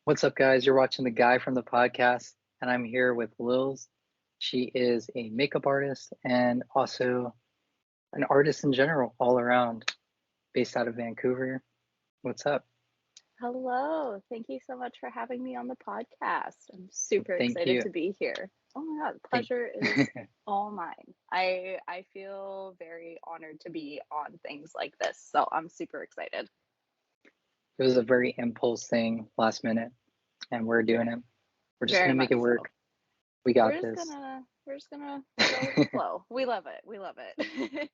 What's up, guys? You're watching the guy from the podcast, and I'm here with Lils. She is a makeup artist and also an artist in general, all around, based out of Vancouver. What's up? Hello. Thank you so much for having me on the podcast. I'm super Thank excited you. to be here. Oh my God, the Thank pleasure is all mine. I feel very honored to be on things like this. So I'm super excited. It was a very impulse thing last minute, and we're doing it. We're just Very gonna make much it so. work. We got We're just this. gonna we're just gonna go with the flow. We love it. We love it.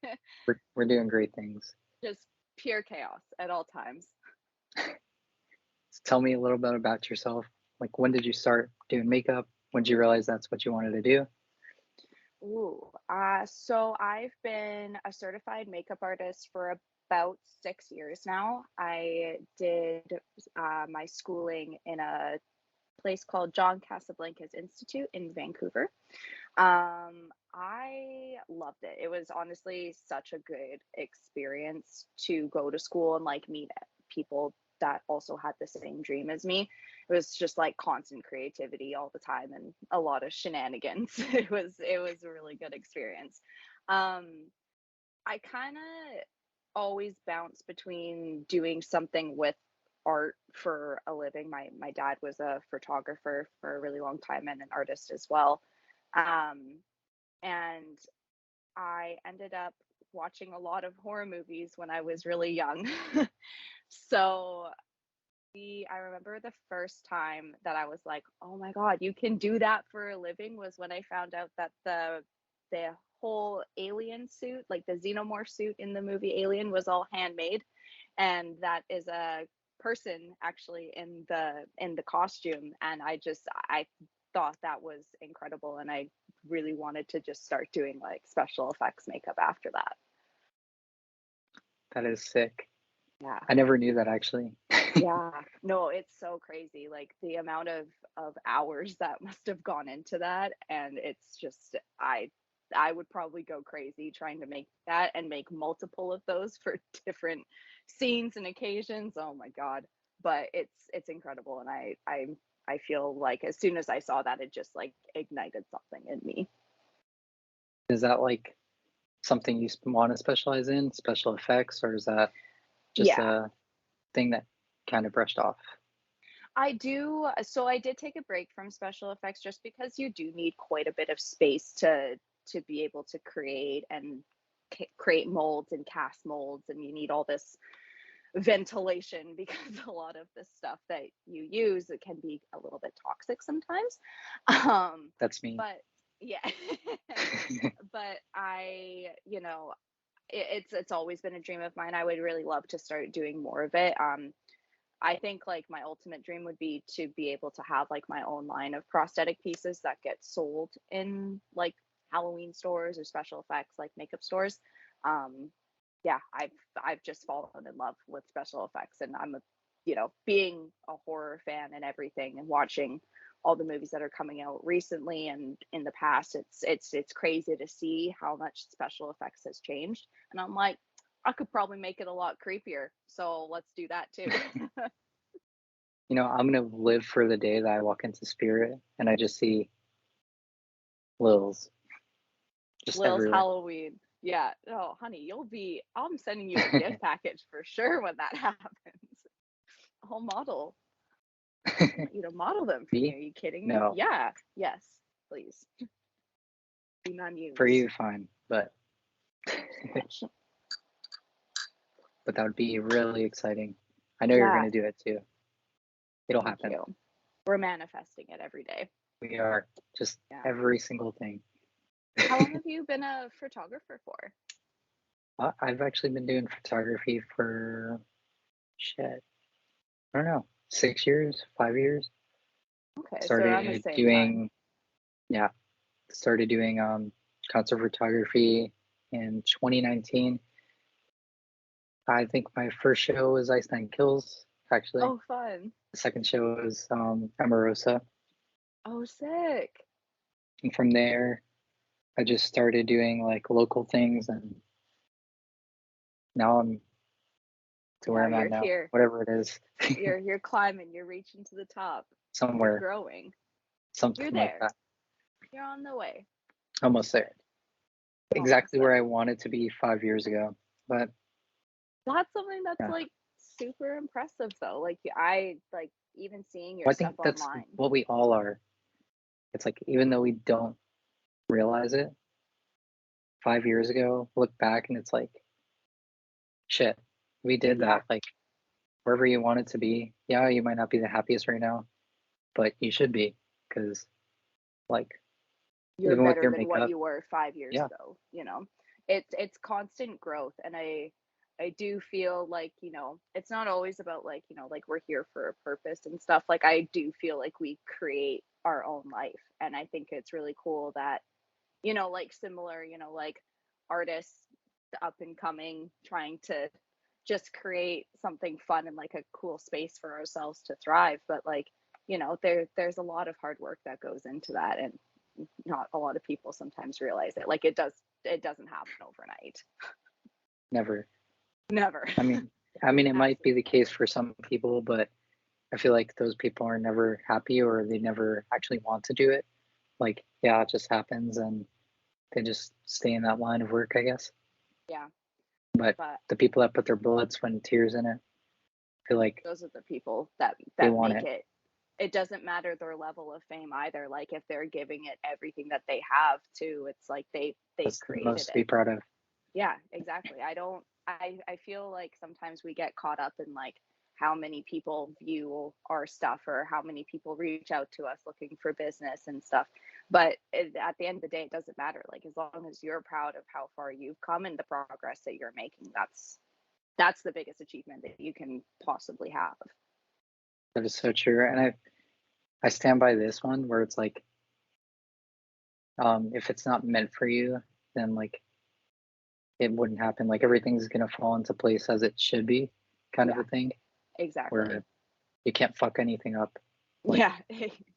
We're doing great things. Just pure chaos at all times. So tell me a little bit about yourself. Like, when did you start doing makeup? When did you realize that's what you wanted to do? So I've been a certified makeup artist for about 6 years now. I did my schooling in a place called John Casablancas Institute in Vancouver. I loved it. It was honestly such a good experience to go to school and like meet people that also had the same dream as me. It was just like constant creativity all the time and a lot of shenanigans. It was a really good experience. Um, I kind of always bounce between doing something with art for a living. My dad was a photographer for a really long time and an artist as well. Um, and I ended up watching a lot of horror movies when I was really young. So I remember the first time that I was like, "Oh my God, you can do that for a living," was when I found out that the whole alien suit, like the xenomorph suit in the movie Alien, was all handmade, and that is a person actually in the costume. And I thought that was incredible, and I really wanted to just start doing like special effects makeup after that. That is sick. Yeah. I never knew that actually. Yeah, no, it's so crazy. Like the amount of hours that must have gone into that, and it's just I would probably go crazy trying to make that and make multiple of those for different scenes and occasions. Oh my God. But it's incredible, and I feel like as soon as I saw that, it just like ignited something in me. Is that like something you want to specialize in, special effects, or is that just Yeah. a thing that kind of brushed off? I do. So I did take a break from special effects just because you do need quite a bit of space to be able to create and create molds and cast molds, and you need all this ventilation because a lot of the stuff that you use, it can be a little bit toxic sometimes. Um, That's me. but yeah, but it's always been a dream of mine. I would really love to start doing more of it. I think like my ultimate dream would be to be able to have like my own line of prosthetic pieces that get sold in like Halloween stores or special effects like makeup stores. Um, yeah, I've just fallen in love with special effects, and being a horror fan and everything, and watching all the movies that are coming out recently and in the past, it's crazy to see how much special effects has changed. And I'm like, I could probably make it a lot creepier. So let's do that too. I'm gonna live for the day that I walk into Spirit and I just see Lils just Lil's everywhere. Halloween. Yeah. Oh, honey, I'm sending you a gift package for sure when that happens. I'll model. I want you to model them for me. Me? Are you kidding me? No, Yeah. Yes, please. Be my for muse. you, fine, but but that would be really exciting. I know you're Yeah. gonna do it too. It'll Thank happen. you. We're manifesting it every day. We are just Yeah. every single thing. How long have you been a photographer for? I've actually been doing photography for shit. I don't know, 6 years, 5 years. Okay, so around the Started same time. doing yeah, started doing concert photography in 2019. I think my first show was Ice Nine Kills, actually. Oh, fun. The second show was Amorosa. Oh, sick. And from there, I just started doing like local things. And now I'm to where I'm at you're now, here. whatever it is. You're climbing, you're reaching to the top. You're Somewhere, growing. something You're like there. that. You're on the way. Almost there. Almost Exactly where I wanted to be 5 years ago. But that's something that's yeah, like super impressive though. Like I like even seeing your well, I stuff think that's online. what we all are. It's like even though we don't realize it, 5 years ago, look back and it's like, shit, we did Yeah, that. Like wherever you want it to be. Yeah, you might not be the happiest right now, but you should be because like you're even with better your than what makeup, you were 5 years yeah, ago, you know. It's constant growth, and I do feel like, it's not always about like, like we're here for a purpose and stuff. Like I do feel like we create our own life, and I think it's really cool that, like similar, like artists up and coming trying to just create something fun and like a cool space for ourselves to thrive. But like, there's a lot of hard work that goes into that, and not a lot of people sometimes realize it. Like it doesn't happen overnight. never. Never. I mean, it might be the Absolutely. case for some people, but I feel like those people are never happy or they never actually want to do it. Like, yeah, it just happens and they just stay in that line of work, I guess. Yeah. But But the people that put their blood, sweat, and tears in it, I feel like those are the people that they that want make it. it. It doesn't matter their level of fame either. Like if they're giving it everything that they have to, it's like they've That's the created most to be it. proud of. Yeah, exactly. I feel like sometimes we get caught up in like how many people view our stuff or how many people reach out to us looking for business and stuff. But at the end of the day, it doesn't matter. Like as long as you're proud of how far you've come and the progress that you're making, that's the biggest achievement that you can possibly have. That is so true. And I stand by this one where it's like, if it's not meant for you, then like it wouldn't happen. Like everything's gonna fall into place as it should be, kind of Yeah, a thing, exactly. where you can't fuck anything up. Like Yeah,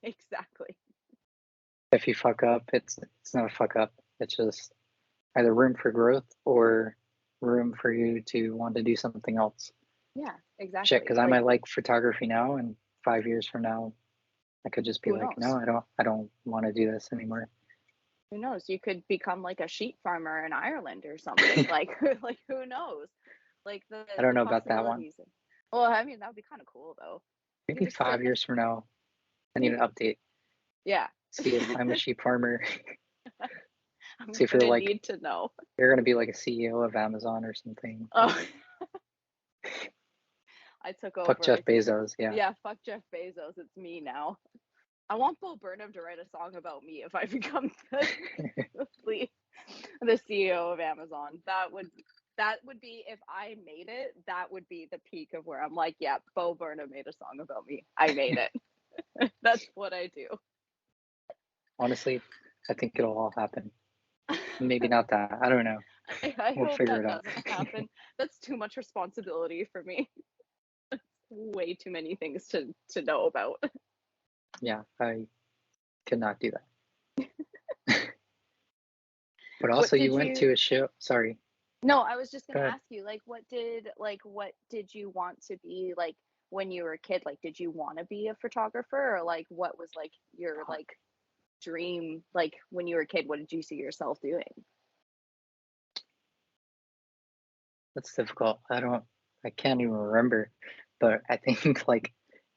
exactly. if you fuck up, it's not a fuck up. It's just either room for growth or room for you to want to do something else. Yeah, Shit, exactly. because I Like might like photography now, and 5 years from now, I could just be who like, knows? no, I don't want to do this anymore. Who knows? You could become like a sheep farmer in Ireland or something. Like like who knows? Like I don't the know about that one. possibilities. Well, I mean, that would be kind of cool though. You Maybe just sit five in a years from now, I need an maybe. update. Yeah. See if I'm a sheep farmer. I'm See if gonna need to know. you're gonna be like a CEO of Amazon or something. Like, Oh, I took fuck over. Jeff Bezos. Yeah, Yeah, fuck Jeff Bezos. It's me now. I want Bo Burnham to write a song about me if I become the CEO of Amazon. That would be if I made it. That would be the peak of where I'm like, yeah, Bo Burnham made a song about me. I made it. That's what I do. honestly, I think it'll all happen. Maybe not that. I don't know. I We'll hope figure that it out. doesn't happen. That's too much responsibility for me. Way too many things to know about. Yeah, I could not do that. But What also, you did went to you a show. Sorry, No, I was just go gonna ahead. ask you, what did you want to be like when you were a kid? Like, did you want to be a photographer, or like what was like your Oh, like dream? Like when you were a kid, what did you see yourself doing? that's difficult. I can't even remember. But I think like,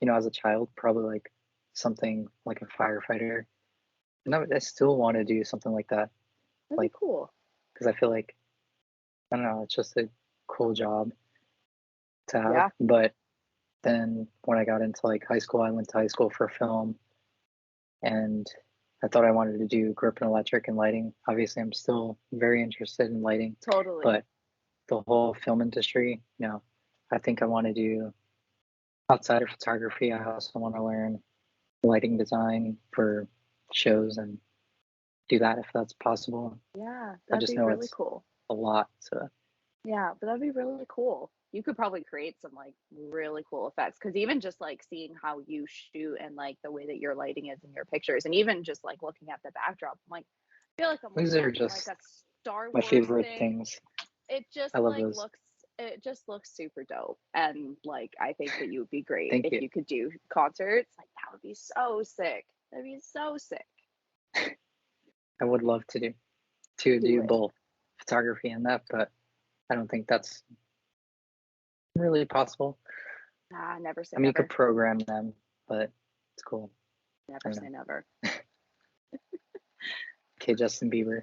as a child, probably like something like a firefighter. No, I still want to do something like that. That'd be Like, cool. because I feel like I don't know, it's just a cool job to have. Yeah, But then when I got into like high school, I went to high school for film and I thought I wanted to do grip and electric and lighting. Obviously, I'm still very interested in lighting, totally. but the whole film industry, I think I want to do outside of photography. I also want to learn lighting design for shows and do that if that's possible. Yeah, I that'd just be know really it's cool. a lot. So Yeah, but that'd be really cool. You could probably create some like really cool effects because even just like seeing how you shoot and like the way that your lighting is in your pictures, and even just like looking at the backdrop, I'm like, I feel like I'm these looking are at like just a Star my Wars favorite thing. things. It just I love like those. looks it just looks super dope. And like I think that you would be great Thank if you. you could do concerts. Like that would be so sick. That'd be so sick. I would love to do Do it. both photography and that, but I don't think that's really possible. Nah, never say I mean, you could never. program them, but it's cool. I Never don't say know. never. Okay, Justin Bieber,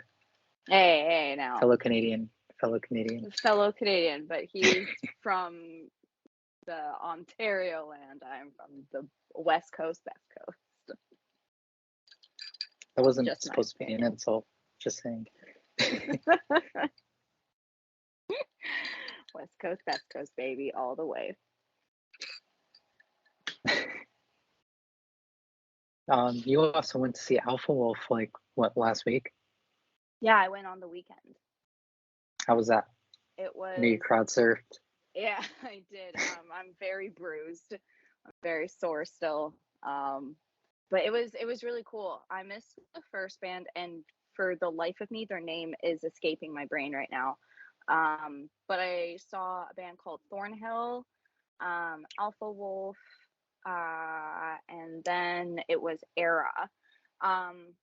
Hey, now. fellow Canadian. Fellow Canadian, but he's from the Ontario land. I'm from the West Coast, Best Coast. That wasn't Just my supposed to be an opinion. insult. Just saying. West Coast, Best Coast, baby, all the way. You also went to see Alpha Wolf like what, last week? Yeah, I went on the weekend. How was that? It I knew you was, crowd surfed. yeah, I did. I'm very bruised. I'm very sore still. But it was really cool. I missed the first band, and for the life of me, their name is escaping my brain right now. But I saw a band called Thornhill, Alpha Wolf, and then it was Era. Um,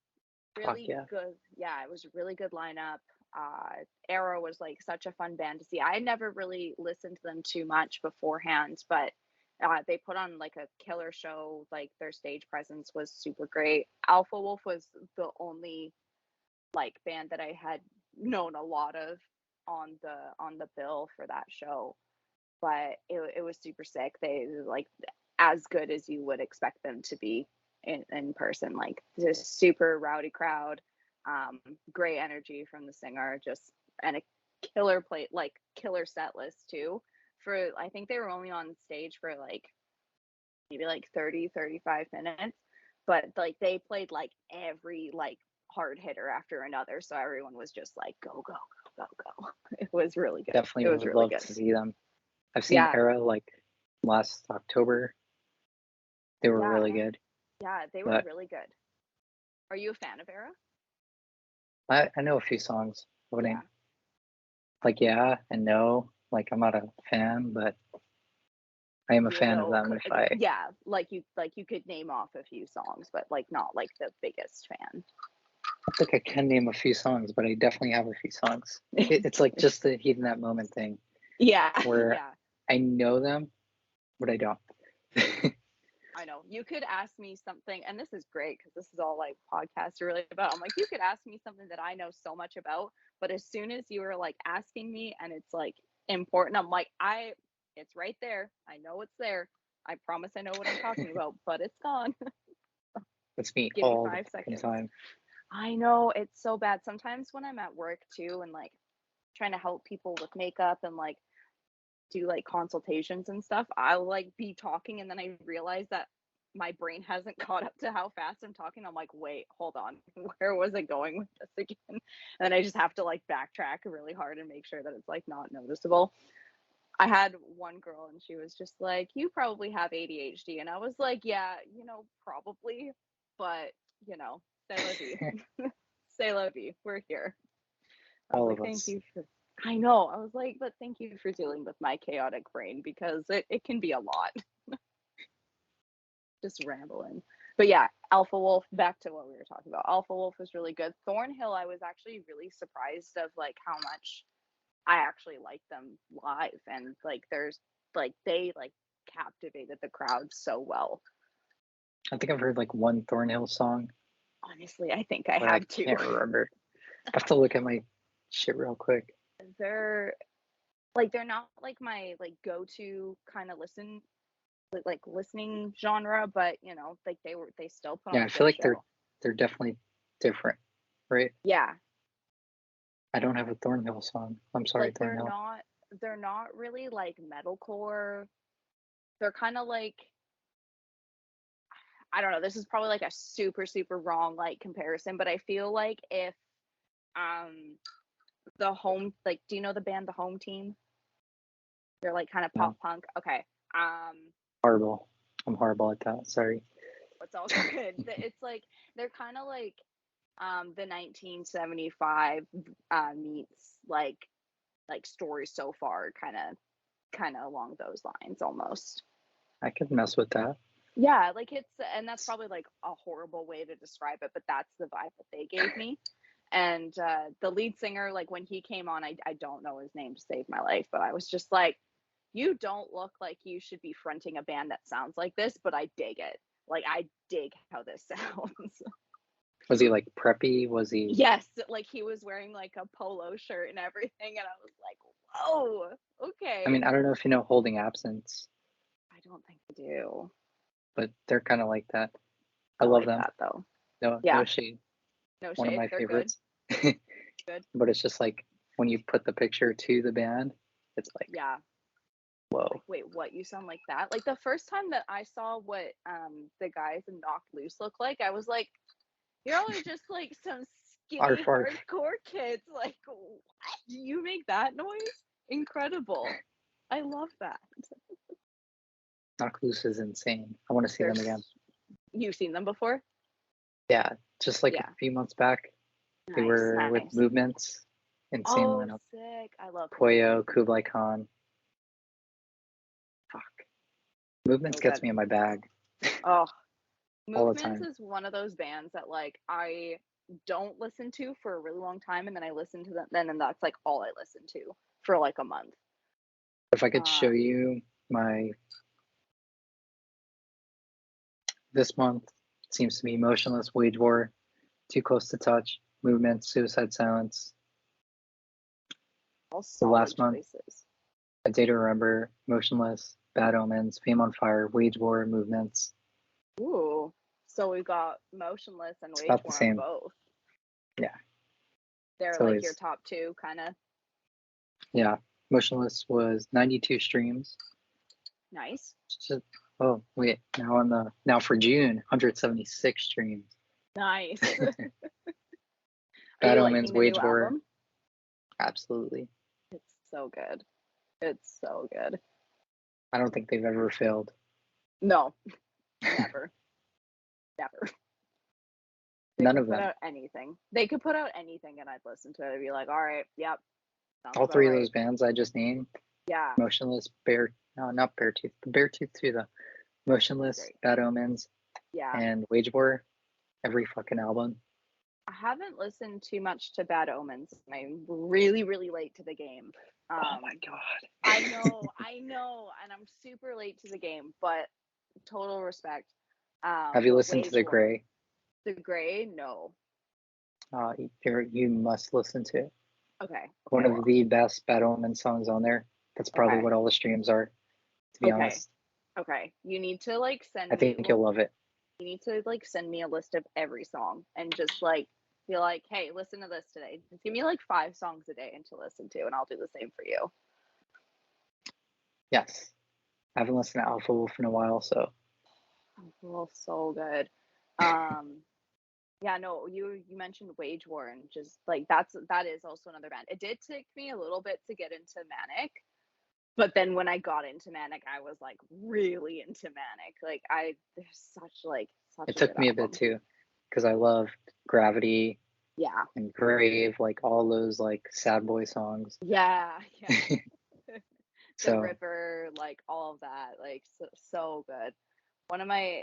Fuck really yeah. good. Yeah, it was a really good lineup. Era was like such a fun band to see. I never really listened to them too much beforehand, but they put on like a killer show. Like their stage presence was super great. Alpha Wolf was the only like band that I had known a lot of on the bill for that show, but it was super sick. They like as good as you would expect them to be in person. Like this super rowdy crowd, great energy from the singer, just and a killer set list too. For I think they were only on stage for like maybe like 30-35 minutes, but like they played like every like hard hitter after another, so everyone was just like go go go go go. It was really good. Definitely It was would really love good. to see them. I've seen Yeah, Era like last October. They were yeah, really good. yeah, they were But really good. Are you a fan of Era? I know a few songs. I Yeah. wouldn't like yeah and no. Like I'm not a fan, but I am a You fan of know, them if I yeah, like you could name off a few songs, but like not like the biggest fan. I think I can name a few songs, but I definitely have a few songs. It's like just the heat in that moment thing Yeah, where yeah. I know them, but I don't. I know. You could ask me something, and this is great because this is all like podcasts are really about. I'm like, you could ask me something that I know so much about, but as soon as you were like asking me and it's like important, I'm like, it's right there. I know it's there. I promise I know what I'm talking about, but it's gone. It's me Give me all the five fucking seconds. time. I know it's so bad. Sometimes when I'm at work too and like trying to help people with makeup and like do like consultations and stuff, I'll like be talking and then I realize that my brain hasn't caught up to how fast I'm talking. I'm like, wait, hold on. Where was I going with this again? And then I just have to like backtrack really hard and make sure that it's like not noticeable. I had one girl and she was just like, you probably have ADHD. And I was like, yeah, probably, but say la vie. Say la vie. We're here. I was All like, of thank us. you for, I know. I was like, but thank you for dealing with my chaotic brain because it can be a lot. Just rambling. But yeah, Alpha Wolf, back to what we were talking about. Alpha Wolf was really good. Thornhill, I was actually really surprised of like how much I actually liked them live. And like there's like they like captivated the crowd so well. I think I've heard like one Thornhill song, Honestly, I think I but I have too. can't remember. I have to look at my shit real quick. They're they're not like my like go-to kind of listening genre, but like they still put Yeah, on I a feel good like show. they're definitely different, right? Yeah, I don't have a Thornhill song. I'm sorry, like Thornhill. they're not really like metalcore. They're kind of like, I don't know, this is probably like a super super wrong like comparison, but I feel like if um the home, like, do you know the band The Home Team? They're like kind of pop No, punk. Okay. horrible. I'm horrible at that. Sorry. It's all good. It's like they're kind of like the 1975 meets like like stories so far, kind of along those lines almost. I could mess with that. Yeah, like and that's probably like a horrible way to describe it, but that's the vibe that they gave me. And the lead singer, like when he came on, I don't know his name to save my life, but I was just like, you don't look like you should be fronting a band that sounds like this, but I dig it. Like I dig how this sounds. Was he like preppy? Was he? Yes, like he was wearing like a polo shirt and everything, and I was like, whoa, I okay. mean, I don't know if you know Holding Absence, I don't think I do. but they're kind of like that. I I love like them. that though. No, Yeah, no shade. no One of shade. my They're good. favorites. Good. But it's just like when you put the picture to the band, it's like, Yeah. whoa. Like, wait, what? You sound like that? Like the first time that I saw what the guys in Knocked Loose look like, I was like, you're always just like some skinny Arf, arf. hardcore kids. Like, what? You make that noise? Incredible. I love that. Knock Loose is insane. I want to see them again. You've seen them before? Yeah, just like a Yeah. few months back, they Nice, were with nice. Movements. Insane Oh, lineup. sick. I love Koyo, Kublai Khan. Fuck. Movements so gets good. me in my bag Oh, all the Movements time. is one of those bands that like I don't listen to for a really long time, and then I listen to them then, and that's like all I listen to for like a month. If I could show you my this month, it seems to be Motionless, Wage War, Too Close to Touch, Movements, Suicide Silence. All The solid last month, choices. A Day to Remember, Motionless, Bad Omens, Fame on Fire, Wage War, Movements. Ooh, so we've got Motionless and It's Wage about the War on same. both. Yeah. They're It's like your always, top two, kind of. yeah. Motionless was 92 streams. Nice. Just, oh, wait. Now for June, 176 streams. Nice. Are Bad you Omens, liking the new Wage War. album? Absolutely. It's so good. It's so good. I don't think they've ever failed. No, never. Never. They None could of put them. out anything. They could put out anything and I'd listen to it. I'd be like, all right, yep. Sounds All about three of right. those bands I just named, Yeah. Motionless, not Beartooth, but Beartooth too, though. Motionless, Great. Bad Omens, Yeah. and Wage War, every fucking album. I haven't listened too much to Bad Omens. I'm really, really late to the game. Oh my god. I know, and I'm super late to the game, but total respect. Have you But listened to Wage The War, Gray? The Gray, no. You must listen to it. Okay. One Well, of the best Bad Omen songs on there. That's probably okay. what all the streams are, to be honest. Okay. You need to like send I me. think you'll love it. You need to like send me a list of every song and just like be like, hey, listen to this today. Just give me like 5 songs a day and to listen to, and I'll do the same for you. Yes. I haven't listened to Alpha Wolf in a while, so. Well, so good. Yeah, no, you mentioned Wage War, and just like that is also another band. It did take me a little bit to get into Manic, but then when I got into Manic, I was like really into Manic. Like there's such It a took good me a bit album. too, because I loved Gravity Yeah. and Grave, like all those like sad boy songs. Yeah. The So River, like all of that, like so good. One of my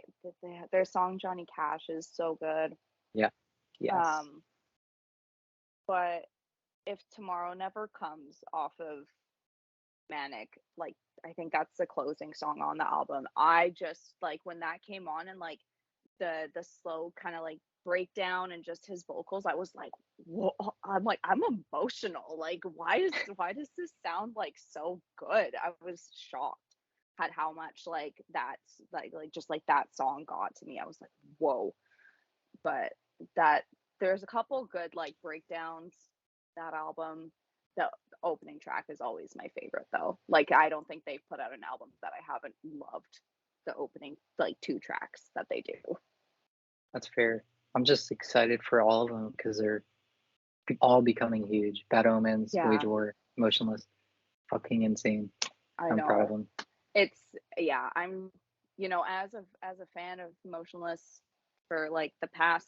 their song Johnny Cash is so good. yeah, yes, But if Tomorrow Never Comes off of Manic, like I think that's the closing song on the album. I just like when that came on and like the slow kind of like breakdown and just his vocals, I was like, whoa, I'm like, I'm emotional. Like, why does this sound like so good? I was shocked at how much like that's like just like that song got to me. I was like, whoa. But that there's a couple good like breakdowns that album. The opening track is always my favorite though. Like I don't think they've put out an album that I haven't loved the opening like 2 tracks that they do. that's fair. I'm just excited for all of them because they're all becoming huge. Bad Omens, Wage Yeah, War, Motionless, fucking insane. I I'm proud of know. them. It's yeah, I'm as a fan of Motionless for like the past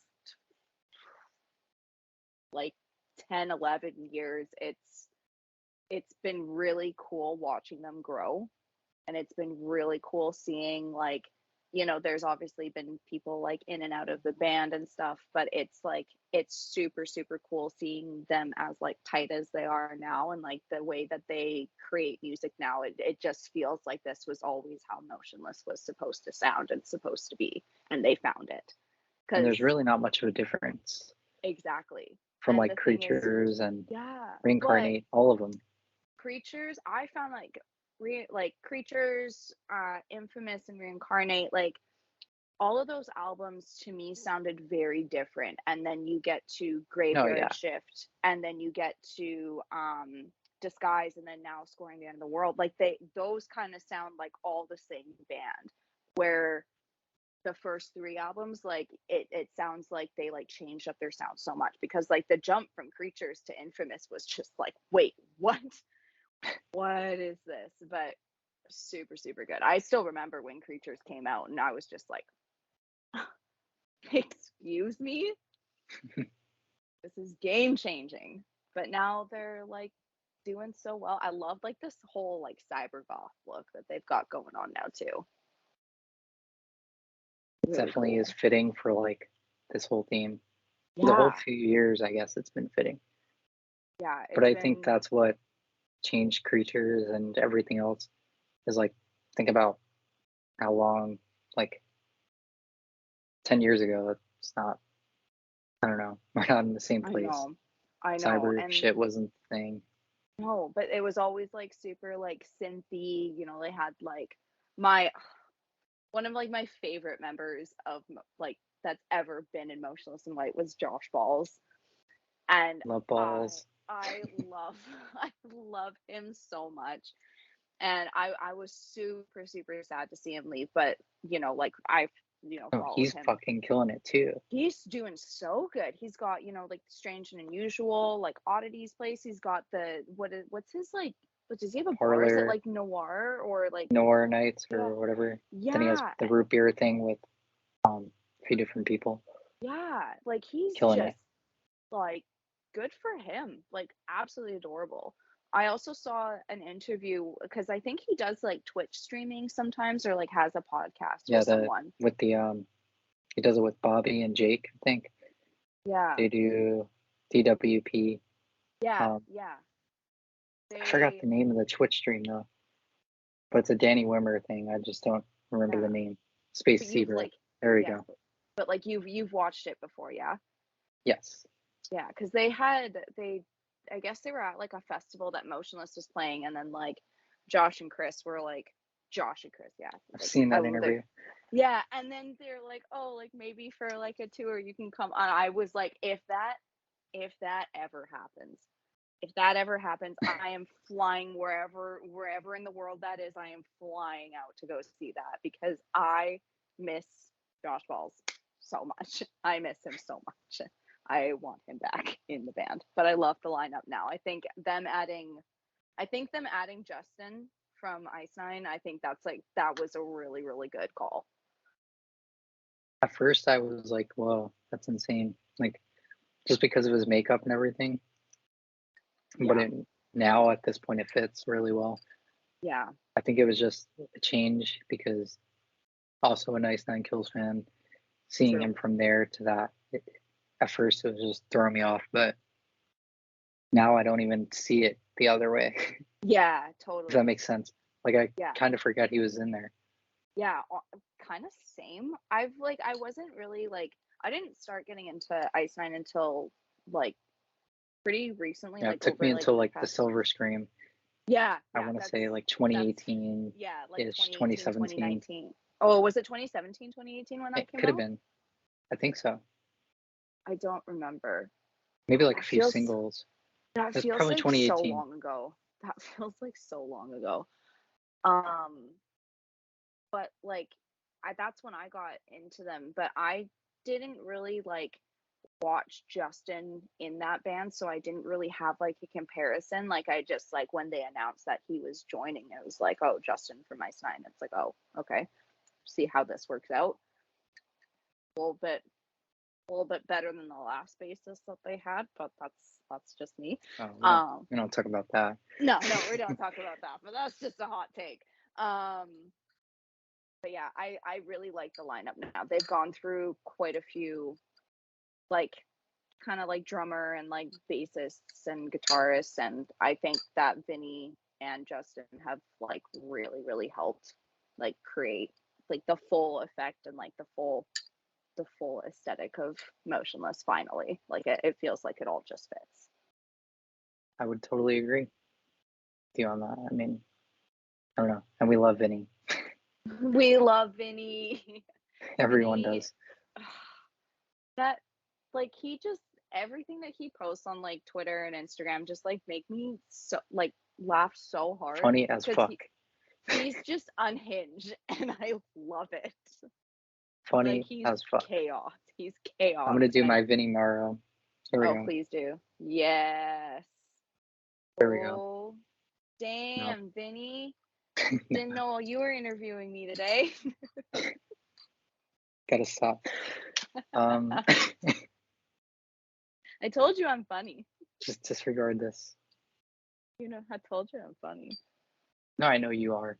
like 10, 11 years, it's been really cool watching them grow, and it's been really cool seeing, like, there's obviously been people like in and out of the band and stuff, but it's like it's super super cool seeing them as like tight as they are now, and like the way that they create music now. It just feels like this was always how Motionless was supposed to sound and supposed to be, and they found it. And Because there's really not much of a difference exactly. from And like the thing is, Creatures and yeah, but Reincarnate, all of them. Creatures, I found like like Creatures, Infamous, and Reincarnate, like all of those albums to me sounded very different. And then you get to Oh Graveyard yeah. Shift, and then you get to Disguise, and then now Scoring the End of the World. Like those kind of sound like all the same band. Where the first three albums, like it sounds like they like changed up their sound so much, because like the jump from Creatures to Infamous was just like, wait, what is this? But super super good. I still remember when Creatures came out, and I was just like, excuse me, this is game changing. But now they're like doing so well. I love like this whole like cyber goth look that they've got going on now too. It Really definitely cool. is fitting for like this whole theme. The whole Yeah, few years, I guess it's been fitting. yeah, But it's I think been, that's what changed Creatures and everything else is like, think about how long, like 10 years ago, it's not, I don't know, we're not in the same I place. know, I know. Cyber And shit wasn't the thing. no, but it was always like super like synthy, they had like my one of like my favorite members of like that's ever been in Motionless in White was Josh Balls. And Love I balls. I love I love him so much. And I was super super sad to see him leave, but like I've Oh, followed he's him. fucking killing it too. He's doing so good. He's got, like Strange and Unusual, like Oddities Place. He's got what's his like, what does he have, a bar? Is it Parlor, like Noir or like, Noir Nights yeah. or whatever. Then he has Yeah. the root beer thing with a few different people. Yeah. Like he's Killing it. just like, good for him. Like absolutely adorable. I also saw an interview, because I think he does like Twitch streaming sometimes, or like has a podcast Yeah, with the someone. with the he does it with Bobby and Jake, I think. Yeah. They do DWP. Yeah. Um, Yeah. I forgot They, the name of the Twitch stream though, but it's a Danny Wimmer thing. I just don't remember yeah. the name. Space But you've Zebra. like, There we yeah, go. but like you've watched it before, yeah? Yes. Yeah, because I guess they were at like a festival that Motionless was playing, and then like Josh and Chris were like, Josh and Chris, yeah, I've like seen I that interview. yeah, and then they're like, oh, like maybe for like a tour you can come on. I was like, if that ever happens, if that ever happens, I am flying wherever in the world that is. I am flying out to go see that, because I miss Josh Balls so much. I miss him so much. I want him back in the band, but I love the lineup now. I think them adding Justin from Ice Nine, I think that was a really really good call. At first, I was like, "Whoa, that's insane!" Like just because of his makeup and everything. But Yeah, now at this point, it fits really well. yeah, I think it was just a change because also a Nice Nine Kills fan. Seeing true. him from there to that, at first it was just throwing me off, but now I don't even see it the other way. Yeah, If that totally. makes sense. Like I Yeah, kind of forgot he was in there. yeah, kind of same. I wasn't really like, I didn't start getting into Ice Nine until like pretty recently, Yeah, it like took me over like until the like the past. Silver Scream. Yeah, I yeah, want to say like that's 2018 yeah, like ish, 2018, 2017. 2019. Oh, was it 2017, 2018 when that It came could have out? been. I think so. I don't remember. Maybe like a That few feels singles. that It's feels probably like so 2018. long ago. That feels like so long ago. Um, but like that's when I got into them, but I didn't really like watch Justin in that band, so I didn't really have like a comparison. Like I just like when they announced that he was joining, it was like, oh, Justin from Ice Nine. It's like, oh, okay, see how this works out. A little bit little bit better than the last bassist that they had, but that's just me. Oh, we don't talk about that. No, we don't talk about that, but that's just a hot take. But yeah, I really like the lineup now. They've gone through quite a few, like, kind of like drummer and like bassists and guitarists, and I think that Vinny and Justin have like really helped like create like the full effect and like the full aesthetic of Motionless finally. Like it feels like it all just fits. I would totally agree with you on that. I mean, I don't know. And we love Vinny. We love Vinny. Everyone does. That, like, he just, everything that he posts on like Twitter and Instagram just like make me so like laugh so hard. Funny as fuck. He's just unhinged and I love it. Funny like, he's as fuck. Chaos. He's chaos. I'm gonna do my Vinny Morrow. Here we go. Please do. Yes. There we go. Damn, no. Vinny. Didn't know you were interviewing me today. Gotta stop. I told you I'm funny. Just disregard this. You know, I told you I'm funny. No, I know you are.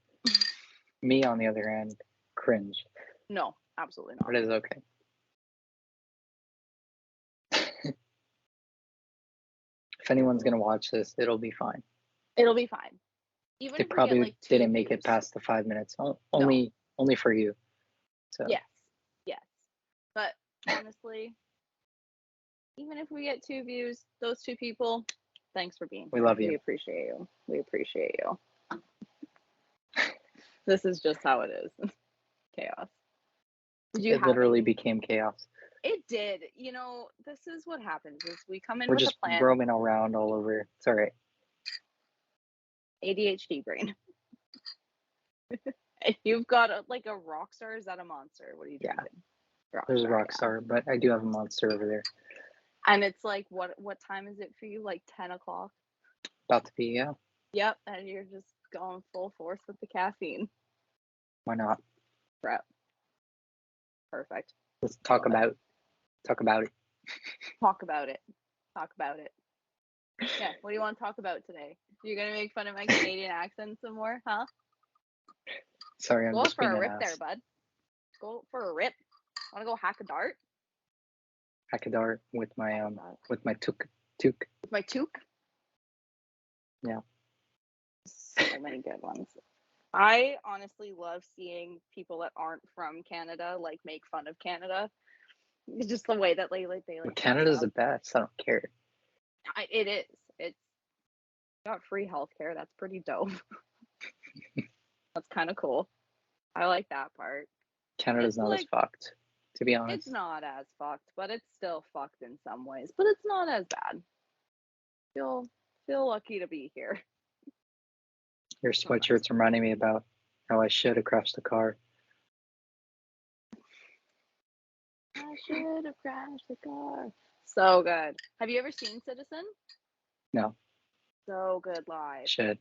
Me, on the other hand, cringe. No, absolutely not. But it is okay. If anyone's gonna watch this, it'll be fine. It'll be fine. Even they if probably we get, like, didn't views. Make it past the 5 minutes. Only for you. So yes. But honestly, even if we get 2 views, those 2 people, thanks for being here. We love you. We appreciate you. This is just how it is. Chaos. It literally became chaos. It did. You know, this is what happens is we come in We're with just a plan. roaming around all over. It's all right. ADHD brain. You've got a rock star. Is that a monster? What are you drinking? There's a rock star, but I do have a monster over there. And it's like, what time is it for you? Like 10 o'clock? About to be, yeah. Yep, and you're just going full force with the caffeine. Why not? Prep. Perfect. Let's talk about it. Talk about it. Yeah, what do you want to talk about today? You're going to make fun of my Canadian accent some more, huh? Sorry, I'm just being an ass. Go for a rip there, bud. Go for a rip. Want to go hack a dart? Hack a dart with my toque. With my toque? Yeah. So many good ones. I honestly love seeing people that aren't from Canada like make fun of Canada. It's just the way that they Well, Canada's the best. I don't care. It is. It's got free healthcare. That's pretty dope. That's kind of cool. I like that part. Canada's not as fucked, to be honest. It's not as fucked, but it's still fucked in some ways. But it's not as bad. Feel lucky to be here. Your sweatshirt's reminding me about how I should have crashed the car. I should have crashed the car. So good. Have you ever seen Citizen? No. So good live. Should.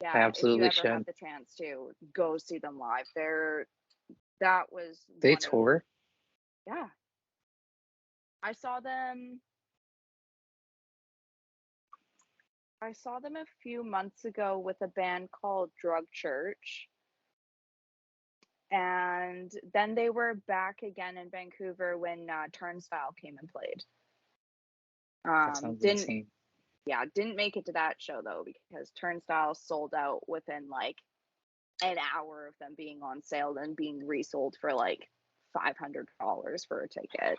Yeah, I absolutely if you ever have the chance to go see them live. That was. They tour? Yeah. I saw them a few months ago with a band called Drug Church. And then they were back again in Vancouver when Turnstile came and played. That sounds insane. Yeah, didn't make it to that show though because Turnstile sold out within like an hour of them being on sale and being resold for like $500 for a ticket.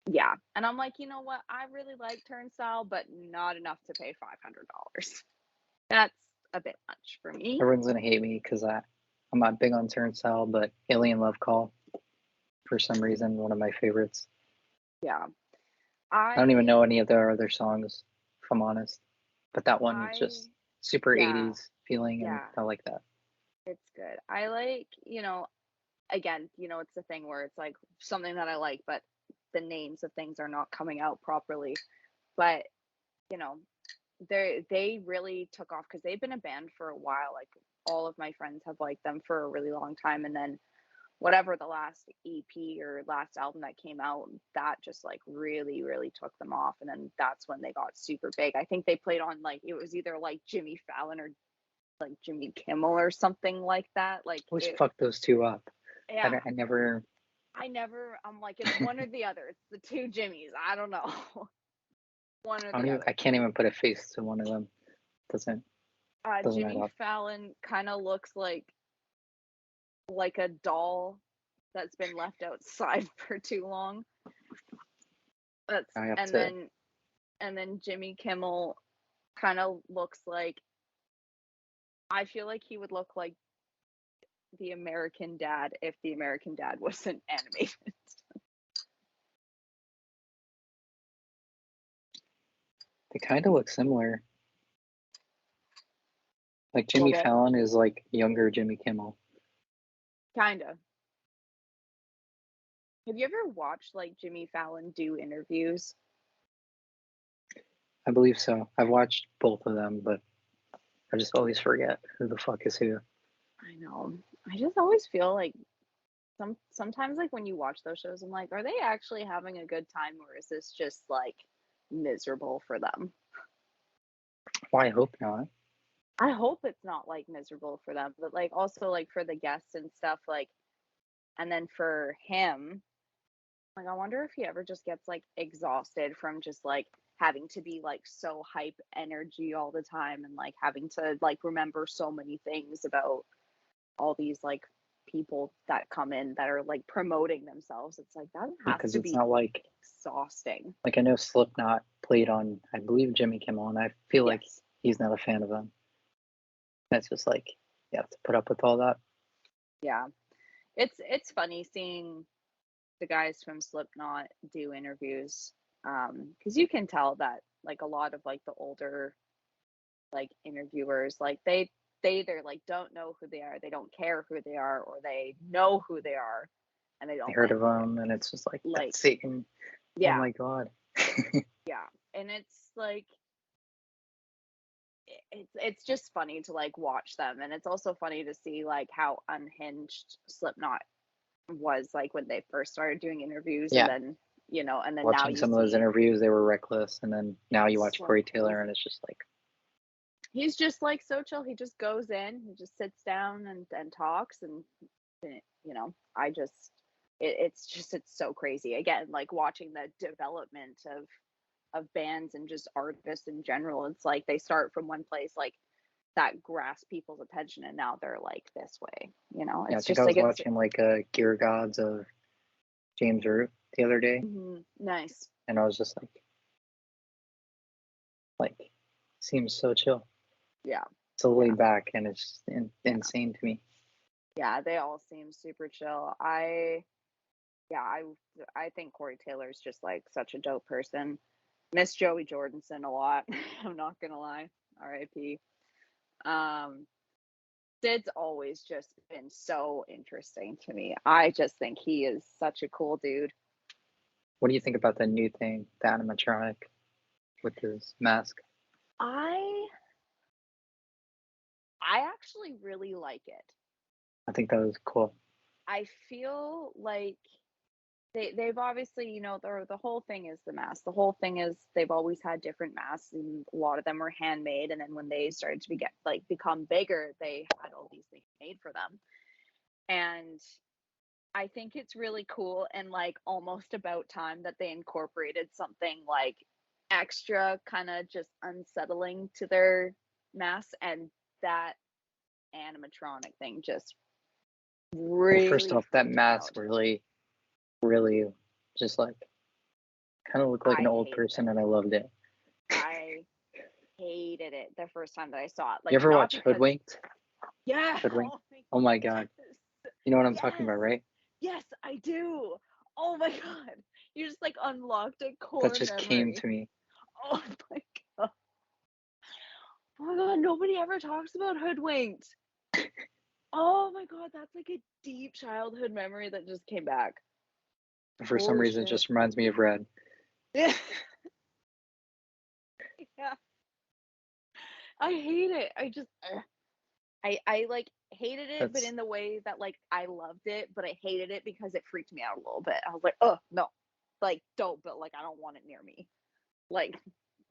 Yeah, and I'm like, you know what? I really like Turnstile, but not enough to pay $500. That's a bit much for me. Everyone's gonna hate me because I'm not big on Turnstile, but Alien Love Call, for some reason, one of my favorites. Yeah. I don't even know any of their other songs, if I'm honest. But that one is just super 80s feeling, and I like that. It's good. I like, again, it's a thing where it's like something that I like, but the names of things are not coming out properly. But, they really took off because they've been a band for a while. Like all of my friends have liked them for a really long time. And then whatever the last EP or last album that came out, that just like really, really took them off. And then that's when they got super big. I think they played on like, it was either like Jimmy Fallon or like Jimmy Kimmel or something like that. Like, Always fuck those two up. yeah, I never. I'm like, it's one or the other. It's the two Jimmys. I don't know. One or the other. I can't even put a face to one of them. Doesn't Jimmy add up. Fallon kind of looks like a doll that's been left outside for too long. And then Jimmy Kimmel kind of looks like, I feel like he would look like the American Dad if the American Dad wasn't animated. They kind of look similar. Like Jimmy Fallon is like younger Jimmy Kimmel. Kind of. Have you ever watched like Jimmy Fallon do interviews? I believe so. I've watched both of them, but I just always forget who the fuck is who. I know. I just always feel like sometimes like when you watch those shows, I'm like, are they actually having a good time, or is this just like miserable for them? Well, I hope not. I hope it's not like miserable for them, but like also like for the guests and stuff, like, and then for him, like I wonder if he ever just gets like exhausted from just like having to be like so hype energy all the time and like having to like remember so many things about all these like people that come in that are like promoting themselves. It's like that has to be not like exhausting. Like I know Slipknot played on, I believe, Jimmy Kimmel, and I feel like he's not a fan of them. That's just like you have to put up with all that. Yeah, it's funny seeing the guys from Slipknot do interviews, because you can tell that like a lot of like the older like interviewers, like they either like don't know who they are, they don't care who they are, or they know who they are and they don't. I heard of them, and it's just like that's Satan. Yeah. Oh my god. Yeah, and it's like it's just funny to like watch them, and it's also funny to see like how unhinged Slipknot was like when they first started doing interviews, and then and then watching now some of those interviews, they were reckless, and then now you watch Corey Taylor, and it's just like he's just like so chill. He just goes in, he just sits down and talks, and I just it's so crazy. Again, like watching the development of bands and just artists in general. It's like they start from one place like that grasp people's attention, and now they're like this way. It's I was watching like a Gear Gods of James Root the other day. Nice. And I was just like seems so chill. Yeah. So laid back, and it's insane to me. Yeah, they all seem super chill. I think Corey Taylor's just like such a dope person. Miss Joey Jordison a lot. I'm not gonna lie. R.I.P. Sid's always just been so interesting to me. I just think he is such a cool dude. What do you think about the new thing, the animatronic with his mask? I actually really like it. I think that was cool. I feel like they've obviously, the whole thing is the mask. The whole thing is they've always had different masks, and a lot of them were handmade. And then when they started to become bigger, they had all these things made for them. And I think it's really cool, and like almost about time that they incorporated something like extra kind of just unsettling to their masks, and that animatronic thing just really. Well, first off, that mask really just like kind of looked like an old person, and I loved it. I hated it the first time that I saw it. Like, you ever watch Hoodwinked? Yeah. Hoodwinked. Oh my god. You know what I'm talking about, right? Yes, I do. Oh my god. You just like unlocked a core that just memory. Came to me. Oh my god. Oh my god, nobody ever talks about Hoodwinked. Oh my god, that's like a deep childhood memory that just came back. For some reason, it just reminds me of Red. Yeah. Yeah. I hate it. I like hated it, but That's in the way that like I loved it, but I hated it because it freaked me out a little bit. I was like, oh no, like don't, but like I don't want it near me. Like,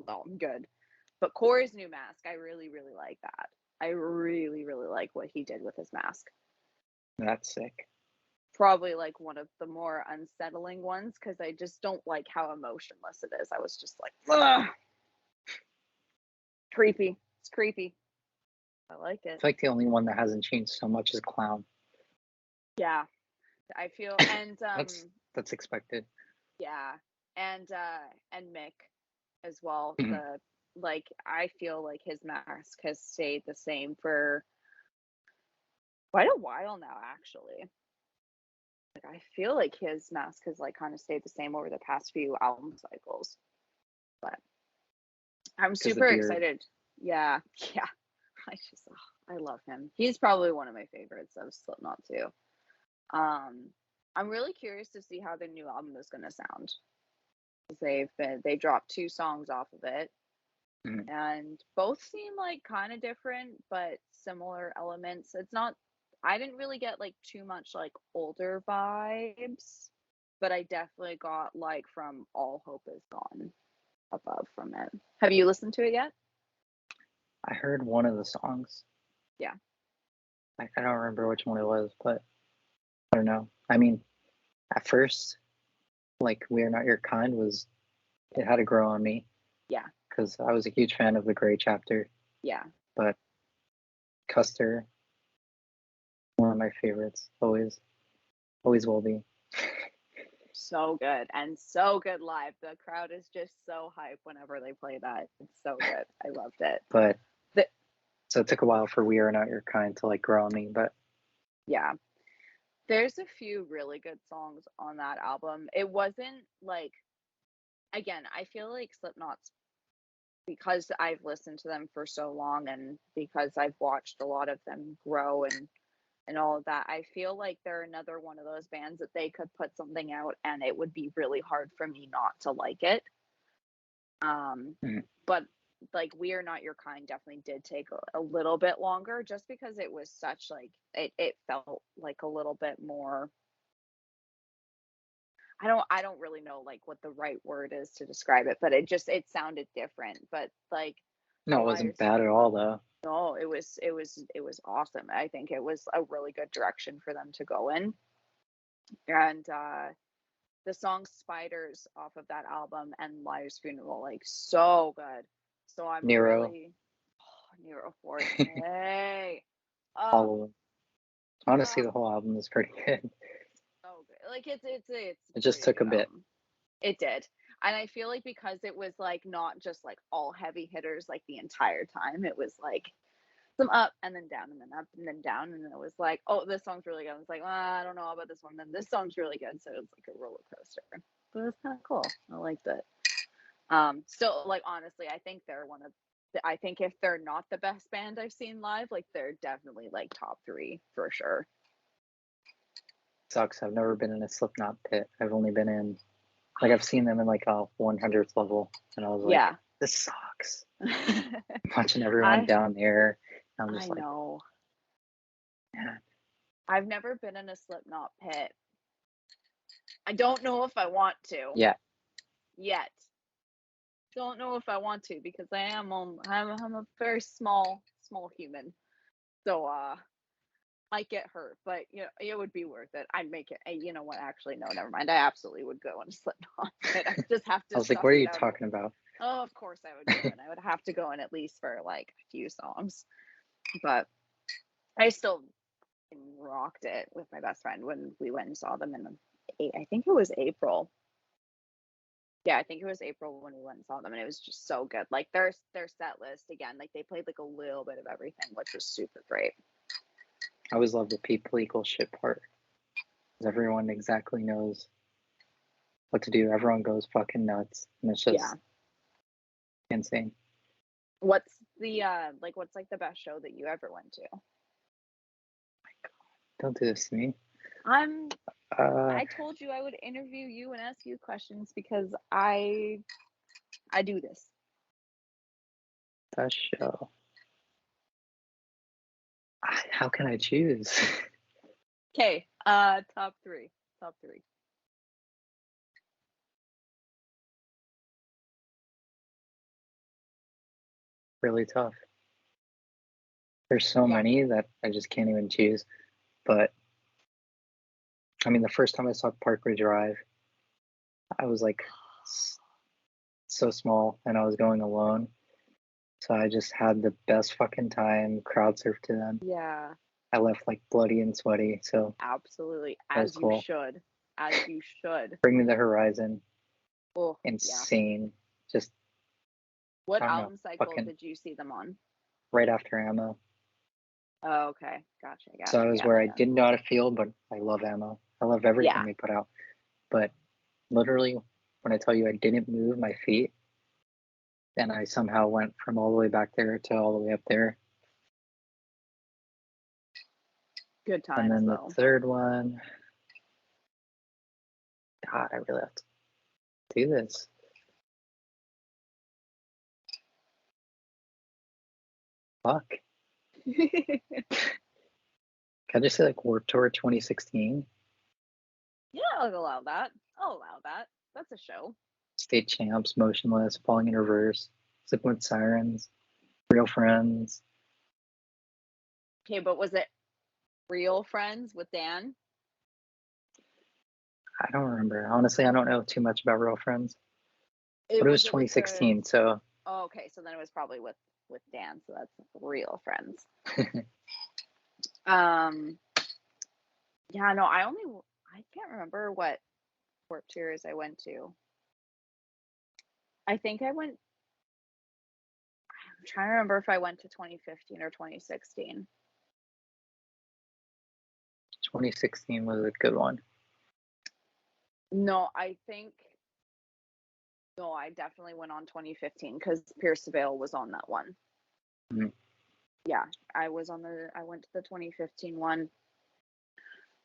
no, I'm good. But Corey's new mask, I really, really like that. I really, really like what he did with his mask. sick. Probably like one of the more unsettling ones because I just don't like how emotionless it is. I was just like, ugh, creepy. It's creepy. I like it. I feel like the only one that hasn't changed so much is Clown. Yeah, I feel and That's expected. yeah, and Mick as well. Mhm. The like I feel like his mask has stayed the same for quite a while now, actually. Like I feel like his mask has like kind of stayed the same over the past few album cycles. But I'm Because the super beard. excited. Yeah, yeah. I love him. He's probably one of my favorites of Slipknot too. Um, I'm really curious to see how their new album is going to sound. They dropped 2 songs off of it, Mhm. and both seem like kind of different but similar elements. It's not. I didn't really get like too much like older vibes, but I definitely got like from All Hope Is Gone above from it. Have you listened to it yet? I heard one of the songs. Yeah. I don't remember which one it was, but I don't know. I mean, at first, like "We Are Not Your Kind" was it had to grow on me Yeah. because I was a huge fan of the Gray chapter, Yeah. but Custer, one of my favorites, always will be. So good and so good live. The crowd is just so hype whenever they play that. It's so good. I loved it. But The, so it took a while for "We Are Not Your Kind" to like grow on me, but yeah. There's a few really good songs on that album. It wasn't like again, I feel like Slipknot's because I've listened to them for so long and because I've watched a lot of them grow and all of that, I feel like they're another one of those bands that they could put something out and it would be really hard for me not to like it. mhm. But like We Are Not Your Kind definitely did take a little bit longer just because it was such like it felt like a little bit more I don't really know like what the right word is to describe it, but it sounded different. But like the No, it wasn't liars bad at all though. no, it was awesome. I think it was a really good direction for them to go in. And the song Spiders off of that album and Liar's Funeral, like so good. So I'm Nero, really Nero Force. Hey. Oh, all of them. Honestly, oh, the whole album is pretty good. so good. Like it's It a just really took good a bit. album. It did. And I feel like because it was like not just like all heavy hitters like the entire time, it was like some up and then down and then up and then down. And then it was like, oh, this song's really good. I was like, well, I don't know about this one. Then this song's really good. So it was like a roller coaster. But it was kind of cool. I liked it. Still, like honestly, I think they're one of I think if they're not the best band I've seen live, like they're definitely like top 3 for sure. Sucks. I've never been in a Slipknot pit. I've only been in like I've seen them in like a 100th level, and I was like, Yeah. this sucks. Watching everyone I down there, I'm I just like, know. man, I've never been in a Slipknot pit. I don't know if I want to yeah. yet. Don't know if I want to because I'm a very small human. So might get hurt, but you know, it would be worth it. I'd make it. You know what? Actually, no, never mind. I absolutely would go in a Slipknot pit. I just have I to was like, suss what are it you out. talking about? Oh, of course I would go in. I would have to go in at least for like a few songs, but I still rocked it with my best friend when we went and saw them in I think it was April. Yeah, I think it was April when we went and saw them, and it was just so good. Like their set list again, like they played like a little bit of everything, which was super great. I always love the people equal shit part. Because everyone exactly knows what to do. Everyone goes fucking nuts. And it's Yeah. just insane. What's the what's like the best show that you ever went to? Don't do this to me. I told you I would interview you and ask you questions because I do this. That show. How can I choose? Okay, top three. Top three. Really tough. There's so Yeah. many that I just can't even choose. But I mean, the first time I saw Parkway Drive, I was like so small and I was going alone. So I just had the best fucking time, crowd surfed to them. Yeah, I left like bloody and sweaty, so absolutely. that was As you cool. should. As you should. Bring Me the Horizon, Oh, yeah. insane. Just, What I don't know, album cycle fucking did you see them on? right after Ammo. Oh, okay. Gotcha. So that was Yeah. where I didn't know how to feel, but I love Ammo. I love everything Yeah. they put out. But literally, when I tell you I didn't move my feet, and I somehow went from all the way back there to all the way up there. Good And times then the though. third one, God, I really have to do this. Fuck. Can I just say like Warped Tour 2016? Yeah, I'll allow that. I'll allow that. That's a show. State Champs, Motionless, Falling in Reverse, Sleeping with Sirens, Real Friends. Okay, but was it Real Friends with Dan? I don't remember. Honestly, I don't know too much about Real Friends. But it was Was it with 2016, so Oh, okay, so then it was probably with Dan, so that's Real Friends. Yeah, no, I can't remember what Warped Tours I went to. I think I went. I'm trying to remember if I went to 2015 or 2016. 2016 was a good one. No, I think. No, I definitely went on 2015 because Pierce Vale was on that one. Mm-hmm. Yeah, I went to the 2015 one.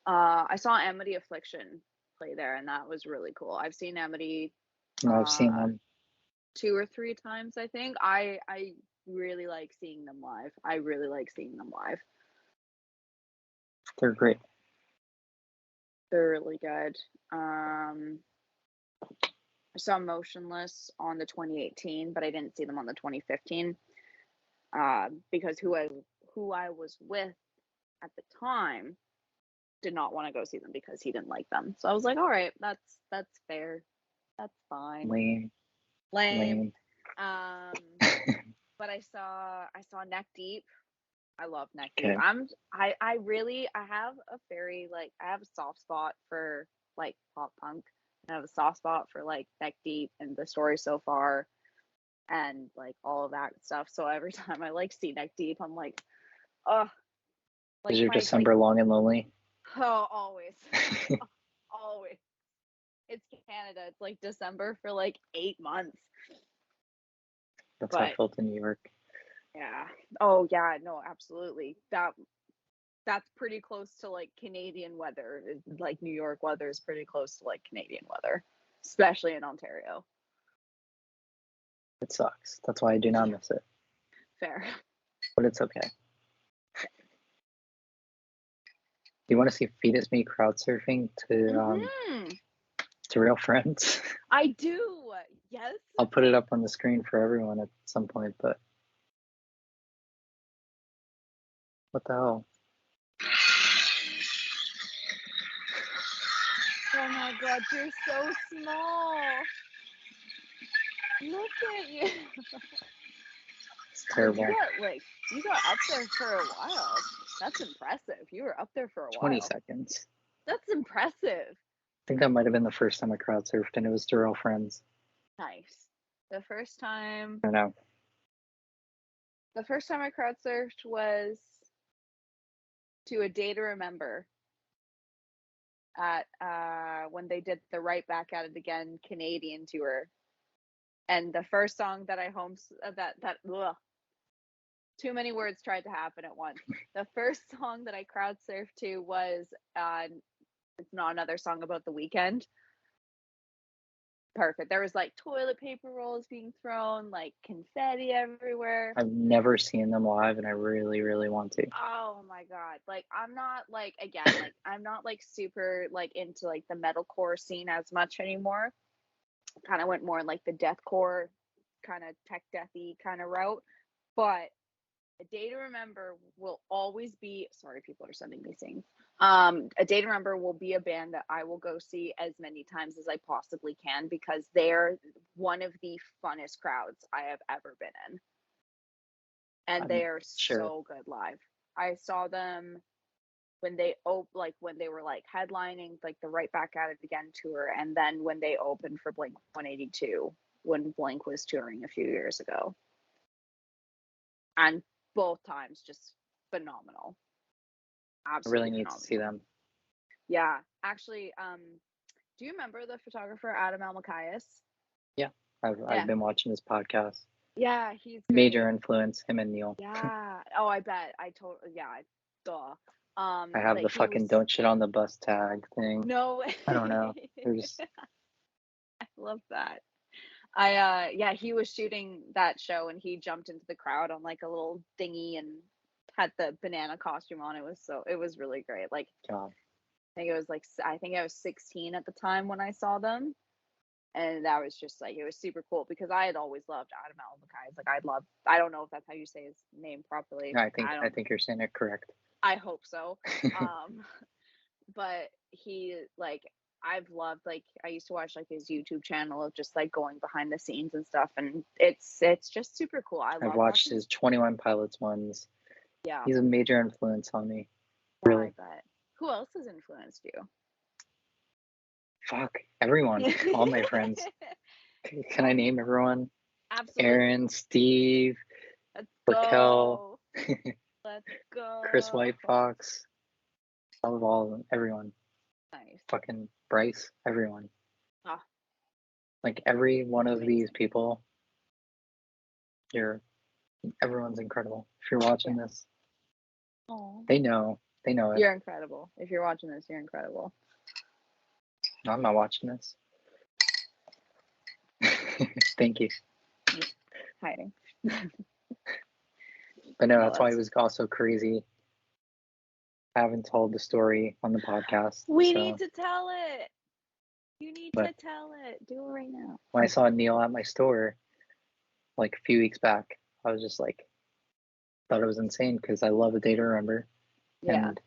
I saw Amity Affliction play there, and that was really cool. I've seen Amity. I've seen them 2 or 3 times, I think. I really like seeing them live. They're great. They're really good. I saw Motionless on the 2018, but I didn't see them on the 2015 because who I was with at the time did not want to go see them because he didn't like them. So I was like, all right, that's fair. That's fine. Lame. But I saw Neck Deep. I love Neck Deep. Okay. I have a very I have a soft spot for like pop punk. I have a soft spot for like Neck Deep and The Story So Far and like all of that stuff. So every time I see Neck Deep, I'm like, oh, Is your December long and lonely? Oh, always. Always. It's Canada. It's like December for like 8 months. That's how I felt in New York. Yeah. Oh yeah, no, absolutely. That's pretty close to like Canadian weather. Like New York weather is pretty close to like Canadian weather, especially in Ontario. It sucks. That's why I do not miss it. Fair. But it's okay. Do you want to see Fetus Me crowd surfing to Real Friends? I do. Yes. I'll put it up on the screen for everyone at some point, but what the hell? Oh my god, you're so small. Look at you. It's terrible. You got up there for a while. That's impressive. You were up there for a while. 20 seconds. That's impressive. I think that might have been the first time I crowd surfed, and it was to Real Friends. Nice. The first time I know. The first time I crowd surfed was to A Day to Remember at when they did the Right Back at It Again Canadian tour. And the first song that I too many words tried to happen at once. The first song that I crowd surfed to was It's Not Another Song About the Weekend. perfect. There was like toilet paper rolls being thrown, like confetti everywhere. I've never seen them live, and I really, really want to. Oh my God. Like I'm not like again, like I'm not like super like into like the metalcore scene as much anymore. Kind of went more in like the deathcore kind of tech deathy kind of route. But A Day to Remember will always be, sorry, people are sending me things. A Day to Remember will be a band that I will go see as many times as I possibly can because they're one of the funnest crowds I have ever been in. And they are sure. so good live. I saw them when they when they were like headlining like the Right Back at It Again tour, and then when they opened for Blink 182 when Blink was touring a few years ago. And both times just phenomenal. I Absolutely really need phenomenal. to see them. Yeah. Actually, do you remember the photographer Adam Elmakias? Yeah, I've been watching his podcast. Yeah, he's great. Major influence, him and Neil. Yeah. Oh, I bet. Duh. I have the fucking "don't shit on the bus" tag thing. No. I don't know. There's I love that. Yeah, he was shooting that show and he jumped into the crowd on like a little dinghy and had the banana costume on. It was really great. Like God. I think I was 16 at the time when I saw them. And that was just like, it was super cool because I had always loved Adam Elmakias. Like I don't know if that's how you say his name properly. I think you're saying it correct. I hope so. But he like, I've loved, like, I used to watch like his YouTube channel of just like going behind the scenes and stuff. And it's just super cool. I've watched his 21 Pilots ones. Yeah. He's a major influence on me. Really. I bet. Who else has influenced you? Fuck, everyone. All my friends. Can I name everyone? Absolutely. Aaron, Steve, Let's Raquel, Let's go. Chris White Fox. I love all of them. Everyone. Nice. Fucking Bryce. Everyone. Ah. Like every one of these people. Everyone's incredible. If you're watching this, they know it. You're incredible. If you're watching this, you're incredible. No, I'm not watching this. Thank you. Hiding. But no, that's why it was also crazy. I haven't told the story on the podcast. We need to tell it. You need to tell it. Do it right now. When I saw Neil at my store, like a few weeks back, I was just like, thought it was insane because I love A Day to Remember. Yeah. And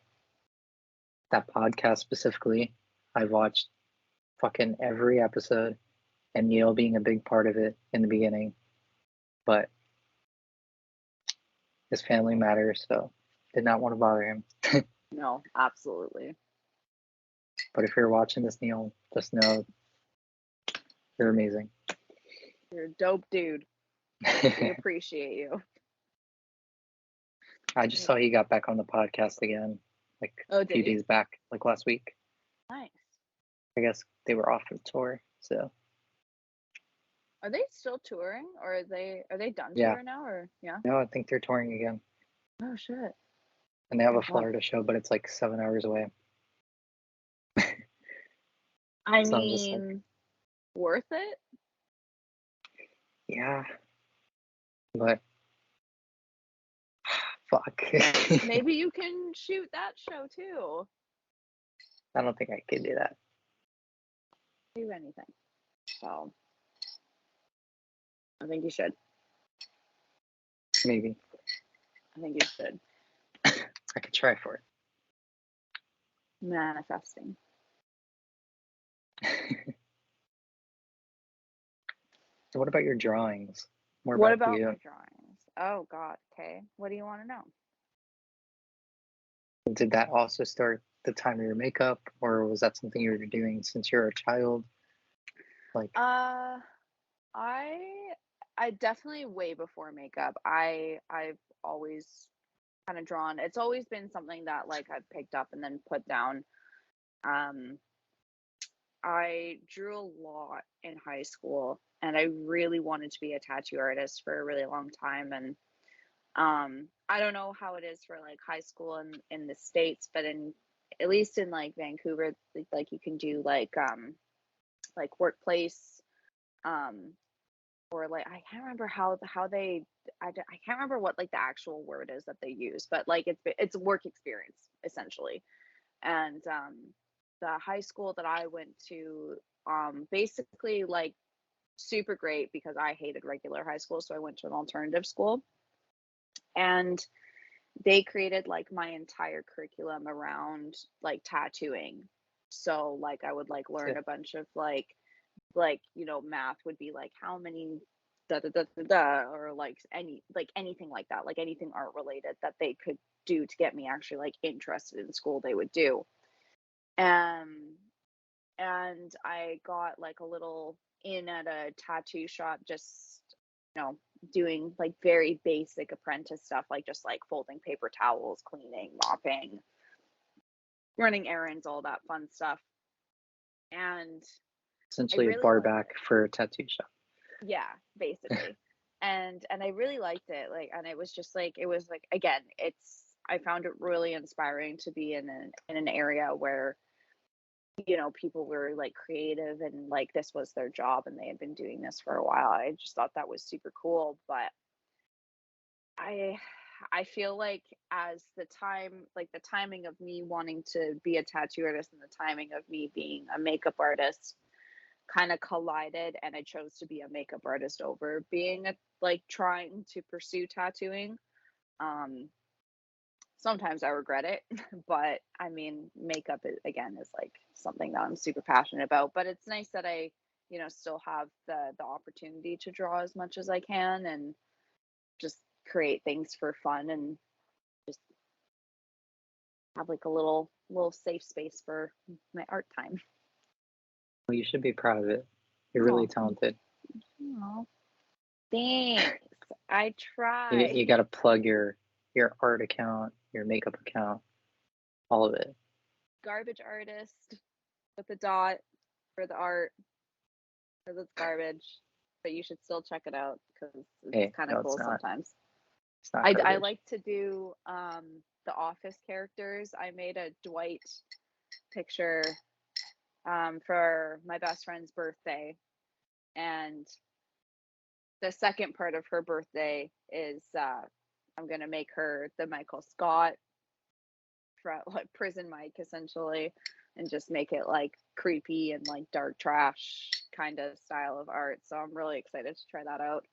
that podcast specifically, I've watched fucking every episode, and Neil being a big part of it in the beginning. But his family matters, so did not want to bother him. No, absolutely. But if you're watching this, Neil, just know you're amazing. You're a dope dude. We appreciate you. I just saw he got back on the podcast again, like a few days back, like last week. Nice. I guess they were off of tour, so. Are they still touring, or are they done touring now, or yeah? No, I think they're touring again. Oh shit. And they have a Florida show, but it's like 7 hours away. I mean, worth it? Yeah. But fuck. Maybe you can shoot that show too. I don't think I could do that. Do anything. So I think you should. Maybe. I think you should. I could try for it. Manifesting. So what about your drawings? What about my drawings? Oh God. Okay. What do you want to know? Did that also start the time of your makeup, or was that something you were doing since you're a child? Like I definitely way before makeup. I've always kind of drawn. It's always been something that like I've picked up and then put down. I drew a lot in high school, and I really wanted to be a tattoo artist for a really long time. And I don't know how it is for like high school in the States, but at least in like Vancouver, like you can do like workplace Or like I can't remember how they I can't remember what like the actual word is that they use, but like it's work experience essentially. And the high school that I went to, basically like super great because I hated regular high school, so I went to an alternative school, and they created like my entire curriculum around like tattooing. So like I would like learn Sick. a bunch of like math would be like how many da da da da da, or like anything like that, like anything art related that they could do to get me actually like interested in school, they would do. um and I got like a little in at a tattoo shop, just you know doing like very basic apprentice stuff, like just like folding paper towels, cleaning, mopping, running errands, all that fun stuff. And I Essentially a really bar liked back it. for a tattoo shop. Yeah, basically. And I really liked it. Like, and it was just like it was like again, it's I found it really inspiring to be in an area where people were like creative and like this was their job and they had been doing this for a while. I just thought that was super cool. But I I feel like as the timing of me wanting to be a tattoo artist and the timing of me being a makeup artist kind of collided, and I chose to be a makeup artist over being like trying to pursue tattooing. Um Sometimes I regret it, but I mean, makeup is, again, is like something that I'm super passionate about. But it's nice that I, still have the opportunity to draw as much as I can and just create things for fun and just have like a little safe space for my art time. Well, you should be proud of it. You're really Oh, talented. oh, thanks. I You try. got to plug your art account, your makeup account, all of it. Garbage artist with a dot for the art because it's garbage, but you should still check it out because it's Hey, kind of no, it's cool not. sometimes. It's not I garbage. like to do the Office characters. I made a Dwight picture for my best friend's birthday, and the second part of her birthday is I'm gonna make her the Michael Scott from like Prison Mike essentially, and just make it like creepy and like dark trash kind of style of art. So I'm really excited to try that out.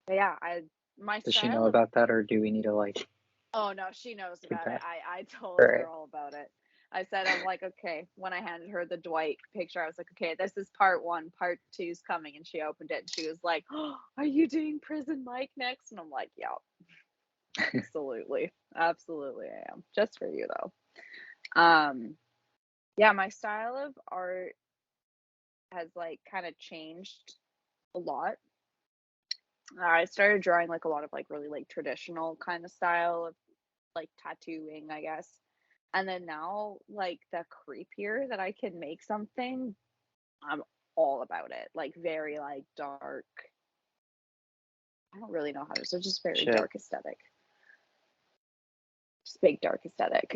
But yeah, I my Does she style know of about that, or do we need to like oh no, she knows get about it. that? I All told right. her all about it. I said I'm like, okay, when I handed her the Dwight picture, I was like, okay, this is part one, part two's coming. And she opened it and she was like, oh, are you doing Prison Mike next? And I'm like, yeah, absolutely. Absolutely I am. Just for you though. Yeah, my style of art has like kind of changed a lot. I started drawing like a lot of like really like traditional kind of style of like tattooing, I guess. And then now, like the creepier that I can make something, I'm all about it. Like very like dark. I don't really know how to, so just very Shit. dark aesthetic. Just big dark aesthetic.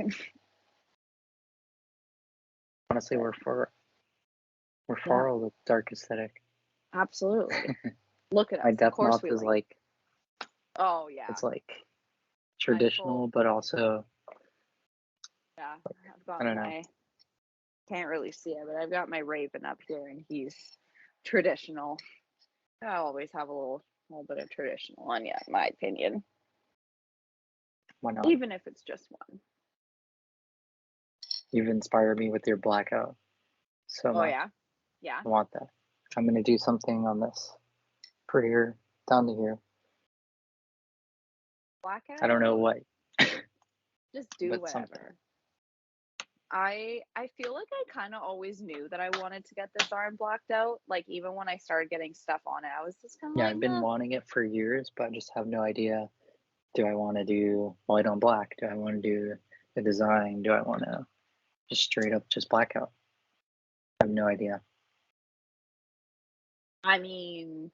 Honestly, But we're yeah, for all the dark aesthetic. absolutely. Look at My us. Of Death course Moth we is like. like Oh yeah. it's like My traditional, full but also yeah. like I've I got don't know. my can't really see it, but I've got my Raven up here and he's traditional. I always have a little bit of traditional on you, in my opinion. Why not? Even if it's just one. You've inspired me with your blackout so Oh much. yeah. Yeah. I want that. I'm gonna do something on this for here down to here. I don't know Blackout. what, Just do but something. whatever. I feel like I kind of always knew that I wanted to get this arm blacked out. Like even when I started getting stuff on it, I was just kind of Yeah, like, I've been nah. wanting it for years, but I just have no idea. Do I want to do white on black? Do I want to do the design? Do I want to just straight up just blackout? I have no idea. I mean,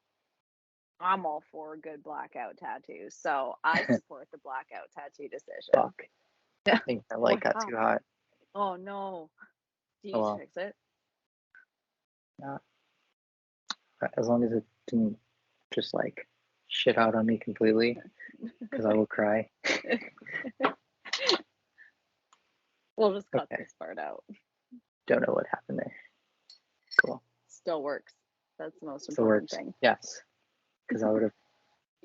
I'm all for a good blackout tattoo, so I support the blackout tattoo decision. Fuck. I think that light What got too happened? hot. Oh no. Do you Oh need to well. fix it? Yeah. as long as it didn't just like shit out on me completely, because I will cry. We'll just cut Okay. this part out. Don't know what happened there. Cool. Still works. That's the most Still important works. thing. Yes. Because I would have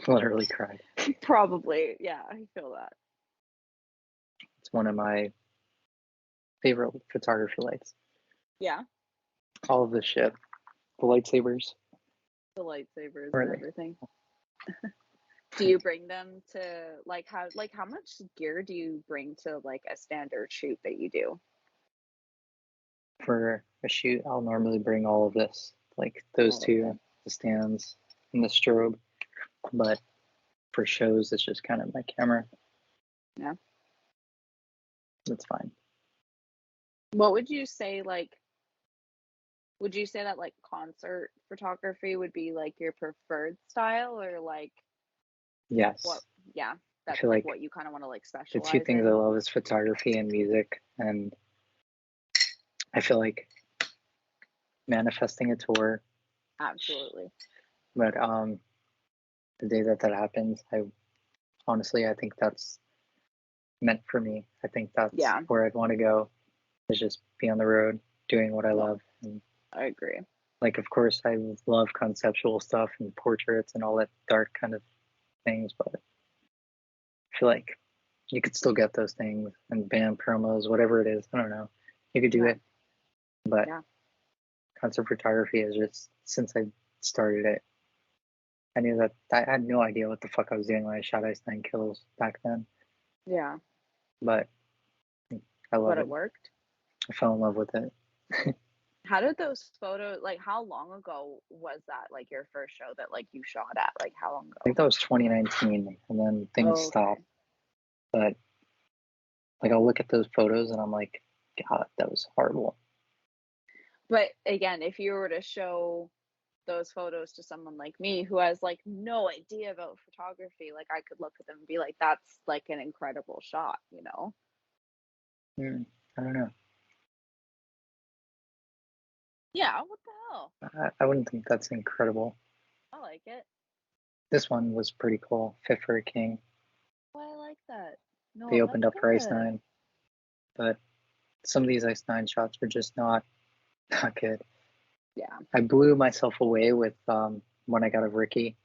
literally cried. Probably. Yeah, I feel that. It's one of my favorite photography lights. Yeah. All of this shit. The lightsabers. The lightsabers Where and are they? everything. Do you bring them to how much gear do you bring to like a standard shoot that you do? For a shoot, I'll normally bring all of this. Like those two, the stands and the strobe. But for shows, it's just kind of my camera. Yeah. That's fine. What would you say, would you say that like concert photography would be like your preferred style, or like Yes. what? Yeah, I that's feel like like what you kind of want to like the two specialize things I in. love is photography and music. And I feel like manifesting a tour. Absolutely. But the day that happens, I think that's meant for me. I think that's Yeah. where I'd want to go, is just be on the road doing what I love. And I agree. like, of course, I love conceptual stuff and portraits and all that dark kind of things, but I feel like you could still get those things and band promos, whatever it is. I don't know. You could do Yeah. it, but Yeah. concert photography is just, since I started it, I knew that I had no idea what the fuck I was doing when I shot Ice Nine Kills back then, Yeah. but I love But it. it worked. I fell in love with it. How did those photos, like how long ago was that, like your first show that like you shot at? Like how long I think ago? that was 2019, and then things Oh, stopped. But like, I'll look at those photos and I'm like, God, that was horrible. But again, if you were to show those photos to someone like me who has like no idea about photography, like I could look at them and be like, that's like an incredible shot, you know? I don't know. Yeah, what the hell? I wouldn't think that's incredible. I like it. This one was pretty cool. Fit for a King. Oh, I like that. No, They that's opened up for Ice good. Nine, but some of these Ice Nine shots were just not good. Yeah. I blew myself away with when I got a Ricky,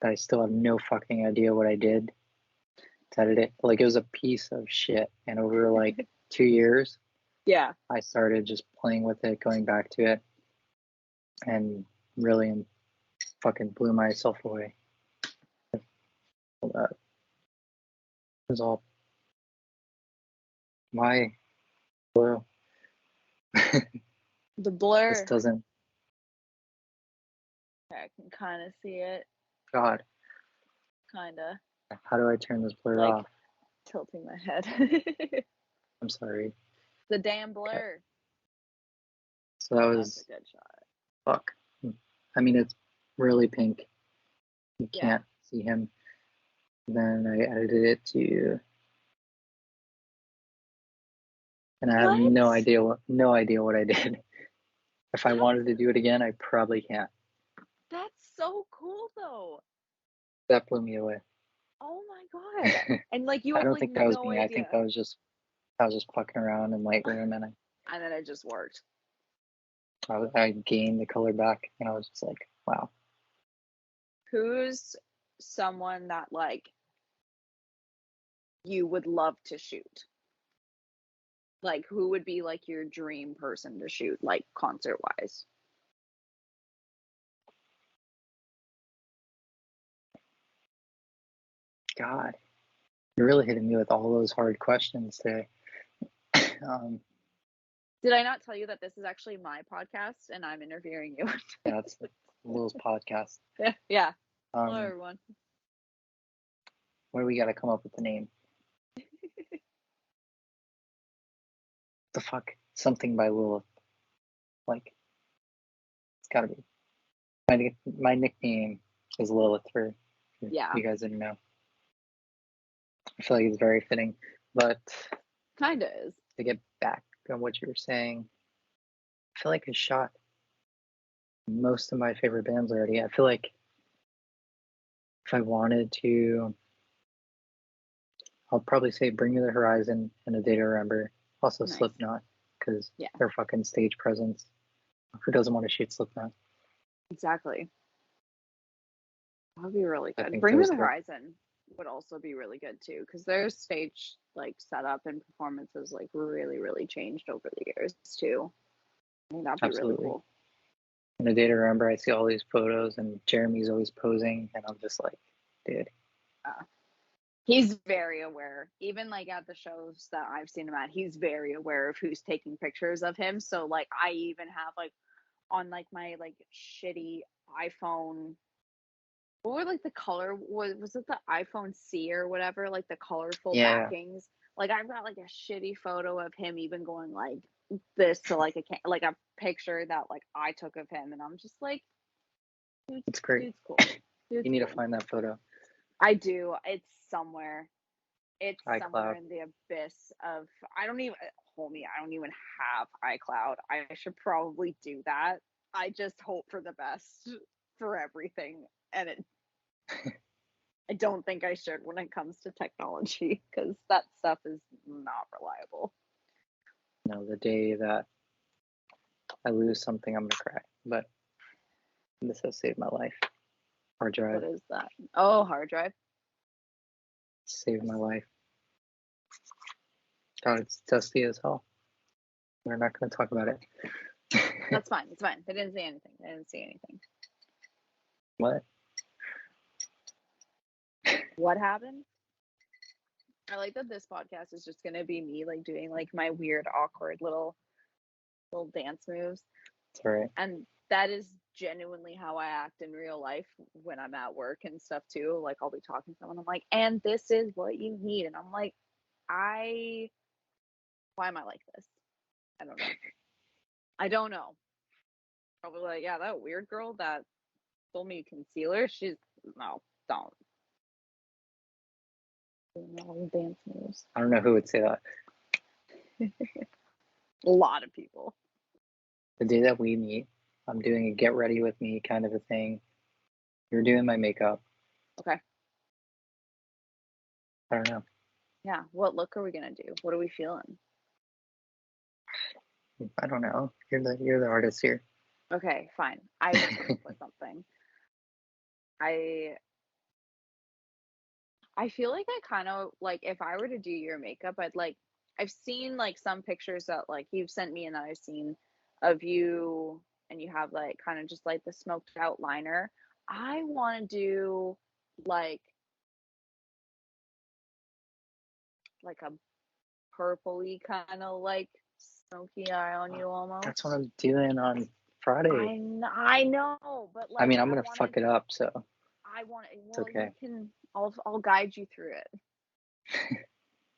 that I still have no fucking idea what I did to edit it. Like, it was a piece of shit, and over like 2 years, Yeah. I started just playing with it, going back to it, and really fucking blew myself away. It was all, why blue? The blur. This doesn't, I can kind of see it. God, Kind of how do I turn this blur like off? tilting my head. I'm sorry. The damn blur. Okay. So that That's was, a good shot. fuck. I mean, it's really pink. You Yeah. can't see him. Then I edited it to, and I have no idea what I did. If I wanted to do it again, I probably can't. That's so cool though. That blew me away. Oh my god. And like you I have don't like think that was no me. I think idea. that was just, I was just fucking around in Lightroom, and And then it just worked. I gained the color back, and I was just like, wow. Who's someone that like you would love to shoot? Like who would be like your dream person to shoot, like concert wise? God, you're really hitting me with all those hard questions today. Did I not tell you that this is actually my podcast and I'm interviewing you? Yeah, it's the Lils podcast. Yeah. Hello, Um, everyone. where we got to come up with the name? The fuck? Something by Lilith. Like, it's gotta be. My nickname is Lilith, for Yeah. you guys didn't know. I feel like it's very fitting. But Kind of is. to get back on what you were saying, I feel like I shot most of my favorite bands already. I feel like if I wanted to, I'll probably say Bring Me the Horizon and A Day to Remember. Also Nice. Slipknot, because Yeah. their fucking stage presence. Who doesn't want to shoot Slipknot? Exactly. That would be really I good. think Bring Me those the are Horizon would also be really good too, because their stage like setup and performances like really changed over the years too. I think that'd be really absolutely. cool. In A Day to Remember, I see all these photos, and Jeremy's always posing, and I'm just like, dude. He's very aware. Even like at the shows that I've seen him at, he's very aware of who's taking pictures of him. So like I even have like on like my like shitty iPhone, what were like the color, was it the iPhone C or whatever, like the colorful Yeah, backings? Like I've got like a shitty photo of him even going like this to like a picture that like I took of him, and I'm just like, it's great. dude's cool. Dude's You need to cool. find that photo. I do. It's somewhere. It's somewhere iCloud. in the abyss of, I don't even, homie, I don't even have iCloud. I should probably do that. I just hope for the best for everything. And I don't think I should when it comes to technology, because that stuff is not reliable. No, the day that I lose something, I'm gonna cry. But this has saved my life. Hard drive What is that? Oh, hard drive. saved my life. God, it's dusty as hell. We're not gonna talk about it. That's fine. It's fine. They didn't say anything. They didn't say anything. What? What happened? I like that this podcast is just gonna be me like doing like my weird, awkward little dance moves. It's all right. And that is genuinely how I act in real life when I'm at work and stuff too. Like I'll be talking to someone, I'm like, and this is what you need. And I'm like, why am I like this? I don't know. I don't know. Probably like, yeah, that weird girl that told me concealer, she's, no, don't. All dance moves. I don't know who would say that. A lot of people. The day that we meet, I'm doing a get ready with me kind of a thing. You're doing my makeup. Okay. I don't know. Yeah. What look are we gonna do? What are we feeling? I don't know. You're the artist here. Okay, fine. I will come up with something. I feel like I kind of like, if I were to do your makeup, I've seen like some pictures that like you've sent me and that I've seen of you, and you have like kind of just like the smoked out liner. I want to do like a purpley kind of like smoky eye on you almost. That's what I'm doing on Friday. I know, but like I mean, I'm I gonna want fuck it up, so it's well, okay. you can, I'll guide you through it.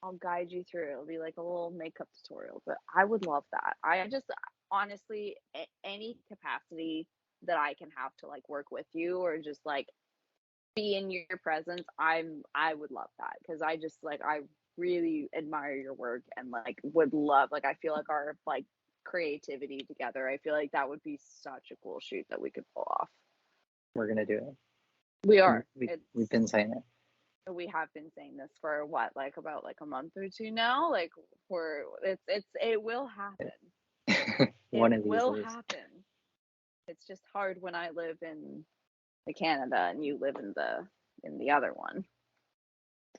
I'll guide you through. It'll be like a little makeup tutorial, but I would love that. I just honestly, any capacity that I can have to like work with you or just like be in your presence, I would love that, because I just like, I really admire your work and like would love, like I feel like our like creativity together, I feel like that would be such a cool shoot that we could pull off. We're gonna do it. We are. We've been saying it. We have been saying this for what, like about like a month or two now. Like it will happen. One It of these will days. happen. It's just hard when I live in the Canada and you live in the other one.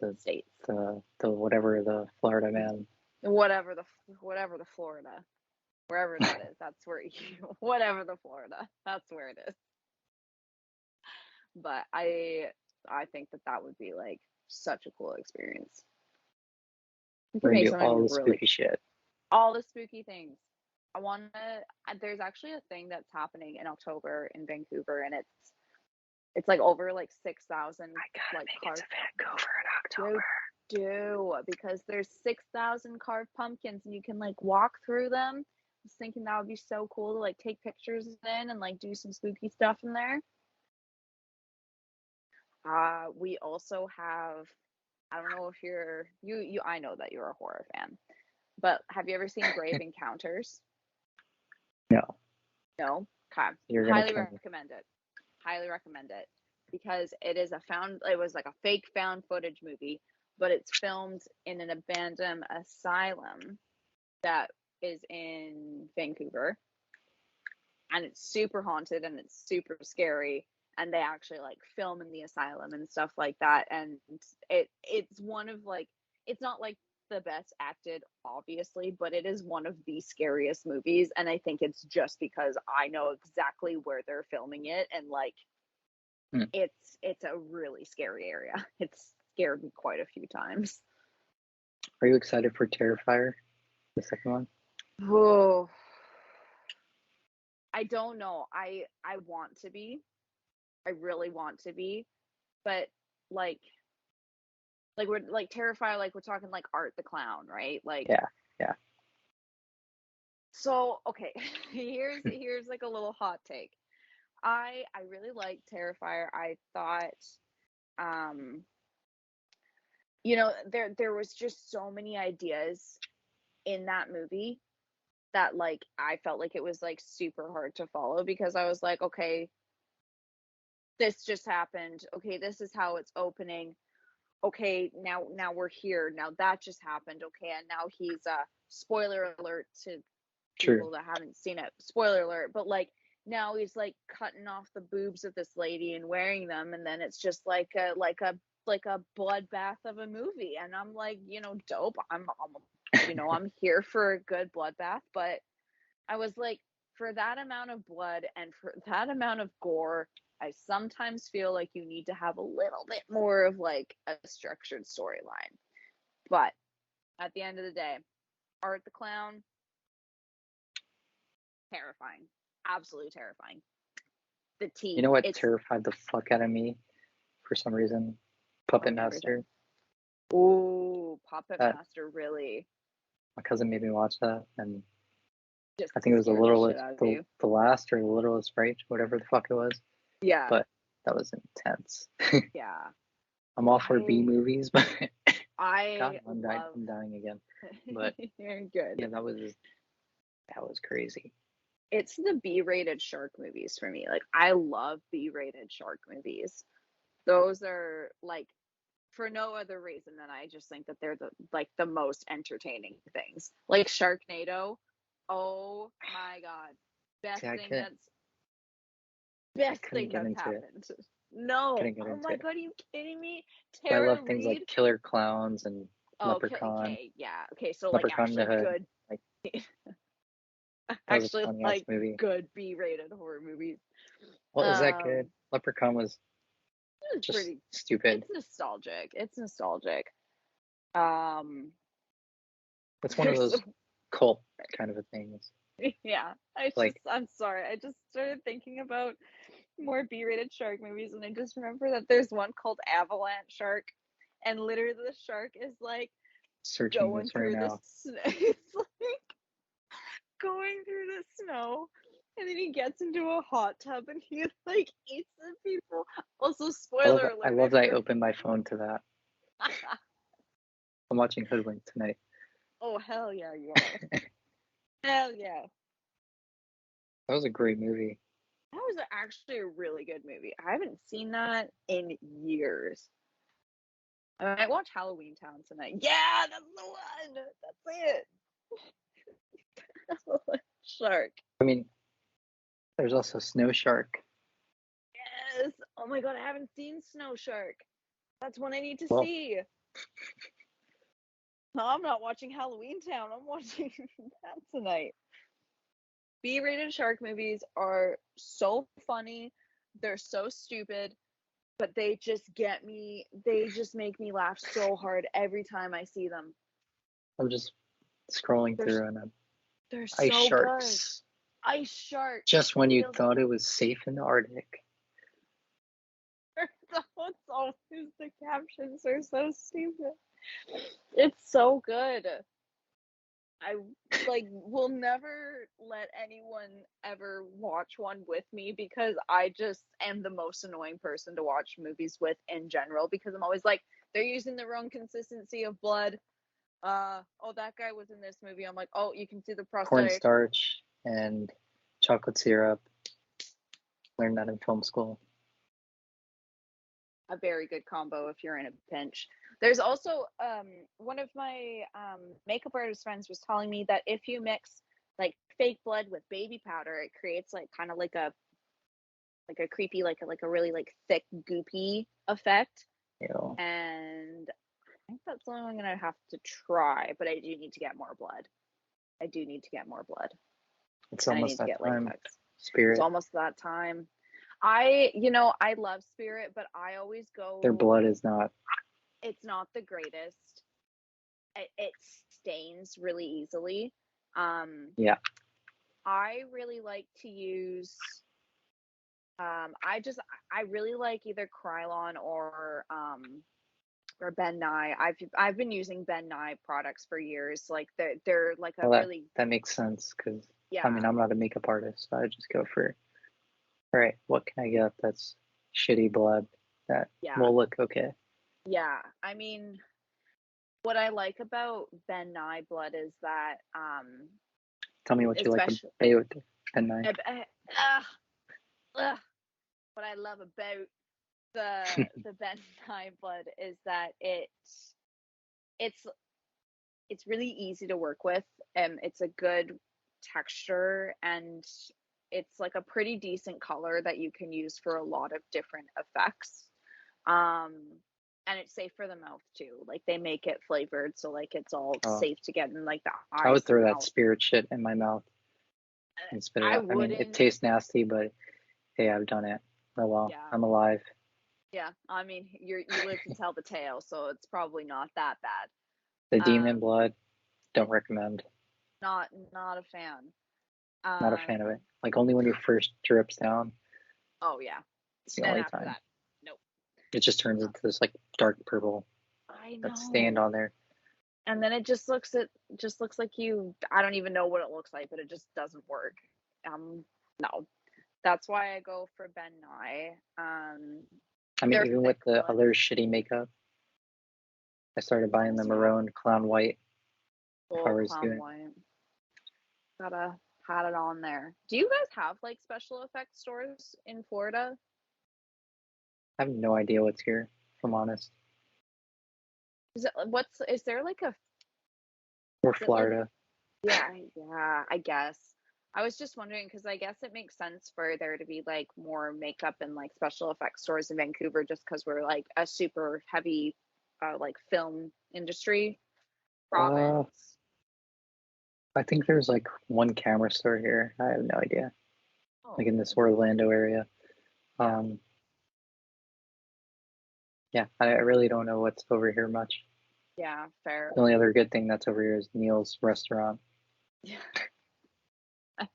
The States. the whatever the Florida man. Whatever the Florida. Wherever that is, that's where you whatever the Florida. That's where it is. But I think that would be like such a cool experience. We We're could gonna make do something all the really, spooky shit. all the spooky things. There's actually a thing that's happening in October in Vancouver, and it's like over like 6,000 like carved. Vancouver in October. Do because there's 6,000 carved pumpkins, and you can like walk through them. I was thinking that would be so cool to like take pictures in and like do some spooky stuff in there. We also have, I don't know if you I know that you're a horror fan, but have you ever seen Grave Encounters? No. No. Okay. You're gonna Highly kill me. recommend it. Highly recommend it because it was like a fake found footage movie, but it's filmed in an abandoned asylum that is in Vancouver, and it's super haunted and it's super scary, and they actually like film in the asylum and stuff like that, and it's one of like, it's not like the best acted obviously, but it is one of the scariest movies, and I think it's just because I know exactly where they're filming it, and like Hmm. it's a really scary area. It's scared me quite a few times. Are you excited for Terrifier, the second one? Oh, I don't know. I want to be. I really want to be, but like we're like Terrifier, like we're talking like Art the Clown, right? Like, Yeah, yeah. so okay, here's like a little hot take. I really like Terrifier. I thought um there was just so many ideas in that movie that like I felt like it was like super hard to follow, because I was like, okay, this just happened. Okay, this is how it's opening. Okay, now we're here. Now that just happened. Okay, and now he's spoiler alert to True. people that haven't seen it. Spoiler alert, but like now he's like cutting off the boobs of this lady and wearing them, and then it's just like a bloodbath of a movie, and I'm like, dope. I'm here for a good bloodbath, but I was like, for that amount of blood and for that amount of gore, I sometimes feel like you need to have a little bit more of like a structured storyline. But at the end of the day, Art the Clown, terrifying. Absolutely terrifying. The You teeth, know what it's terrified the fuck out of me for some reason? Puppet Master. everything. Ooh, Puppet That Master, really my cousin made me watch that, and just I think it was scared the shit out of you. the last or the littlest right, whatever the fuck it was. Yeah, But that was intense. yeah. I'm all for B I movies, but God, I love. I'm dying again. But You're good. yeah, that was crazy. It's the B-rated shark movies for me. Like, I love B-rated shark movies. Those are like, for no other reason than I just think that they're the most entertaining things. Like Sharknado. Oh my god. See, I Best couldn't thing get that's into it. happened. No. Couldn't get Oh into my it. god, are you kidding me? But I Tara love things like Reid. Killer Clowns and Oh, Leprechaun. okay, yeah. Okay, so like Leprechaun in the actually Hood. good, Like that was a actually funny ass like movie. good B-rated horror movies. Well, is that good? Um Leprechaun was it's just pretty, stupid. it's nostalgic. It's nostalgic. Um, It's one of there's those cult kind of a things. yeah. Like I'm sorry. I just started thinking about more B-rated shark movies, and I just remember that there's one called Avalanche Shark, and literally the shark is like searching going this right through the now. it's like going through the snow, and then he gets into a hot tub and he like eats the people. Also, spoiler I alert love if that I you're opened my phone to that. I'm watching Hoodwink tonight. oh hell yeah, you are. Hell yeah. That was a great movie. That was actually a really good movie. I haven't seen that in years. I might watch Halloween Town tonight. Yeah, that's the one. That's it. Shark. I mean, there's also Snow Shark. Yes. Oh my god, I haven't seen Snow Shark. That's one I need to Well, see. No, I'm not watching Halloween Town. I'm watching that tonight. B-rated shark movies are so funny. They're so stupid, but they just get me. They just make me laugh so hard every time I see them. I'm just scrolling They're through and they're ice so good. sharks. Ice Shark. Just when you Feels thought it was safe in the Arctic. it's always the captions are so stupid. It's so good. I like will never let anyone ever watch one with me, because I just am the most annoying person to watch movies with in general, because I'm always like, they're using the wrong consistency of blood. Oh, that guy was in this movie. I'm like, oh, you can see the prosthetic. Cornstarch and chocolate syrup. Learned that in film school. A very good combo if you're in a pinch. There's also one of my makeup artist friends was telling me that if you mix like fake blood with baby powder, it creates like kind of like a creepy like a really like thick goopy effect. Ew. And I think that's the only one I'm gonna have to try, but I do need to get more blood. I do need to get more blood. It's And I need almost to that get time. latex. Spirit. It's almost that time. I love Spirit, but I always go. Their blood is not. It's not the greatest. It stains really easily. Yeah. I really like to use. I really like either Krylon or Ben Nye. I've been using Ben Nye products for years. Like they're like a Well, really that makes sense because yeah. I mean I'm not a makeup artist, so I just go for. All right, what can I get that's shitty blood that will look okay? Yeah, I mean, what I like about Ben Nye blood is that Tell me what you like about Ben Nye. What I love about the Ben Nye blood is that it's really easy to work with, and it's a good texture, and it's like a pretty decent color that you can use for a lot of different effects. And it's safe for the mouth too. Like they make it flavored, so like it's all safe to get in like the eyes. I would throw that Spirit shit in my mouth and spit it out. I mean, it tastes nasty, but hey, I've done it. Oh well, yeah. I'm alive. Yeah, I mean, you live to tell the tale, so it's probably not that bad. The demon blood, don't recommend. Not a fan. Not a fan of it. Like only when your first drips down. Oh yeah. It's the only time. Nope. It just turns into this like dark purple. I know. That's stained on there. And then it just looks like I don't even know what it looks like, but it just doesn't work. No. That's why I go for Ben Nye. I mean, even with the other shitty makeup, I started buying the maroon clown white. If I was doing white. Gotta had it on there. Do you guys have like special effects stores in Florida? I have no idea what's here, if I'm honest. Is there like a or Florida? Like, yeah, I guess. I was just wondering because I guess it makes sense for there to be like more makeup and like special effects stores in Vancouver just because we're like a super heavy like film industry province. I think there's like one camera store here. I have no idea. Like in this Orlando area. Yeah, I really don't know what's over here much. Yeah, fair. The only other good thing that's over here is Neil's restaurant. Yeah.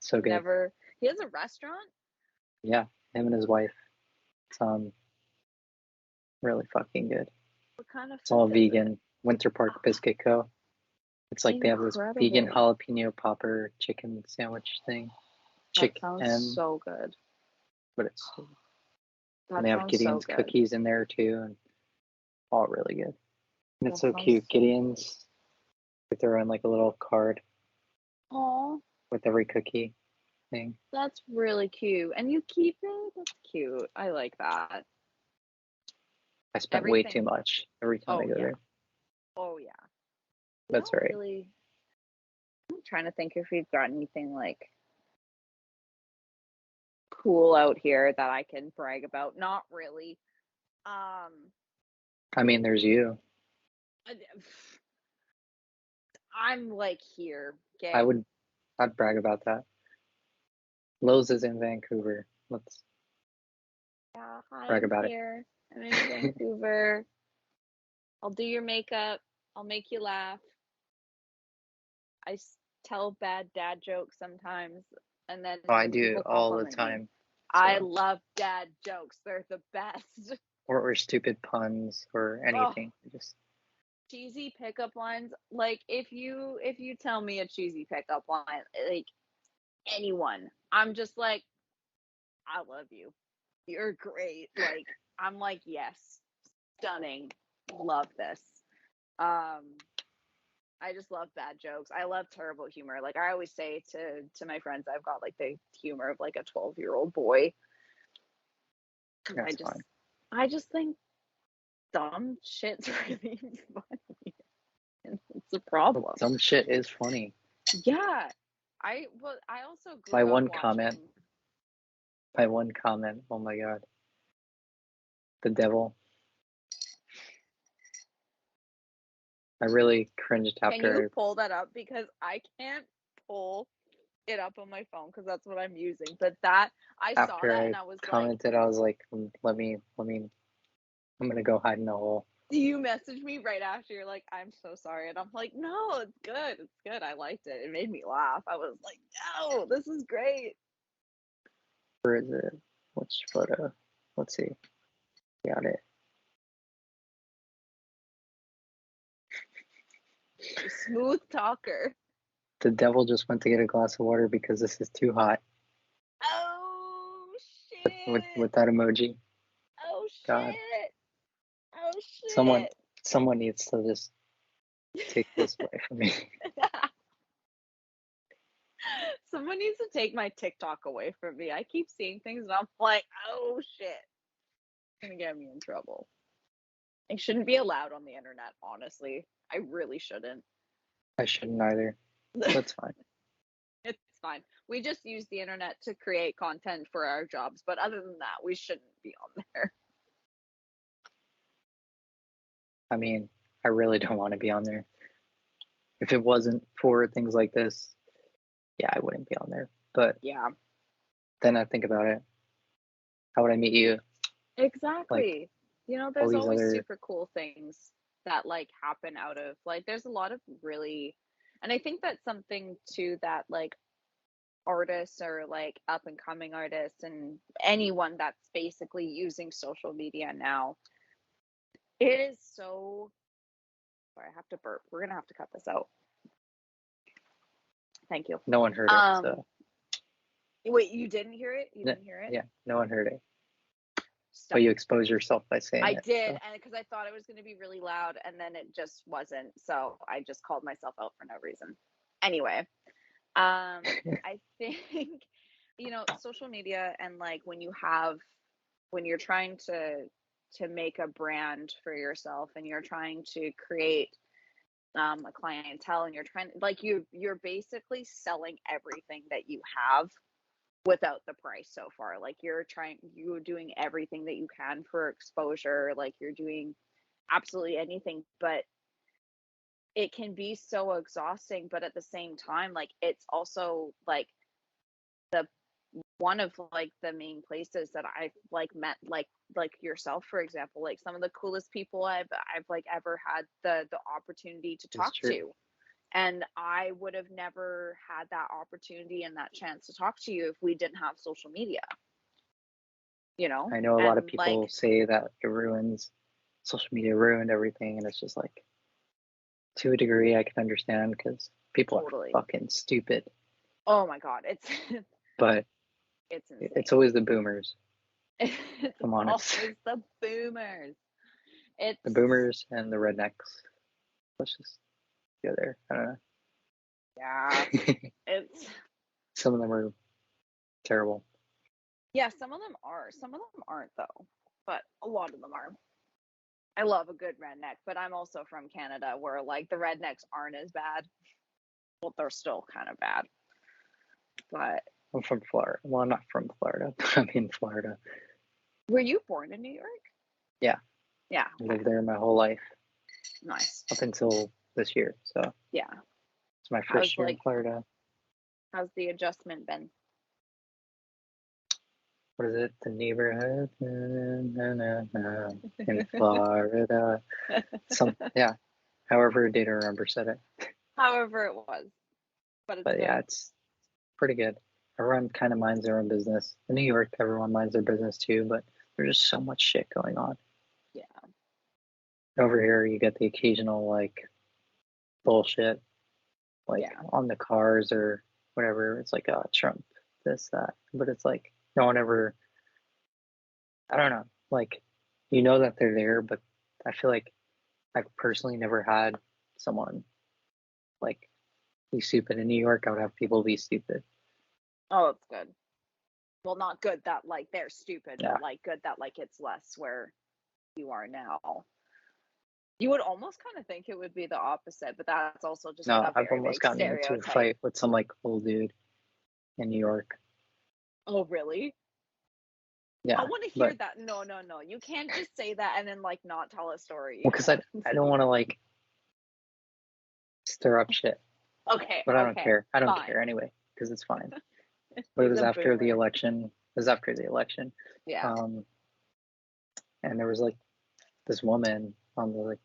So good. He has a restaurant? Yeah, him and his wife. It's really fucking good. What kind of It's all vegan. Winter Park Biscuit Co. It's like they have this vegan jalapeno popper chicken sandwich thing. That sounds so good. But it's and they have Gideon's cookies in there too, and all really good. And it's so cute. Gideon's they throw in like a little card. Aww. With every cookie thing. That's really cute. And you keep it? That's cute. I like that. I spent way too much every time I go there. Oh yeah. That's right. Really... I'm trying to think if we've got anything like cool out here that I can brag about. Not really. I mean, there's you. I'm like here. Okay? I'd brag about that. Lils is in Vancouver. Let's brag about it. I'm in Vancouver. I'll do your makeup. I'll make you laugh. I tell bad dad jokes sometimes, and then I do all the time. So. I love dad jokes. They're the best. Or stupid puns or anything. Just cheesy pickup lines. Like if you tell me a cheesy pickup line, like anyone, I'm just like, I love you. You're great. Like I'm like, yes, stunning. Love this. I just love bad jokes. I love terrible humor. Like I always say to my friends, I've got like the humor of like a 12-year-old boy. That's fine. I just think dumb shit's really funny. And it's a problem. Some shit is funny. Yeah. I also By grew up one comment. watching. By one comment. Oh my god. The devil. I really cringed Can after you pull that up? Because I can't pull it up on my phone because that's what I'm using. But that I saw that and I was like, commented. I was like, let me. I'm gonna go hide in a hole. you messaged me right after. You're like, I'm so sorry, and I'm like, no, it's good. It's good. I liked it. It made me laugh. I was like, no, this is great. Where is it? Which photo? Let's see. Got it. Smooth talker. The devil just went to get a glass of water because this is too hot. Oh shit. With that emoji. Oh shit. God. Oh shit. Someone needs to just take this away from me. Someone needs to take my TikTok away from me. I keep seeing things and I'm like, oh shit. It's gonna get me in trouble. It shouldn't be allowed on the internet, honestly. I really shouldn't. I shouldn't either. That's fine. It's fine. We just use the internet to create content for our jobs, but other than that, we shouldn't be on there. I mean, I really don't want to be on there. If it wasn't for things like this, yeah, I wouldn't be on there. But yeah, then I think about it. How would I meet you? Exactly. There's always other... super cool things that like happen out of like there's a lot of really, and I think that's something too that like artists or like up and coming artists and anyone that's basically using social media now, it is so sorry, I have to burp. We're gonna have to cut this out. Thank you. No one heard it, so. Wait, you didn't hear it? You didn't hear it? Yeah, no one heard it. Stop. But you exposed yourself by saying I it. did, so. and because I thought it was going to be really loud, and then it just wasn't. So I just called myself out for no reason. Anyway, I think social media and like when you're trying to make a brand for yourself and you're trying to create a clientele and you're trying like you're basically selling everything that you have without the price so far. Like you're doing everything that you can for exposure, like you're doing absolutely anything, but it can be so exhausting. But at the same time, like it's also like the one of like the main places that I've like met like yourself, for example, like some of the coolest people I've like ever had the opportunity to talk to. And I would have never had that opportunity and that chance to talk to you if we didn't have social media. I know a lot of people say that social media ruined everything. And it's just like, to a degree, I can understand because people are fucking stupid. Oh my God. But it's insane. It's always the boomers. I'm honest. Always the boomers. It's the boomers and the rednecks. Let's just go there. I don't know. Yeah. Some of them are terrible. Yeah, some of them are. Some of them aren't though. But a lot of them are. I love a good redneck, but I'm also from Canada where like the rednecks aren't as bad. Well, they're still kind of bad. But I'm from Florida. Well, I'm not from Florida. I'm in Florida. Were you born in New York? Yeah. Yeah. I lived there my whole life. Nice. Up until this year. So yeah. It's my first year in Florida. How's the adjustment been? What is it? The neighborhood in Florida. Yeah. However Data Remember said it. However it was. But yeah, it's pretty good. Everyone kind of minds their own business. In New York, everyone minds their business too, but there's just so much shit going on. Yeah. Over here, you get the occasional, like, bullshit, like, on the cars or whatever. It's like, oh, Trump, this, that. But it's like, no one ever, I don't know, like, you know that they're there, but I feel like I've personally never had someone, like, be stupid. In New York, I would have people be stupid. Oh, that's good. Well, not good that like they're stupid, Yeah. but like good that like it's less where you are now. You would almost kind of think it would be the opposite, but that's also just like No, a I've very almost big gotten into a stereotype. fight with some like old dude in New York. Oh, really? I Yeah, want to hear but that. No, no, no. You can't just say that and then like not tell a story you because had. I don't want to like stir up shit, Okay, but I don't okay, care. I don't care fine. anyway because it's fine. But it He's was a after the boomer. election. It was after the election. Yeah. Um, and there was like this woman on the like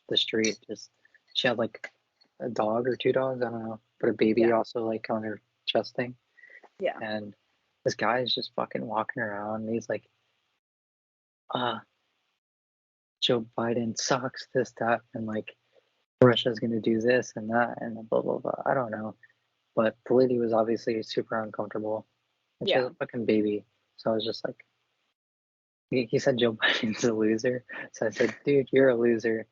the street. Just she had like a dog or two dogs. I don't know, but a baby Yeah. also like on her chest thing. Yeah. And this guy is just fucking walking around. And he's like, uh, Joe Biden sucks, this, that, and like Russia's gonna do this and that, and blah blah blah. I don't know, but the lady was obviously super uncomfortable, and she has Yeah. a fucking baby. So I was just like, he said Joe Biden's a loser. So I said, dude, you're a loser.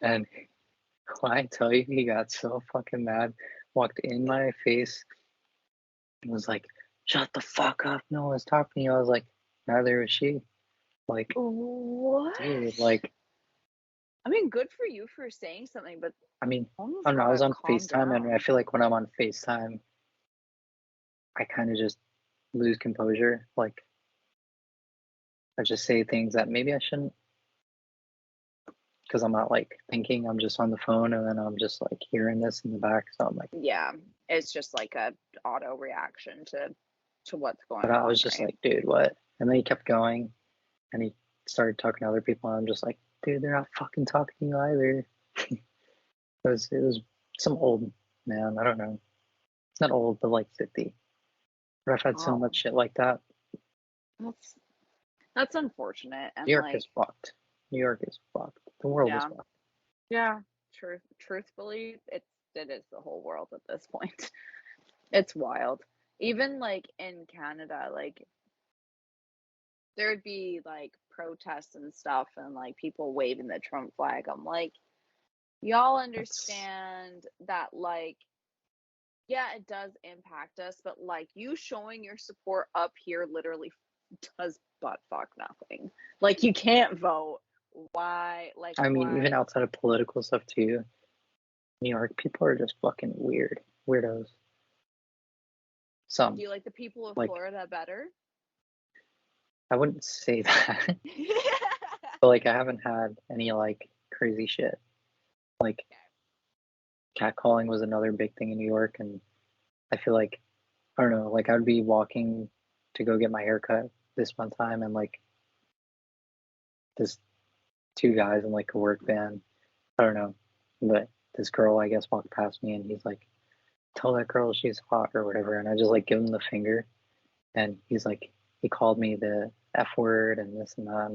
And when I tell you, he got so fucking mad, walked in my face, and was like, shut the fuck up. No one's talking to you. I was like, neither is she. Like, What? dude, like, I mean, good for you for saying something, but I mean, almost I don't know. I was gotta on calm FaceTime, and I down. feel like when I'm on FaceTime, I kind of just lose composure. Like, I just say things that maybe I shouldn't because I'm not like thinking. I'm just on the phone, and then I'm just like hearing this in the back. So I'm like, Yeah, it's just like a auto reaction to what's but going I on, was just right? like, dude, what? And then he kept going, and he started talking to other people, and I'm just like, dude, they're not fucking talking to you either. It was some old man. I don't know. It's not old, but like 50. But I've had so Oh, much shit like that. that's that's unfortunate. New And York like, is fucked. New York is fucked. The world is yeah, fucked. yeah, truthfully, it is the whole world at this point. It's wild. Even like in Canada, like there'd be like protests and stuff and like people waving the Trump flag. I'm like, y'all That's understand that like yeah, it does impact us, but like you showing your support up here literally does butt fuck nothing. Like you can't vote. Why? Like I mean, even why? outside of political stuff too, New York people are just fucking weird. Weirdos. Do Some. you like the people of Like, Florida better? I wouldn't say that. But like I haven't had any like crazy shit. Like catcalling was another big thing in New York, and I feel like I don't know, like I'd be walking to go get my haircut this one time, and like this two guys in like a work van. I don't know, but this girl I guess walked past me, and he's like, "Tell that girl she's hot" or whatever, and I just like give him the finger, and he's like, he called me the F word and this and that, and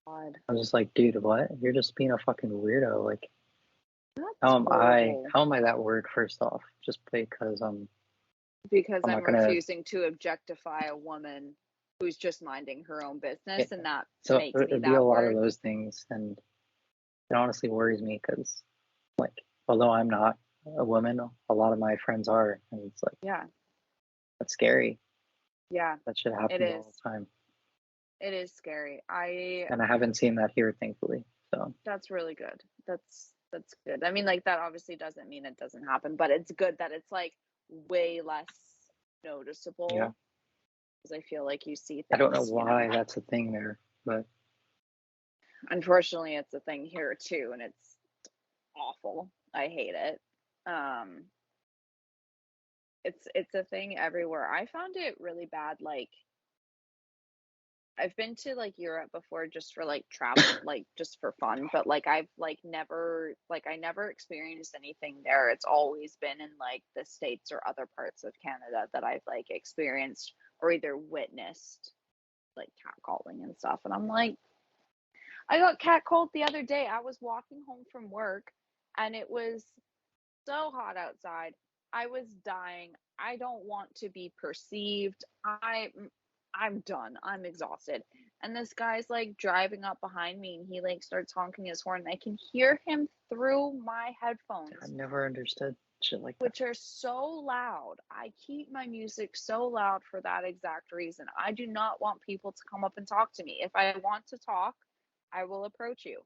God, I'm just like, dude, what? You're just being a fucking weirdo. Like, that's horrible. how am I that word first off? Just because Because I'm I'm not gonna. refusing to objectify a woman who's just minding her own Yeah. business, and that So makes me it'd be a that lot of word. those things, and it honestly worries me because, like, although I'm not a woman, a lot of my friends are, and it's like Yeah, that's scary. yeah, That shit it happens is. all the time, It is scary. I and I haven't seen that here, thankfully. So That's really good. That's good. I mean, like that obviously doesn't mean it doesn't happen, but it's good that it's like way less yeah, noticeable because I feel like you see I don't know things, why that's a thing there, but unfortunately it's a thing here too, and it's awful. I hate it. Um, it's a thing everywhere. I found it really bad. Like I've been to like Europe before just for like travel, like just for fun, but like I've like never like I never experienced anything there. It's always been in like the States or other parts of Canada that I've like experienced or either witnessed like catcalling and stuff. And I'm like, I got catcalled the other day. I was walking home from work and it was so hot outside. I was dying. I don't want to be perceived. I'm done. I'm exhausted. And this guy's like driving up behind me and he like starts honking his horn. I can hear him through my I headphones. never understood. shit like that. which are so loud. I keep my music so loud for that exact reason. I do not want people to come up and talk to me. If I want to talk, I will approach you.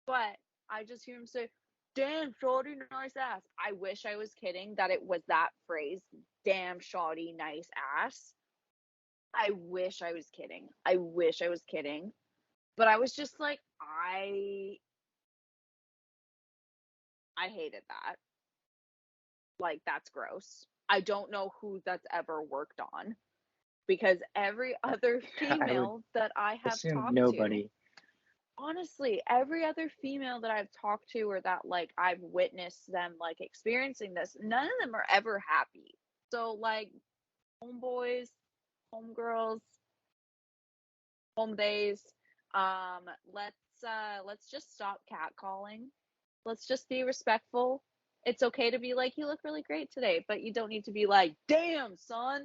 But I just hear him say, "Damn, shorty, nice ass." I wish I was kidding that it was that phrase, "Damn, shorty, nice ass." I wish I was kidding. I wish I was kidding. But I was just like, I hated that. Like, that's gross. I don't know who that's ever worked on because every other I would female that I have assume talked to, nobody. honestly, every other female that I've talked to or that like I've witnessed them like experiencing this, none of them are ever happy. So like homeboys, homegirls, home days, let's just stop catcalling. Let's just be respectful. It's okay to be like, you look really great today, but you don't need to be like, damn, son.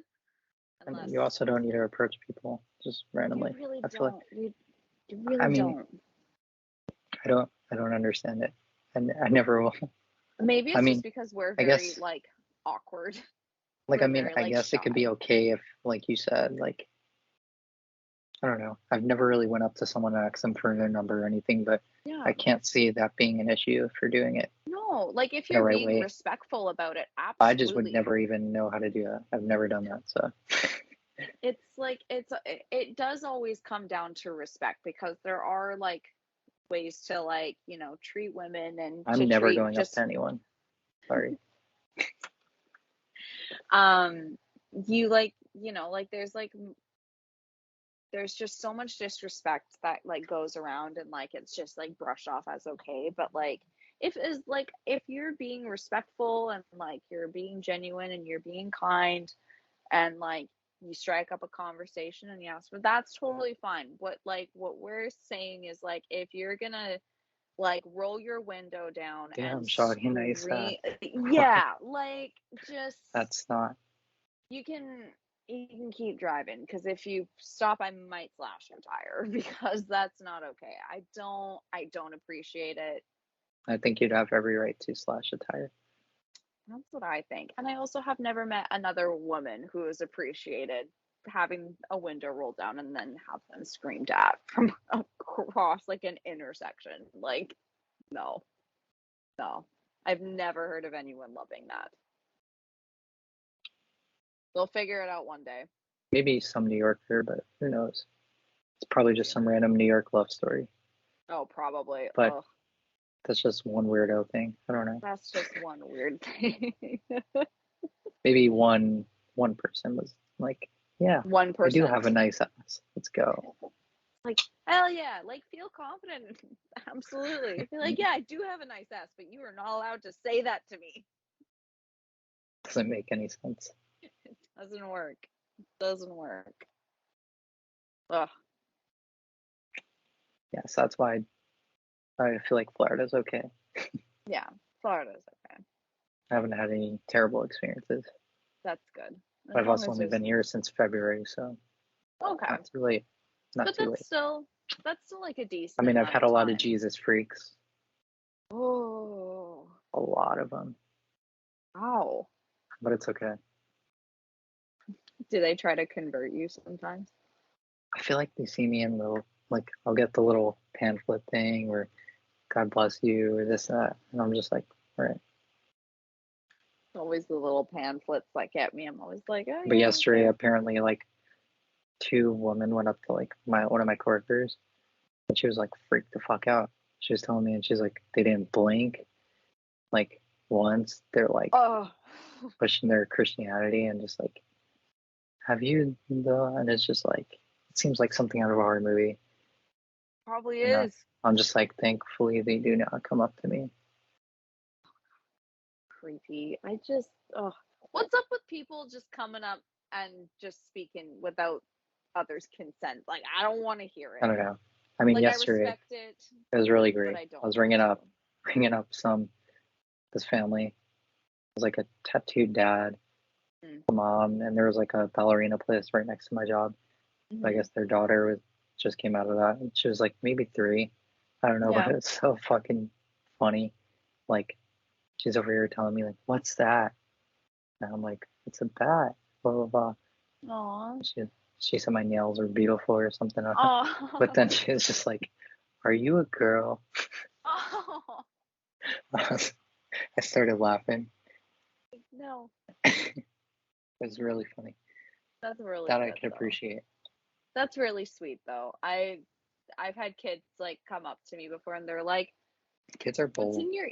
I mean, Unless you also don't need to approach people just you randomly. really I feel like, don't. You I really mean, don't. I don't understand it, and I never will. Maybe I it's just mean, because we're I very guess, like awkward. like, I We're mean, very I like guess it could be shy. okay if, like you said, like, I don't know. I've never really went up to someone and asked them for their number or anything, but Yeah. I can't see that being an issue for doing it No, like if in the you're right being way. respectful about it, I just would absolutely. never even know how to do that. I've never done that, so It's like it does always come down to respect because there are like ways to like, treat women and I'm to never treat going up to just anyone. Sorry. um you like, like there's just so much disrespect that like goes around and like it's just like brushed off as okay, but like if you're being respectful and like you're being genuine and you're being kind and like you strike up a conversation and you ask, but that's totally fine. What we're saying is like if you're gonna like roll your window down and Damn, shawty, nice scream, hat. yeah, like just That's not. you can keep driving because if you stop I might slash your tire because that's not okay. I don't appreciate it. I think you'd have every right to slash a tire. That's what I think. And I also have never met another woman who has appreciated having a window rolled down and then have them screamed at from across like an intersection. Like, no, no. I've never heard of anyone loving that. They'll figure it out one day. Maybe some New Yorker, but who knows? It's probably just some random New York love story. Oh, probably. But Ugh, that's just one weirdo thing. I don't know. that's just one weird thing. Maybe one person was like, yeah, I do 1%. have a nice ass. Let's go. Like, hell yeah. Like, feel confident. Absolutely. Be like, yeah, I do have a nice ass, but you are not allowed to say that to me. Doesn't make any sense. It doesn't work. It doesn't work. Ugh. Yeah, so that's why I feel like Florida's okay. Yeah, Florida's okay. I haven't had any terrible experiences. That's good. As But I've long also as only there's been here since February, so okay. not too late. Not But too late. that's still like a I decent mean, I've amount had of a lot of time. Jesus freaks, Oh, a lot of them, wow. but it's okay. Do they try to convert you sometimes? I feel like they see me in little, like, I'll get the little pamphlet thing where God bless you or this, that, and I'm just like, all right. Always the little pamphlets that get me. I'm always like, oh But yeah, yesterday, okay. apparently, like, two women went up to like one of my coworkers, and she was like freaked the fuck out. She was telling me, and she's like, they didn't blink, like once. They're like Oh, pushing their Christianity and just like, have you the? And it's just like, it seems like something out of a horror movie. probably And is. I'm just like, thankfully they do not come up to me. Creepy. What's up with people just coming up and just speaking without others' consent? Like, I don't want to hear I it. don't know. I mean, Like, I yesterday respect it, it was really but great. I I don't was want ringing up this family. It was like a tattooed dad, to. a mom, and there was like a ballerina place right next to my job. I Mm-hmm. guess their daughter was just came out of that. And she was like maybe 3. I don't know, but Yeah. it was so fucking funny. Like She's over here telling me like, "What's that?" And I'm like, "It's a bat." Blah blah blah. Aw. She said my nails are beautiful or something. But Oh. then she was just like, "Are you a girl?" Oh. I started laughing. No. It was really funny. That's really That I good could though. appreciate. That's really sweet though. I've had kids like come up to me before and they're like, Kids are "What's bold. in your?"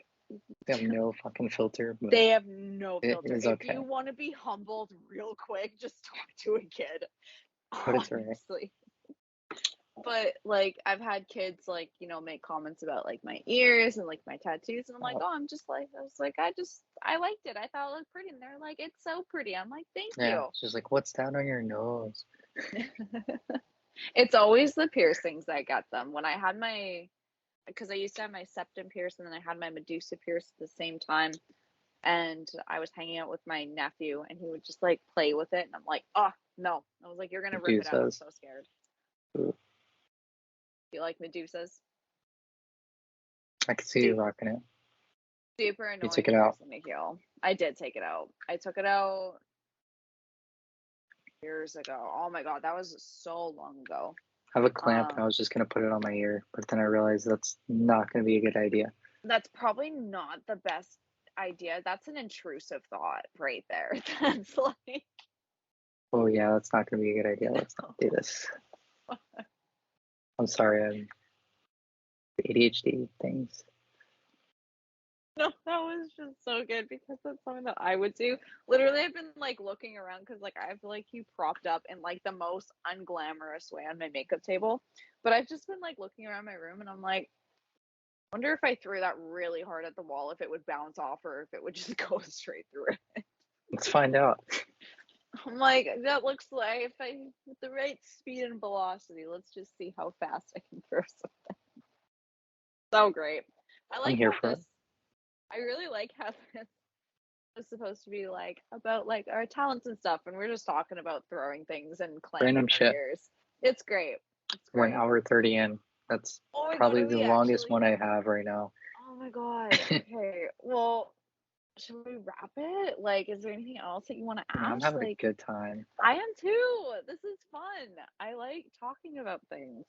They have no fucking filter, but They have no it filter. is If okay. you want to be humbled real quick, just talk to a kid. But it's alright. Honestly. But like I've had kids like, make comments about like my ears and like my tattoos and I'm like, "Oh, I was like, I liked it. I thought it looked pretty." And they're like, "It's so pretty." I'm like, "Thank Yeah, you." it's just like, "What's down on your nose?" It's always the piercings that get them. When I had because I used to have my septum pierced and then I had my Medusa pierced at the same time. And I was hanging out with my nephew and he would just like play with it. And I'm like, "Oh, no." I was like, "You're going to rip it out." I'm Medusas. so scared. Ooh, Do you like Medusas? I could see you rocking it. Super You annoying took it and out. hurts to make heel. I did take it out. I took it out years ago. Oh my god, that was so long ago. I have a clamp and I Um, was just gonna put it on my ear, but then I realized that's not gonna be a good idea. that's probably not the best idea. That's an intrusive thought right there. That's like, Oh yeah, that's not gonna be a good idea. Let's not do no. this. I'm sorry, I'm ADHD things. No, that was just so good because that's something that I would do. Literally, I've been like looking around because like I have like you propped up in like the most unglamorous way on my makeup table. But I've just been like looking around my room and I'm like, wonder if I threw that really hard at the wall, if it would bounce off or if it would just go straight through it. Let's find out. I'm like, that looks like if I with the right speed and velocity, let's just see how fast I can throw something. So great. I I'm like here how for it. this I really like how this was supposed to be like about like our talents and stuff, and we're just talking about throwing things and Random clamping our shit. ears. It's great. It's We're an great. hour 30 in. That's Oh my god, probably are the we longest actually? one I have right now. Oh my god. Okay. Well, should we wrap it? Like, is there anything else that you want to I'm ask? having a Like, good time. I am too. This is fun. I like talking about things.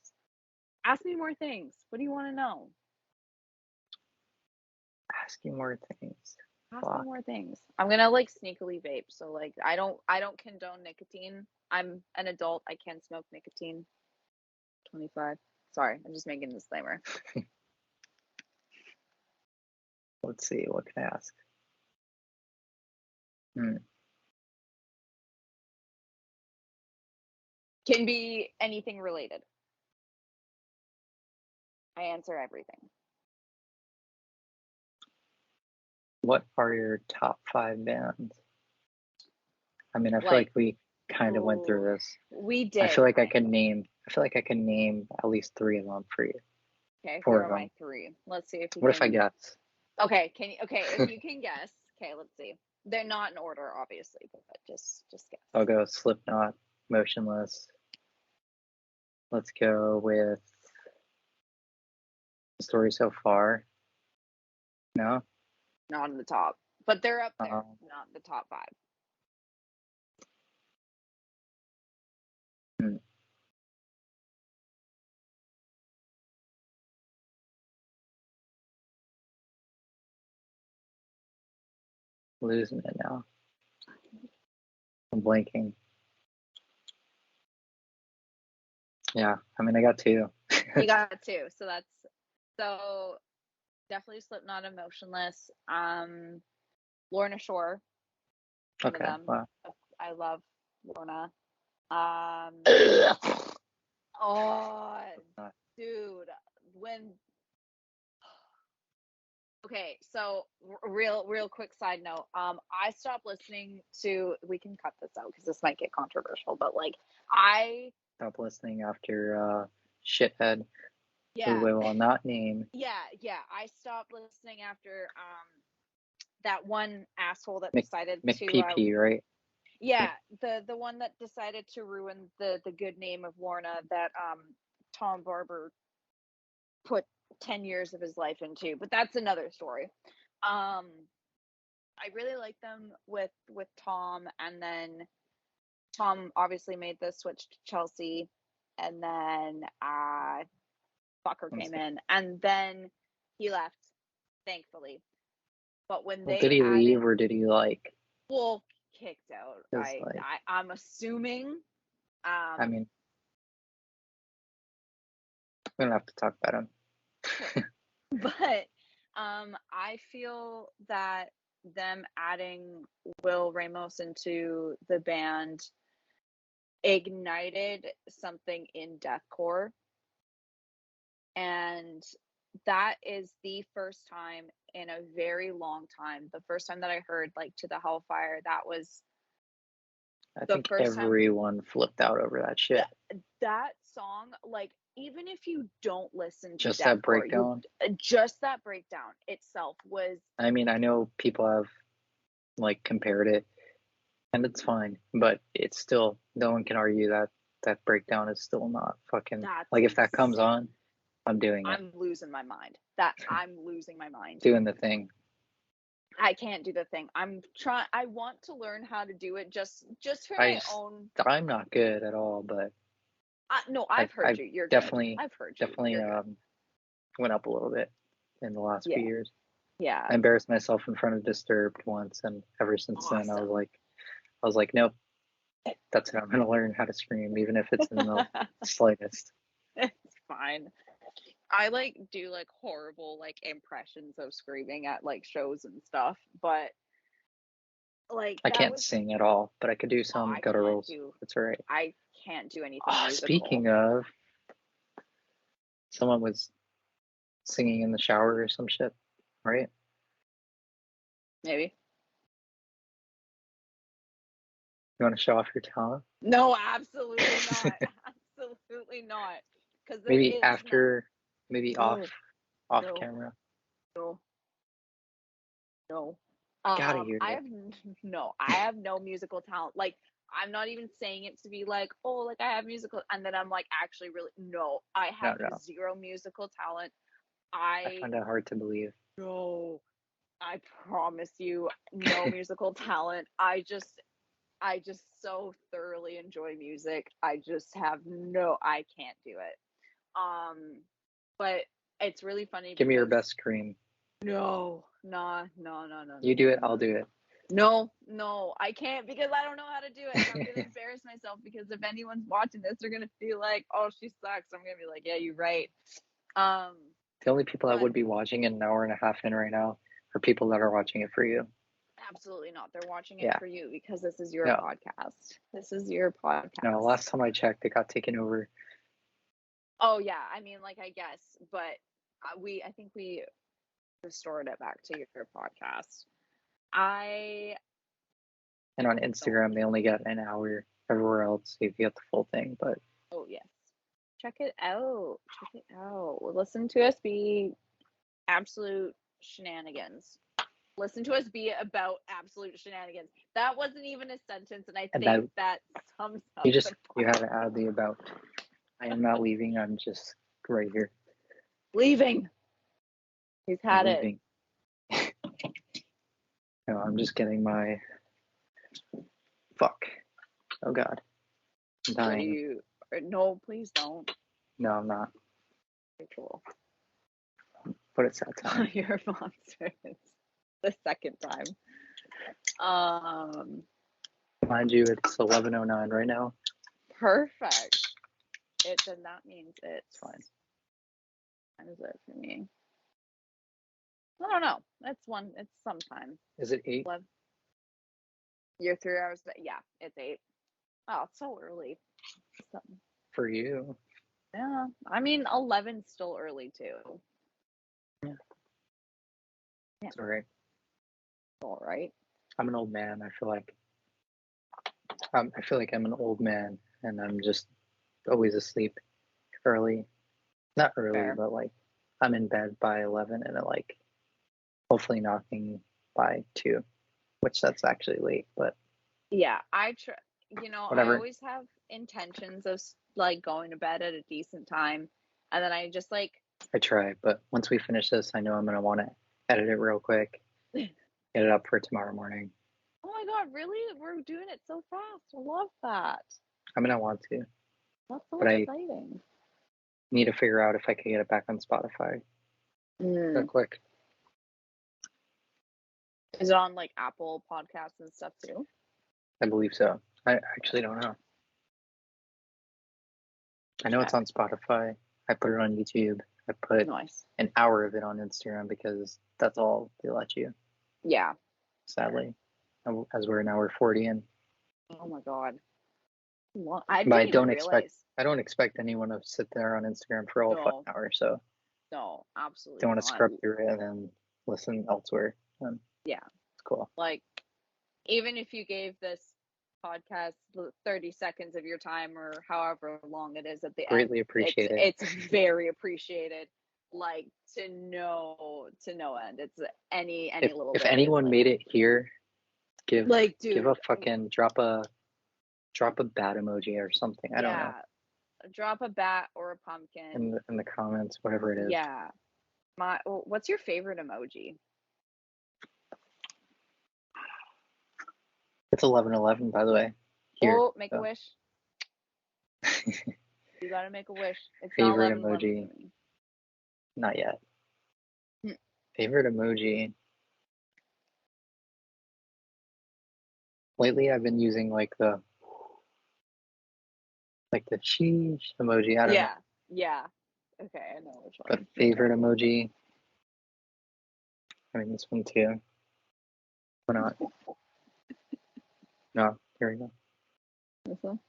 Ask me more things. What do you want to know? Asking more things. Ask me Fuck. more things. I'm gonna like sneakily vape. So like I don't condone nicotine. I'm an adult. I can smoke nicotine. 25. Sorry, I'm just making a disclaimer. Let's see. What can I ask? Hmm. Can be anything related. I answer everything. What are your top 5 bands? I mean, I feel Like, like we kind of went oh, through this. we I feel did like I kind can of. name. I feel like I can name at least 3 of them for you. Okay, here 4 of are my them. three. Let's see if you What if I can. guess? Okay, can you? Okay, if you can guess. Okay, let's see. They're not in order, obviously, but just I'll guess. go Slipknot, Motionless. Let's go with The Story So Far. No? Not in the top, but they're up there. Um, Not in the top five. hmm, losing it now. I'm blanking. Yeah, I mean, I got 2. You got two, so definitely Slipknot, Emotionless. Lorna Shore, one of Okay, them. wow. I love Lorna. Um, oh, dude, when okay, so real quick side note. I stopped listening to. We can cut this out because this might get controversial, but like I Stop listening after Shithead, who yeah we will not name. yeah I stopped listening after that one asshole that Mc, decided to McPP, right? yeah, the one that decided to ruin the good name of Lorna that Tom Barber put 10 years of his life into, but that's another story. Um I really like them with Tom, and then Tom obviously made the switch to Chelsea, and then Fucker came in, and then he left, thankfully. But when Well, they did he added, leave or did he like? well, kicked out. Like, I'm assuming. I mean, we don't have to talk about him. Sure. But I feel that them adding Will Ramos into the band ignited something in deathcore, and that is the first time in a very long time. The first time that I heard like To the Hellfire, that was I the think first time everyone flipped out over that shit. that song, like, even if you don't listen to Just that breakdown. Just that breakdown itself was. I mean, I know people have like compared it, and it's fine, but it's still, no one can argue that that breakdown is still not fucking like, if that comes on, I'm doing it. I'm losing my mind. I'm losing my mind. Doing the thing. I can't do the thing. I want to learn how to do it just for my own. I'm not good at all, but no, I've heard you. You're definitely good. I've heard you. Definitely went up a little bit in the last few years. Yeah. I embarrassed myself in front of Disturbed once, and ever since then I was like, nope, that's it. I'm gonna learn how to scream, even if it's in the slightest. It's fine. I like do like horrible like impressions of screaming at like shows and stuff, but like I can't sing at all, but I could do some gutturals. That's all right. I can't do anything musical. Speaking of, someone was singing in the shower or some shit, right? Maybe. You want to show off your talent? No, absolutely not. Absolutely not. Because maybe after, maybe off no. camera. No. Gotta hear I have no musical talent. Like, I'm not even saying it to be like, oh, like I have musical, and then I'm like, actually, really, no, I have zero musical talent. I find that hard to believe. No, I promise you, no musical talent. I just so thoroughly enjoy music. I can't do it. But it's really funny. Give me your best scream. No. You do it, I'll do it. No, I can't, because I don't know how to do it. I'm gonna embarrass myself, because if anyone's watching this, they're gonna feel like, oh, she sucks. I'm gonna be like, yeah, you're right. The only people that would be watching an hour and a half in right now are people that are watching it for you. Absolutely not. They're watching it for you, because this is your podcast. This is your podcast. No, last time I checked, it got taken over. Oh yeah, I mean, like, I guess, but I think we restored it back to your podcast. And on Instagram, they only got an hour. Everywhere else, you get the full thing. But oh yes, check it out. Listen to us be absolute shenanigans. Listen to us be about absolute shenanigans. That wasn't even a sentence, and I think that sums up. You have to add the about. I am not leaving. I'm just right here. Leaving. He's had it. No, I'm just getting my. Fuck. Oh God. I'm dying. No, please don't. No, I'm not. Okay, cool. But it's that time. Your monster. The second time. Mind you, it's 11:09 right now. Perfect. Then that means it's fine. What is it for me? I don't know. It's sometime. Is it 8? You're 3 hours. Yeah, it's 8. Oh, it's so early. For you. Yeah, I mean, 11's still early too. Yeah. It's all right. All right. I'm an old man. I feel like I'm an old man, and I'm just always asleep early. Not early, but like I'm in bed by 11, and then like hopefully knocking by 2, which that's actually late. But yeah, I whatever. I always have intentions of like going to bed at a decent time, and then I just like. I try, but once we finish this, I know I'm gonna want to edit it real quick. get it up for tomorrow morning. Oh my god, really? We're doing it so fast. I love that. I mean, I want to, That's so but I exciting. need to figure out if I can get it back on Spotify real quick. Is it on like Apple Podcasts and stuff too? I believe so. I actually don't know. I know it's on Spotify. I put it on YouTube. I put an hour of it on Instagram because that's all they let you. Yeah. Sadly, as we're an hour 40 in. Oh my god. I don't expect anyone to sit there on Instagram for all fucking hour. So no, absolutely. Don't want to scrub through it and then listen elsewhere. Yeah, it's cool. Like, even if you gave this podcast 30 seconds of your time or however long it is at the greatly end, appreciate it. It's very appreciated. Like, to no end. It's any little bit. If anyone made it here, give a fucking drop a bat emoji or something. I don't know. Drop a bat or a pumpkin in the comments, whatever it is. Yeah. What's your favorite emoji? It's 11:11, by the way. Here, make a wish. You gotta make a wish. It's favorite emoji. Not yet. Favorite emoji. Lately, I've been using like the sheesh emoji. I don't know. Yeah. Okay, I know which one. But favorite emoji. I mean, this one too. Why not? No, here we go. This one?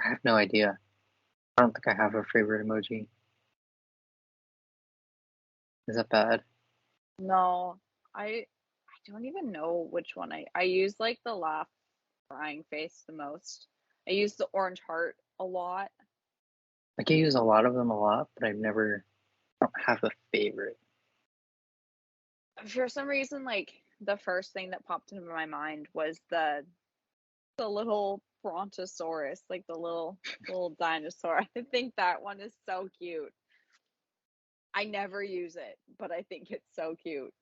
I have no idea. I don't think I have a favorite emoji. Is that bad? No, I don't even know which one I use, like the laugh crying face the most. I use the orange heart a lot. I can use a lot of them a lot, but I don't have a favorite. For some reason, like the first thing that popped into my mind was the little brontosaurus, like the little dinosaur. I think that one is so cute. I never use it, but I think it's so cute.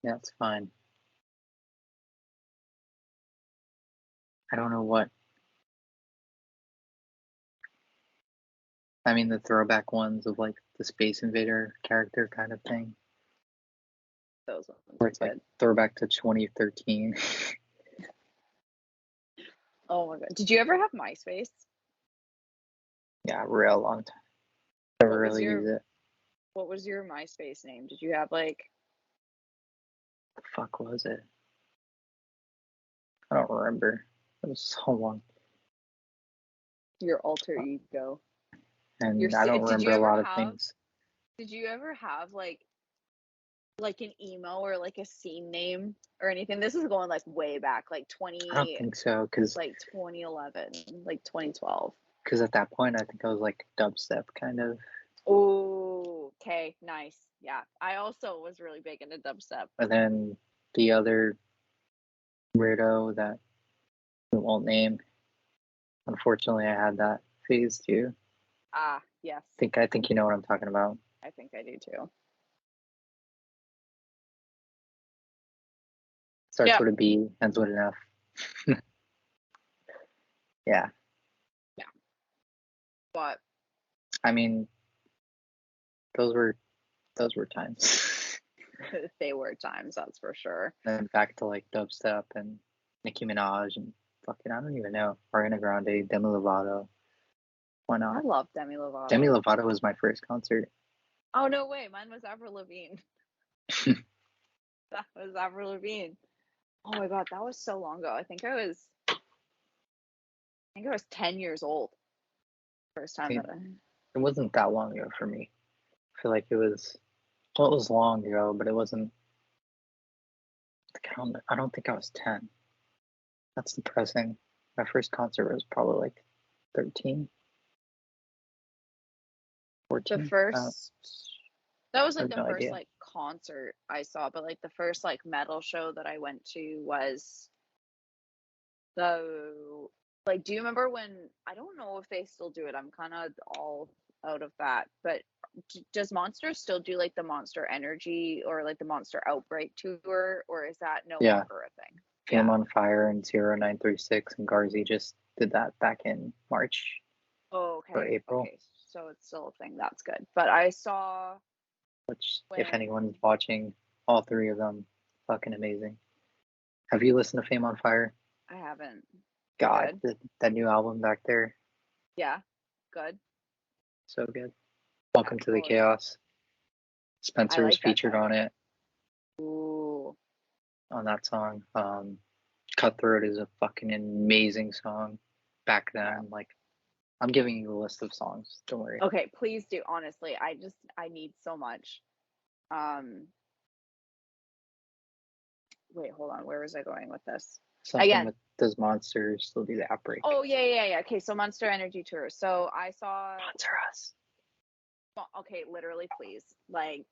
Yeah, it's fine. I don't know what. I mean, the throwback ones of like the Space Invader character kind of thing. Those ones. Where it's like throwback to 2013. Oh my god. Did you ever have MySpace? Yeah, real long time. Never really use it. What was your MySpace name? Did you have like... The fuck was it? I don't remember. It was so long. Your alter ego. And I don't remember a lot of things. Did you ever have like an emo or like a scene name or anything? This is going like way back, like 20. I don't think so, because like 2011, like 2012. Because at that point, I think I was like dubstep kind of. Oh, okay, nice. Yeah, I also was really big into dubstep. And then the other weirdo that we won't name, unfortunately, I had that phase too. Ah, yes. I think you know what I'm talking about. I think I do too. Starts with a B, ends with an F. Yeah. Yeah. But I mean, those were times. They were times, that's for sure. Then back to like dubstep and Nicki Minaj and fucking, I don't even know, Ariana Grande, Demi Lovato. Why not? I love Demi Lovato. Demi Lovato was my first concert. Oh, no way. Mine was Avril Lavigne. That was Avril Lavigne. Oh my god, that was so long ago. I think I was 10 years old. First time that it wasn't that long ago for me. I feel like it was long ago, but it wasn't. I don't think I was 10. That's depressing. My first concert was probably like 13. 14. The first that was like the first idea. like concert I saw, but like the first like metal show that I went to was do you remember when, I don't know if they still do it, I'm kind of all out of that, but does Monster still do like the Monster Energy or like the Monster Outbreak tour, or is that no Yeah. longer a thing? Fame on Fire and 0936 and Garzi just did that back in March Oh, or okay. April. Okay, so it's still a thing. That's good. But I saw Which, when if anyone's watching, all three of them, fucking amazing. Have you listened to Fame on Fire? I haven't. God, that new album back there, Yeah, good. so good. Welcome to the Totally. Chaos. Spencer like is featured that on it, Ooh. on that song. Cutthroat is a fucking amazing song. Back then, like, I'm giving you a list of songs. Don't worry. Okay, please do. Honestly, I need so much. Wait, hold on. Where was I going with this? Something Again. with does Monsters still do the Outbreak? Oh yeah. Okay, so Monster Energy Tour. So I saw Sponsor us. Okay, literally, please. Like,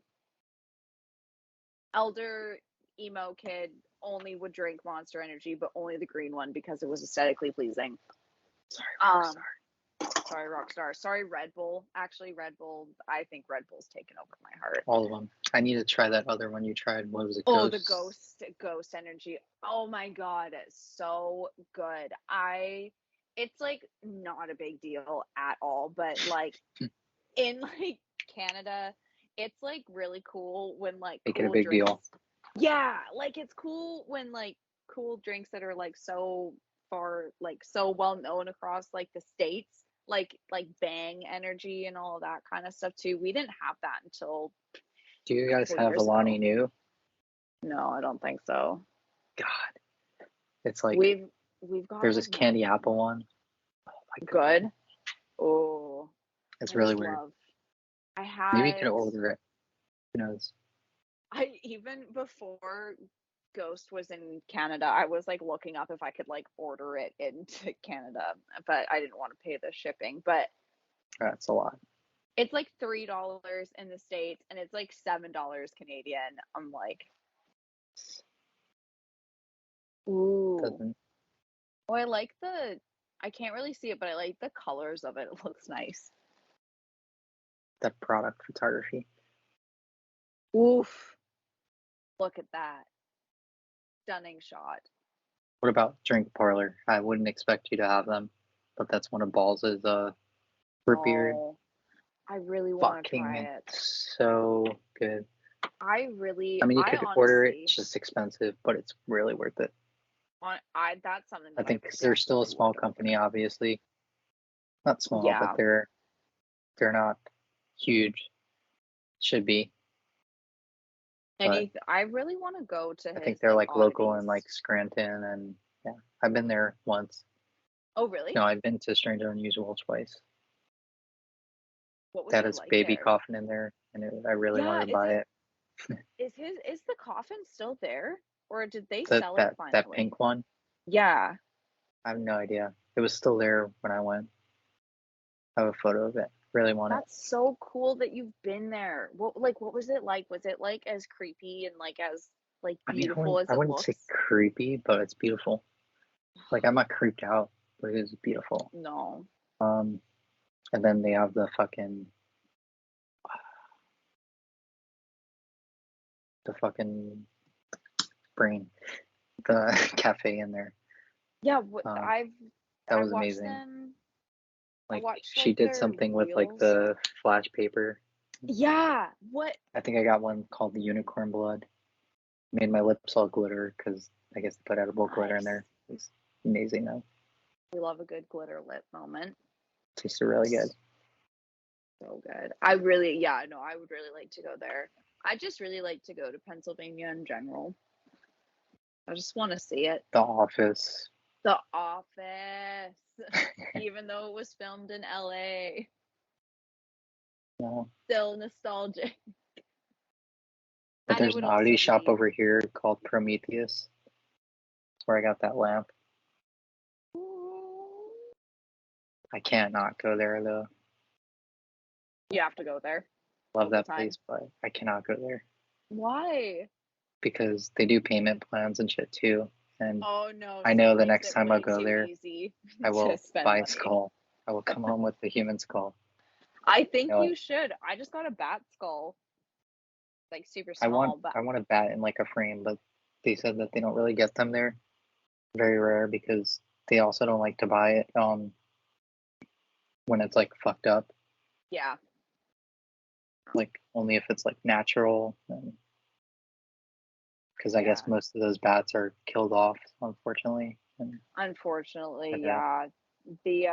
elder emo kid only would drink Monster Energy, but only the green one because it was aesthetically pleasing. Sorry, Rockstar. Sorry, Rockstar. Sorry, Red Bull. Actually, Red Bull. I think Red Bull's taken over my heart. All of them. I need to try that other one you tried. What was it? Oh, the Ghost Energy. Oh my God, it's so good. It's like not a big deal at all, but like in like Canada, it's like really cool when like make cool it a big drinks. deal. Yeah, like it's cool when like cool drinks that are like so far, like so well known across like the States, like Bang Energy and all of that kind of stuff too. We didn't have that until Do you guys have years Alani ago. New? No, I don't think so. God, it's like we've got there's this candy apple one. Oh my God. Good. Oh, it's really weird. Maybe you could order it. Who knows? I even before Ghost was in Canada, I was like looking up if I could like order it into Canada, but I didn't want to pay the shipping. But that's a lot. It's like $3 in the States and it's like $7 Canadian. I'm like, ooh. Oh, I like I can't really see it, but I like the colors of it. It looks nice. That product photography. Oof. Look at that. Stunning shot. What about Drink Parlor? I wouldn't expect you to have them, but that's one of Balls's root beer. I really want to try it. So good. I mean, you could honestly order it. It's just expensive, but it's really worth it. That's something that I think because they're still a small company, obviously. Not small, but they're not huge. Should be. And I really want to go to his, I think they're like local in like Scranton, and yeah, I've been there once. Oh, really? No, I've been to Strange Unusual twice. What was that is like baby there? Coffin in there, and I really wanted to buy it. Is the coffin still there, or did they sell it finally? That pink one? Yeah. I have no idea. It was still there when I went. I have a photo of it. Really want it. That's so cool that you've been there. What was it like? Was it like as creepy and like as like beautiful as it looks? I wouldn't say creepy, but it's beautiful. Like I'm not creeped out, but it is beautiful. No. And then they have the fucking brain, the cafe in there. Yeah, that was amazing. Like she did something with like the flash paper. Yeah, what? I think I got one called the Unicorn Blood. Made my lips all glitter because I guess they put edible glitter in there. It's amazing though. We love a good glitter lip moment. Tasted really good. So good. I would really like to go there. I just really like to go to Pennsylvania in general. I just want to see it. The Office. The Office. Even though it was filmed in LA. No. Still nostalgic. But there's an oddity shop over here called Prometheus. That's where I got that lamp. Ooh. I can't not go there though. You have to go there. Love that place, but I cannot go there. Why? Because they do payment plans and shit too. And oh no! I know the next time I go there, I will buy a skull. I will come home with the human skull. I think You know, you should. I just got a bat skull, like super I want small, but I want a bat in like a frame, but they said that they don't really get them there. Very rare because they also don't like to buy it when it's like fucked up. yeah. Like only if it's like natural, because I Yeah. guess most of those bats are killed off, unfortunately. And Unfortunately, yeah, yeah. The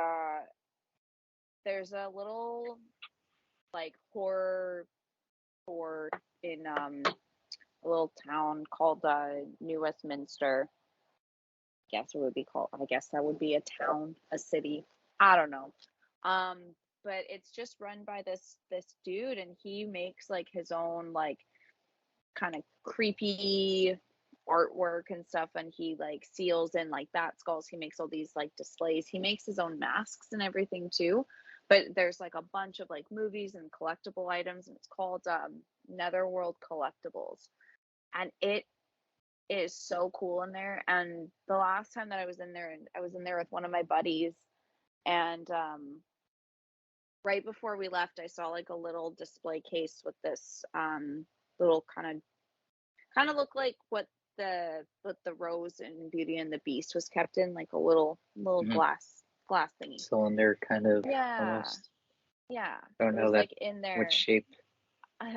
there's a little like horror fort in a little town called New Westminster. I guess that would be a town, a city. I don't know. Um, but it's just run by this dude, and he makes like his own like kind of creepy artwork and stuff, and he like seals in like bat skulls. He makes all these like displays. He makes his own masks and everything too. But there's like a bunch of like movies and collectible items, and it's called Netherworld Collectibles, and it is so cool in there. And the last time that I was in there, and I was in there with one of my buddies, and right before we left, I saw like a little display case with this little kind of look like what the rose in Beauty and the Beast was kept in, like a little mm-hmm. glass thingy. Cylinder kind of Yeah, almost. yeah. I don't It know was that like in which there. shape.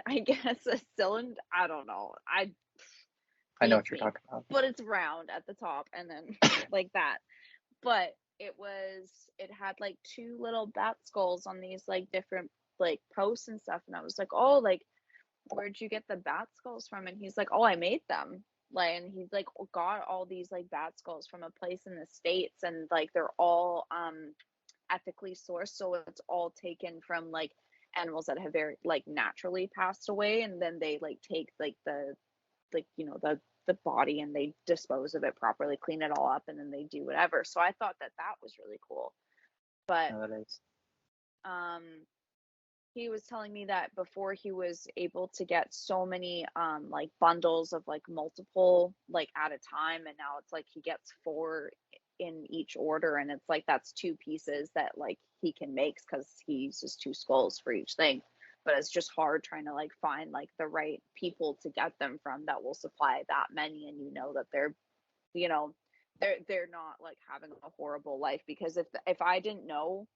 I guess a cylinder. I don't know. I know Beats what you're me, talking about. but it's round at the top and then like that. But it had like two little bat skulls on these like different like posts and stuff, and I was like, oh, like where'd you get the bat skulls from? And he's like, oh, I made them. Like, and he's like got all these like bat skulls from a place in the States, and like they're all ethically sourced, so it's all taken from like animals that have very like naturally passed away, and then they like take like the body, and they dispose of it properly, clean it all up, and then they do whatever. So I thought that that was really cool. But No, that is. um he was telling me that before he was able to get so many like bundles of like multiple like at a time, and now it's like he gets four in each order, and it's like that's two pieces that like he can make because he uses two skulls for each thing. But it's just hard trying to like find like the right people to get them from that will supply that many, and that they're you know they're not like having a horrible life. Because if I didn't know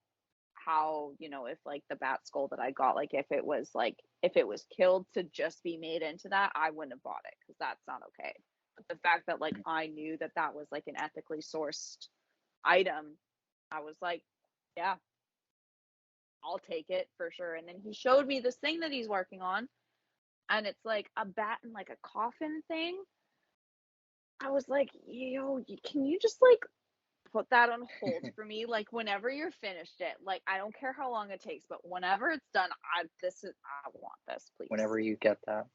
how, if like the bat skull that I got, like if it was killed to just be made into that, I wouldn't have bought it because that's not okay. But the fact that like I knew that that was like an ethically sourced item, I was like, yeah, I'll take it for sure. And then he showed me this thing that he's working on, and it's like a bat in like a coffin thing. I was like, yo, can you just like put that on hold for me, like whenever you're finished it, like I don't care how long it takes, but whenever it's done, I want this, please. Whenever you get that,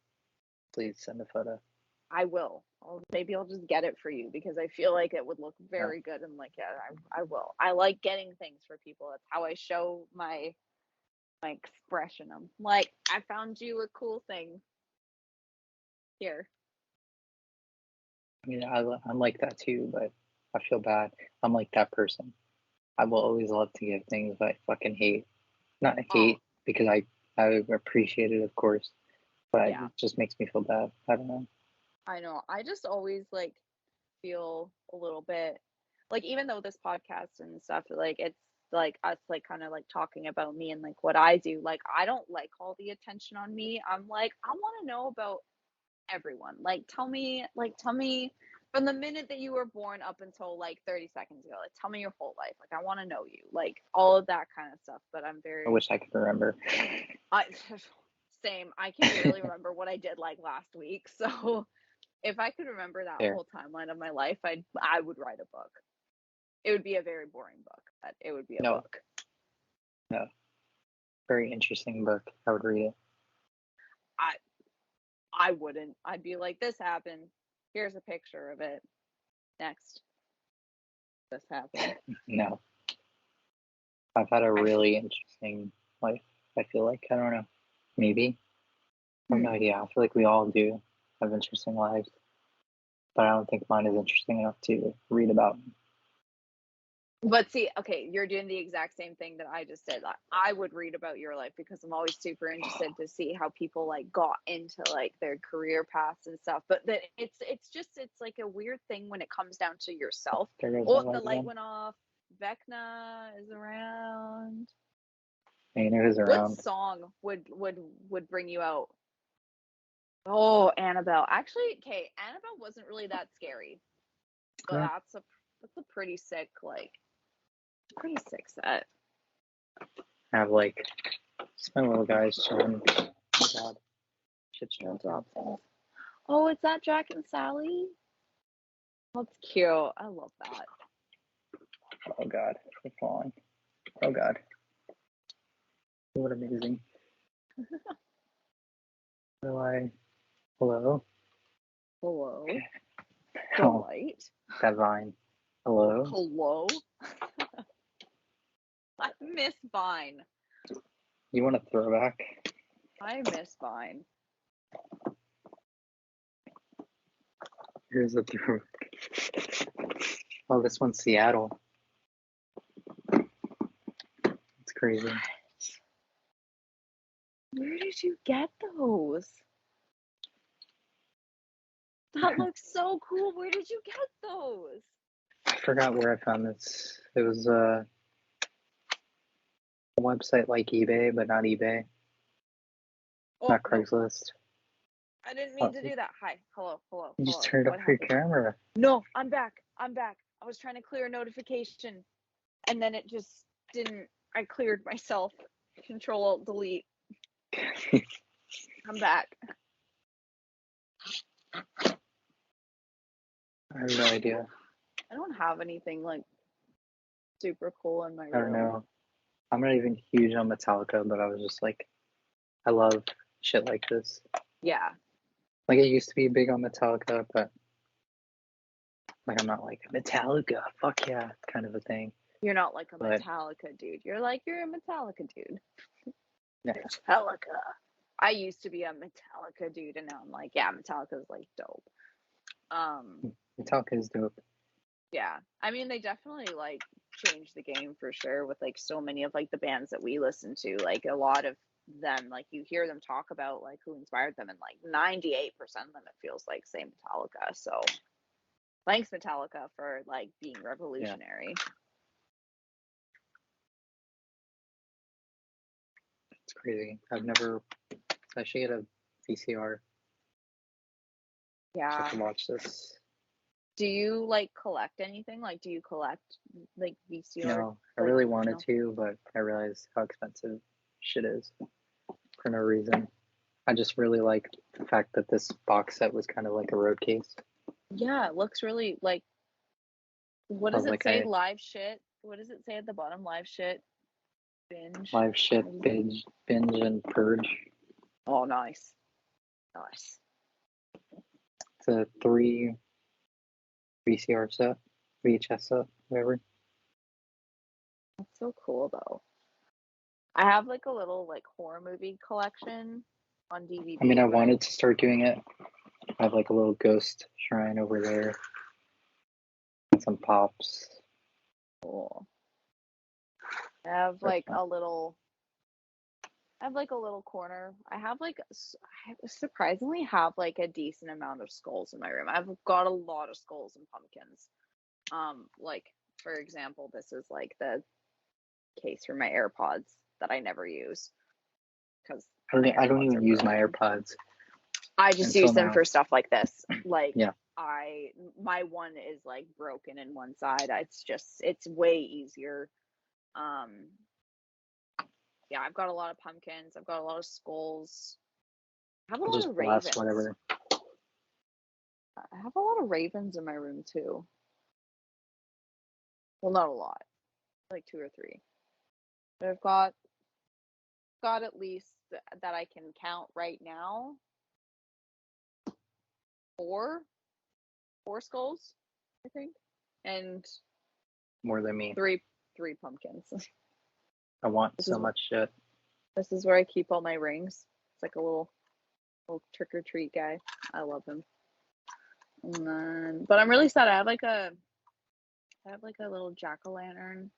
please send a photo. I will. Maybe I'll just get it for you because I feel like it would look very Yeah. good, and like, yeah, I will. I like getting things for people. That's how I show my expression. I'm like, I found you a cool thing here. I mean, I'm like that too, but I feel bad. I'm like that person. I will always love to give things, but I fucking hate. Not Oh, hate because I appreciate it, of course, but yeah, it just makes me feel bad. I don't know. I know. I just always like feel a little bit like, even though this podcast and stuff, like it's like us like kind of like talking about me and like what I do, like I don't like all the attention on me. I'm like, I want to know about everyone. Like tell me from the minute that you were born up until like 30 seconds ago, like tell me your whole life. Like I want to know you, like all of that kind of stuff. But I'm I very wish I could remember. I same. I can barely remember what I did like last week. So if I could remember that There. whole timeline of my life, I would write a book. It would be a very boring book, but it would be a No, book. no. Very interesting book. I would read it. I I wouldn't. I'd be like, this happened. Here's a picture of it. Next, this happened. No. I've had a I really interesting life, I feel like. I don't know. Maybe. I have no idea. I feel like we all do have interesting lives, but I don't think mine is interesting enough to read about. But see, okay, you're doing the exact same thing that I just did. Like, I would read about your life because I'm always super interested to see how people like got into like their career paths and stuff. But that it's like a weird thing when it comes down to yourself. There goes Oh, my the light light again. went off. Vecna is around. And you know who's What around. song would bring you out? Oh, Annabelle. Actually, okay, Annabelle wasn't really that scary. But Yeah. that's a pretty sick set. I have like just my little guys chilling. Oh my god. Shit's dropping. Oh, is that Jack and Sally? That's cute. I love that. Oh god. They're falling. Oh god. What amazing. Hello. Hello. Oh, Delight. that vine. Hello. Hello. I miss Vine. You want a throwback? I miss Vine. Here's a throwback. Oh, this one's Seattle. It's crazy. Where did you get those? That looks so cool. Where did you get those? I forgot where I found this. It was a website like eBay, but not eBay. Oh, Not no. Craigslist. I didn't mean to do that. Hi. Hello. You just turned What off your happened? camera. No, I'm back. I was trying to clear a notification and then it just didn't. I cleared myself. Control Alt Delete. I'm back. I have no idea. I don't have anything like super cool in my room. I don't know. I'm not even huge on Metallica, but I was just like, I love shit like this. Yeah. Like, I used to be big on Metallica, but like, I'm not like Metallica, fuck yeah, kind of a thing. You're not like a But Metallica dude. You're a Metallica dude. yeah, Metallica. I used to be a Metallica dude, and now I'm like, yeah, Metallica's like dope. Metallica is dope. Yeah. I mean, they definitely like changed the game for sure with like so many of like the bands that we listen to. Like a lot of them, like you hear them talk about like who inspired them, and like 98% of them it feels like say Metallica. So thanks Metallica for like being revolutionary. It's crazy. I've never, I should get a VCR. Yeah. Just to watch this. Do you like collect anything? Like, do you collect like VCR? No, I really wanted to, but I realized how expensive shit is for no reason. I just really like the fact that this box set was kind of like a road case. Yeah, it looks really like. What does it like say? Live shit. What does it say at the bottom? Live shit. Binge. Live shit, binge, and purge. Oh, nice. Nice. It's a 3 VCR set, VHS set, whatever. That's so cool though. I have like a little like horror movie collection on DVD. I mean, I wanted to start doing it. I have like a little ghost shrine over there. And some pops. Cool. I have like a little corner. I surprisingly have like a decent amount of skulls in my room. I've got a lot of skulls and pumpkins. Like for example, this is like the case for my AirPods that I never use because I don't even use my AirPods. I just use them for stuff like this. Like yeah. My one is like broken in one side. It's way easier. Yeah, I've got a lot of pumpkins. I've got a lot of skulls. I have a lot of ravens. Whatever. I have a lot of ravens in my room too. Well, not a lot, like 2 or 3. But I've got at least that I can count right now. 4 skulls, I think, and more than me. 3 pumpkins. I want so much shit. This is where I keep all my rings. It's like a little trick or treat guy. I love him. And then, but I'm really sad. I have like a I have like a little jack-o'-lantern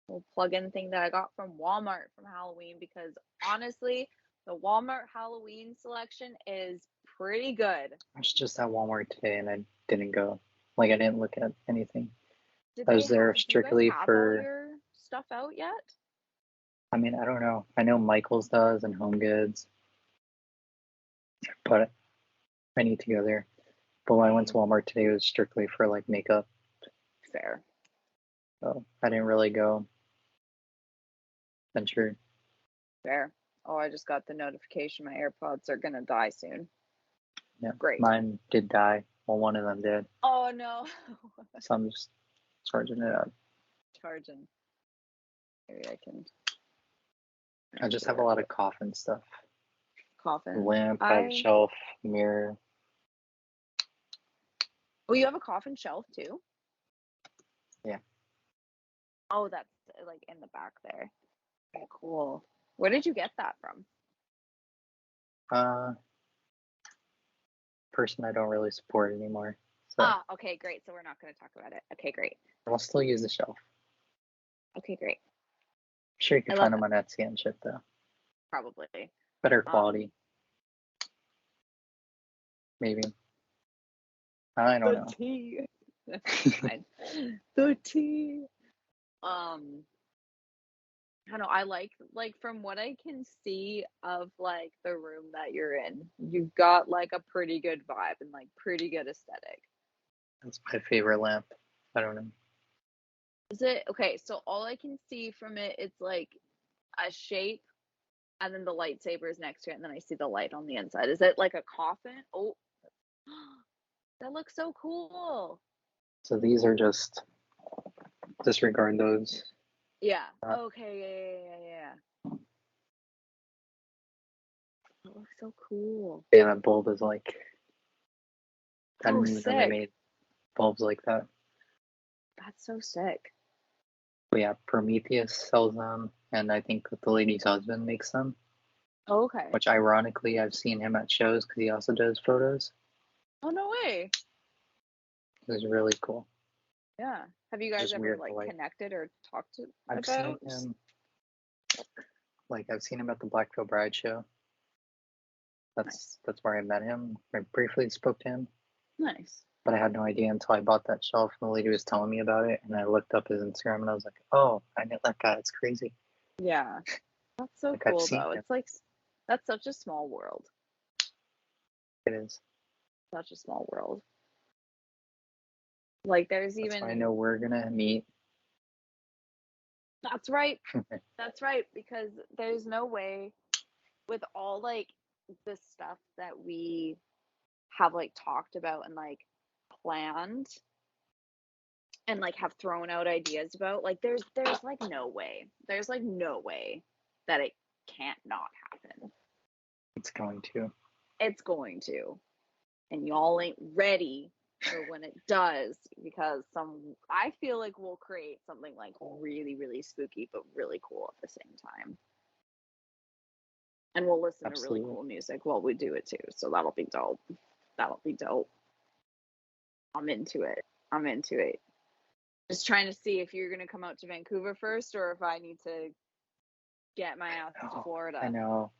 little plug-in thing that I got from Walmart from Halloween because honestly, the Walmart Halloween selection is pretty good. I was just at Walmart today and I didn't go. Like, I didn't look at anything. Did I they was there do you guys strictly have all for, your stuff out yet? I mean, I don't know. I know Michael's does and Home Goods, but I need to go there. But when I went to Walmart today, it was strictly for like makeup. Fair. So I didn't really go venture. Fair. Oh, I just got the notification my AirPods are gonna die soon. Yeah. Great. Mine did die. Well, one of them did. Oh no. So I'm just charging it up. Charging. Maybe I can. I just have a lot of coffin stuff. Coffin. Lamp, I have shelf, mirror. Oh, you have a coffin shelf too? Yeah. Oh, that's like in the back there. Okay, cool. Where did you get that from? Person I don't really support anymore. So Okay, great. So we're not going to talk about it. Okay, great. I'll still use the shelf. Okay, great. I'm sure you can find them on Etsy and shit though. Probably. Better quality. Maybe. I don't know. The tea. Fine. The tea. I don't know. I like from what I can see of like the room that you're in, you've got like a pretty good vibe and like pretty good aesthetic. That's my favorite lamp. I don't know. Is it okay? So all I can see from it, it's like a shape, and then the lightsaber is next to it, and then I see the light on the inside. Is it like a coffin? Oh, that looks so cool. So these are just disregard those. Yeah. Okay. Yeah. That looks so cool. Yeah, that bulb is like. I Oh, didn't even know they made bulbs like that. That's so sick. But yeah, Prometheus sells them, and I think the lady's husband makes them. Oh, okay. Which ironically, I've seen him at shows because he also does photos. Oh, no way. It was really cool. Yeah. Have you guys ever like connected or talked I've about? seen him. Like I've seen him at the Black Veil Bride show. That's where I met him. I briefly spoke to him. Nice. But I had no idea until I bought that shelf and the lady was telling me about it, and I looked up his Instagram and I was like, oh, I know that guy. It's crazy. Yeah. That's so cool though. It's like that's such a small world. It is. Such a small world. Like there's That's even why I know we're gonna meet. That's right. That's right, because there's no way with all like the stuff that we have like talked about and like planned and like have thrown out ideas about, like there's like no way. There's like no way that it can't not happen. It's going to. It's going to. And y'all ain't ready for when it does, because I feel like we'll create something like really, really spooky but really cool at the same time. And we'll listen to really cool music while we do it too. So that'll be dope. That'll be dope. I'm into it. Just trying to see if you're gonna come out to Vancouver first or if I need to get my ass to Florida. I know.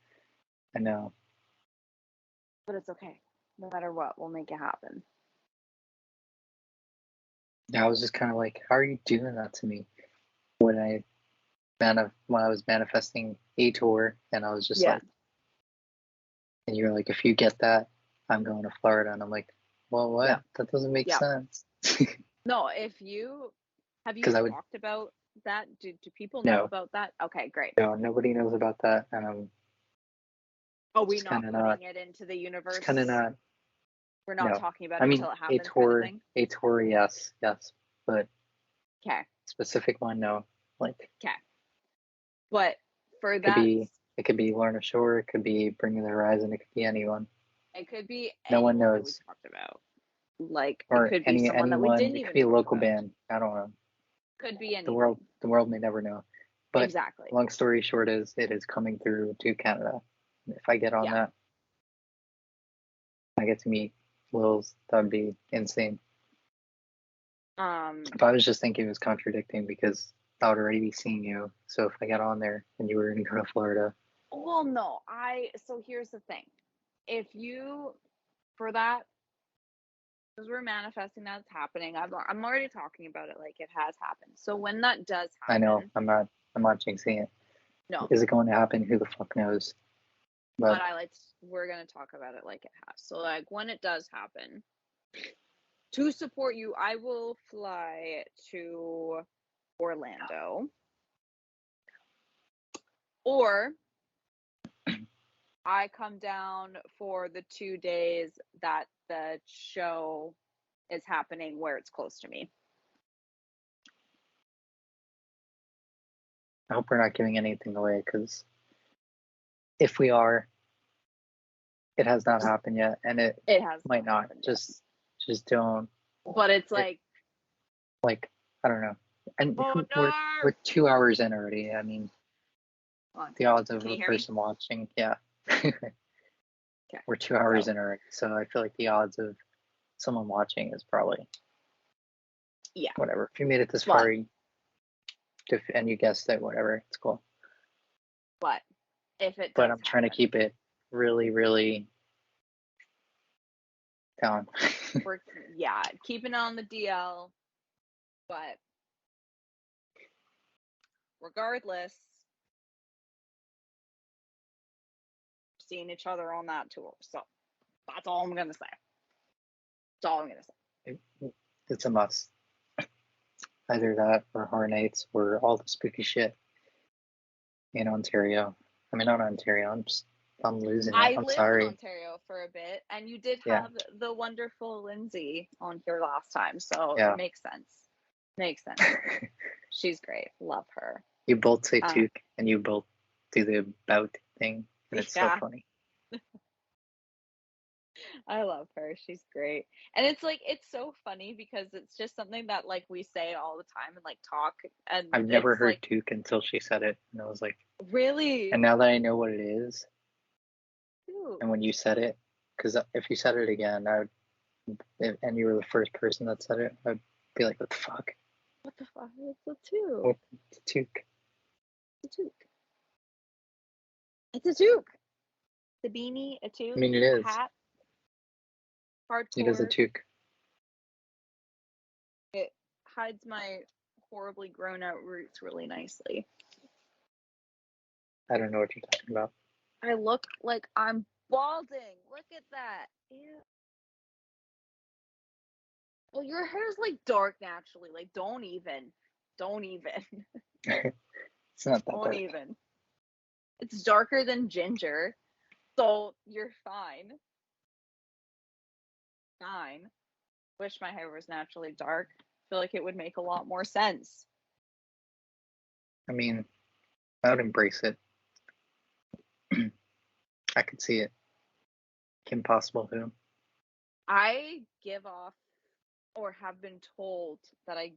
But it's okay. No matter what, we'll make it happen. Yeah, I was just kind of like, how are you doing that to me? When I was manifesting a tour, and I was just like, and you're like, if you get that, I'm going to Florida, and I'm like, well, what? Yeah. That doesn't make sense. No, have you talked about that? Do people know about that? Okay, great. No, nobody knows about that, and we're not putting it into the universe. Kind of not. We're not talking about it until it happens. A tour, yes, but okay. Specific one, no. Like okay. But for that, it could be Lorna Shore, it could be Bring Me the Horizon, it could be anyone. It could be no one knows. We talked about. Like or it could be someone that we didn't even. It could be a local band. I don't know. Could be anyone. The world may never know. But exactly. Long story short is it is coming through to Canada. If I get on that, I get to meet Lils. That'd be insane. But I was just thinking it was contradicting because I would already be seeing you. So if I got on there and you were going to go to Florida, Well, no, so here's the thing. If you, for that, because we're manifesting that's happening, I'm already talking about it like it has happened. So when that does I know happen, I'm not jinxing it. no, Is it going to happen? Who the fuck knows? but But we're going to talk about it like it has. So like when it does happen, to support you, I will fly to Orlando, or I come down for the 2 days that the show is happening where it's close to me. I hope we're not giving anything away because if we are, it has not happened yet, and it has might not. Just don't. But it's like I don't know. And oh we're no! 2 hours in already. I mean, the odds of Can a you hear me? person watching, yeah. Okay. We're 2 hours in already, so I feel like the odds of someone watching is probably whatever. If you made it this far, and you guessed it, whatever, it's cool. But if it does But I'm trying to keep it really, really down. we're keeping it on the DL. But regardless, seeing each other on that tour. So that's all I'm gonna say. That's all I'm gonna say. It's a must. Either that or Horror Nights or all the spooky shit in Ontario. I mean, not Ontario. I'm losing it. I'm lived sorry. in Ontario for a bit, and you did have the wonderful Lindsay on here last time, so it makes sense. Makes sense. She's great. Love her. You both say toque, and you both do the bout thing, and it's so funny. I love her. She's great. And it's like, it's so funny because it's just something that like we say all the time and like talk. And I've never heard toque until she said it. And I was like, really? And now that I know what it is, Ooh. and when you said it, because if you said it again, and you were the first person that said it, I'd be like, what the fuck? What the fuck? It's a toque. What's a toque? It's a toque. It's a toque. The beanie, a toque. I mean, it is. Hat. Hardcore. It is a toque. It hides my horribly grown out roots really nicely. I don't know what you're talking about. I look like I'm balding. Look at that. Ew. Well, your hair's like dark naturally. Like, don't even. It's not that dark. Don't even. It's darker than ginger, so you're fine. Fine. Wish my hair was naturally dark. I feel like it would make a lot more sense. I mean, I would embrace it. I could see it. Kim Possible who? I give off, or have been told that I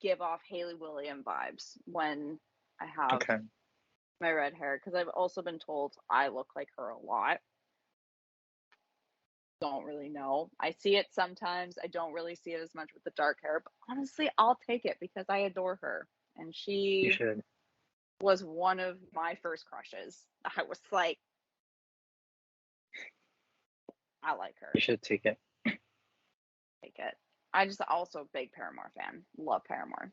give off Hayley Williams vibes when I have my red hair, because I've also been told I look like her a lot. Don't really know. I see it sometimes. I don't really see it as much with the dark hair, but honestly, I'll take it because I adore her. And she was one of my first crushes. I was like, I like her. You should take it. Take it. I just also a big Paramore fan. Love Paramore.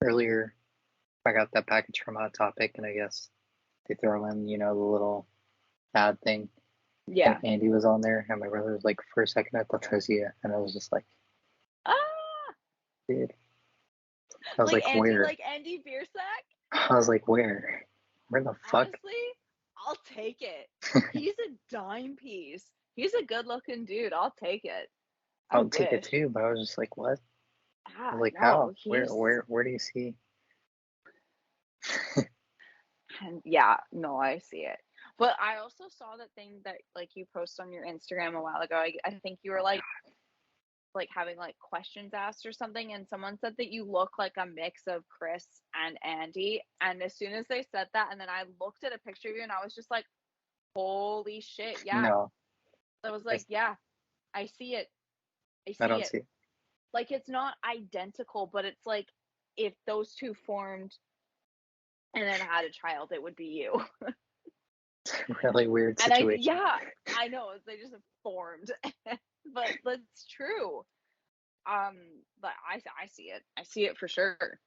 Earlier, I got that package from Hot Topic, and I guess they throw in, the little ad thing. Yeah. And Andy was on there, and my brother was like, for a second, I thought that was you. And I was just like, dude. I was like Andy, where? like Andy Biersack? I was like, where? Where the fuck? Honestly, I'll take it. He's a dime piece. He's a good looking dude. I'll take it. I'll take it too, but I was just like, what? I was like, how? Where do you see? And yeah, no, I see it. But I also saw that thing that like you posted on your Instagram a while ago. I think you were like having like questions asked or something, and someone said that you look like a mix of Chris and Andy. And as soon as they said that, and then I looked at a picture of you, and I was just like, holy shit, yeah. No. I was like, yeah, I see it. I don't see it. Like, it's not identical, but it's like if those two formed and then had a child, it would be you. It's a really weird And situation. I know they just formed, but that's true. But I see it. I see it for sure.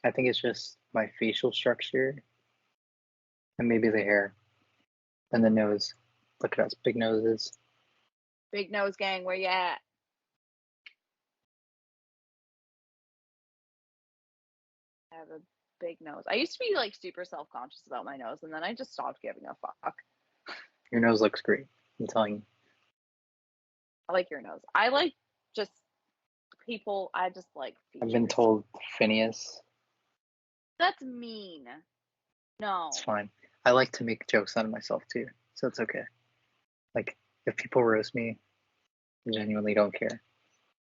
I think it's just my facial structure and maybe the hair and the nose. Look at us, big noses. Big nose gang, where you at? I have a big nose. I used to be like super self-conscious about my nose, and then I just stopped giving a fuck. Your nose looks great. I'm telling you. I like your nose. I like just people. I just like features. I've been told Phineas. That's mean. No. It's fine. I like to make jokes out of myself too, so it's okay. Like, if people roast me, I genuinely don't care.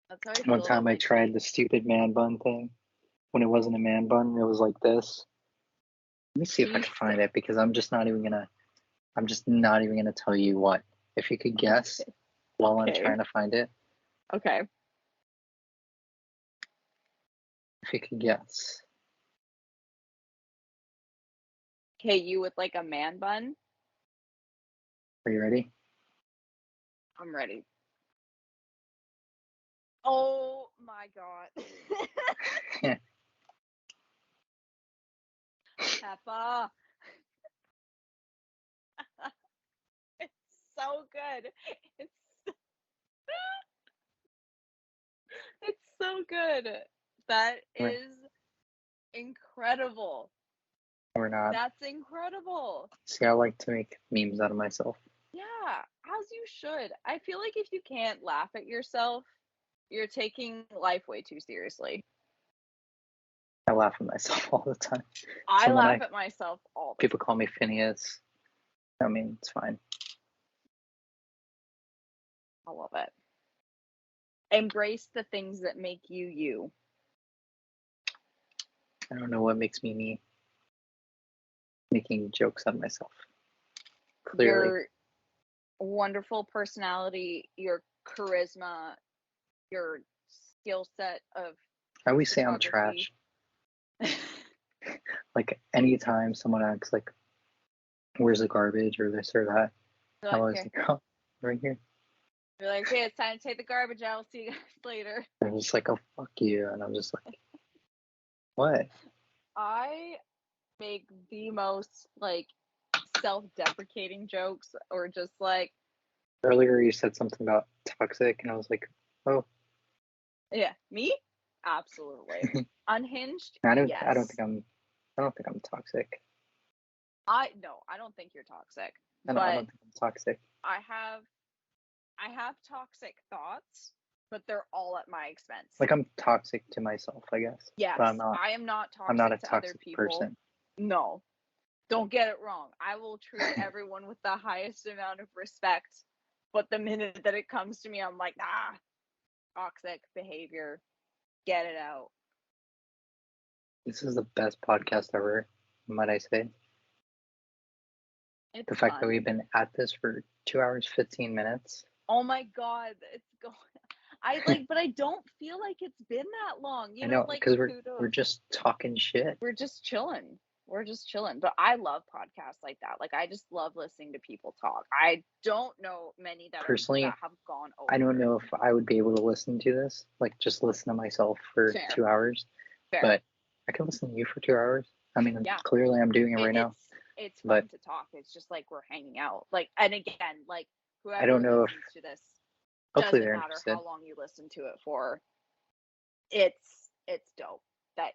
That's how I feel One time about I my tried teeth. the stupid man bun thing. When it wasn't a man bun, it was like this. Let me see if I can find it, because I'm just not even gonna tell you what. If you could guess while I'm trying to find it. Okay. If you could guess. Okay, you with like a man bun? Are you ready? I'm ready. Oh my god. Peppa. It's so good. It's it's so good. That is incredible. We're not. That's incredible. See, I like to make memes out of myself. Yeah, as you should. I feel like if you can't laugh at yourself, you're taking life way too seriously. I laugh at myself all the time. I laugh at myself all the People call me Phineas. I mean, it's fine. I love it. Embrace the things that make you you. I don't know what makes me making jokes out of myself. Clearly. Your wonderful personality, your charisma, your skill set of I always say I'm photography. trash. Like, anytime someone asks, like, where's the garbage or this or that, I'm always like, oh, right here. You're like, okay, it's time to take the garbage out. I'll see you guys later. They're just like, oh, fuck you. And I'm just like, what? I make the most, like, self-deprecating jokes, or just like, Earlier you said something about toxic, and I was like, oh. yeah, me? Absolutely. Unhinged? I don't Yes. think I'm toxic. I don't think you're toxic. I don't think I'm toxic. I have toxic thoughts, but they're all at my expense. Like, I'm toxic to myself, I guess. Yes, but I'm not. I am not toxic I'm not a to toxic other people. person. No, don't get it wrong. I will treat everyone with the highest amount of respect, but the minute that it comes to me, I'm like, toxic behavior, get it out. This is the best podcast ever, might I say. It's the fact fun. that we've been at this for 2 hours 15 minutes. Oh my god, it's going. But I don't feel like it's been that long. I know, like, because we're just talking shit. We're just chilling. But I love podcasts like that. Like, I just love listening to people talk. I don't know many that Personally, that have gone over. I don't know if I would be able to listen to this, like, just listen to myself for 2 hours. Fair. But I can listen to you for 2 hours. I mean, clearly I'm doing it right now. It's fun to talk. It's just like we're hanging out. Like, and again, like, whoever I don't know listens to this, hopefully doesn't matter how long you listen to it for. It's dope that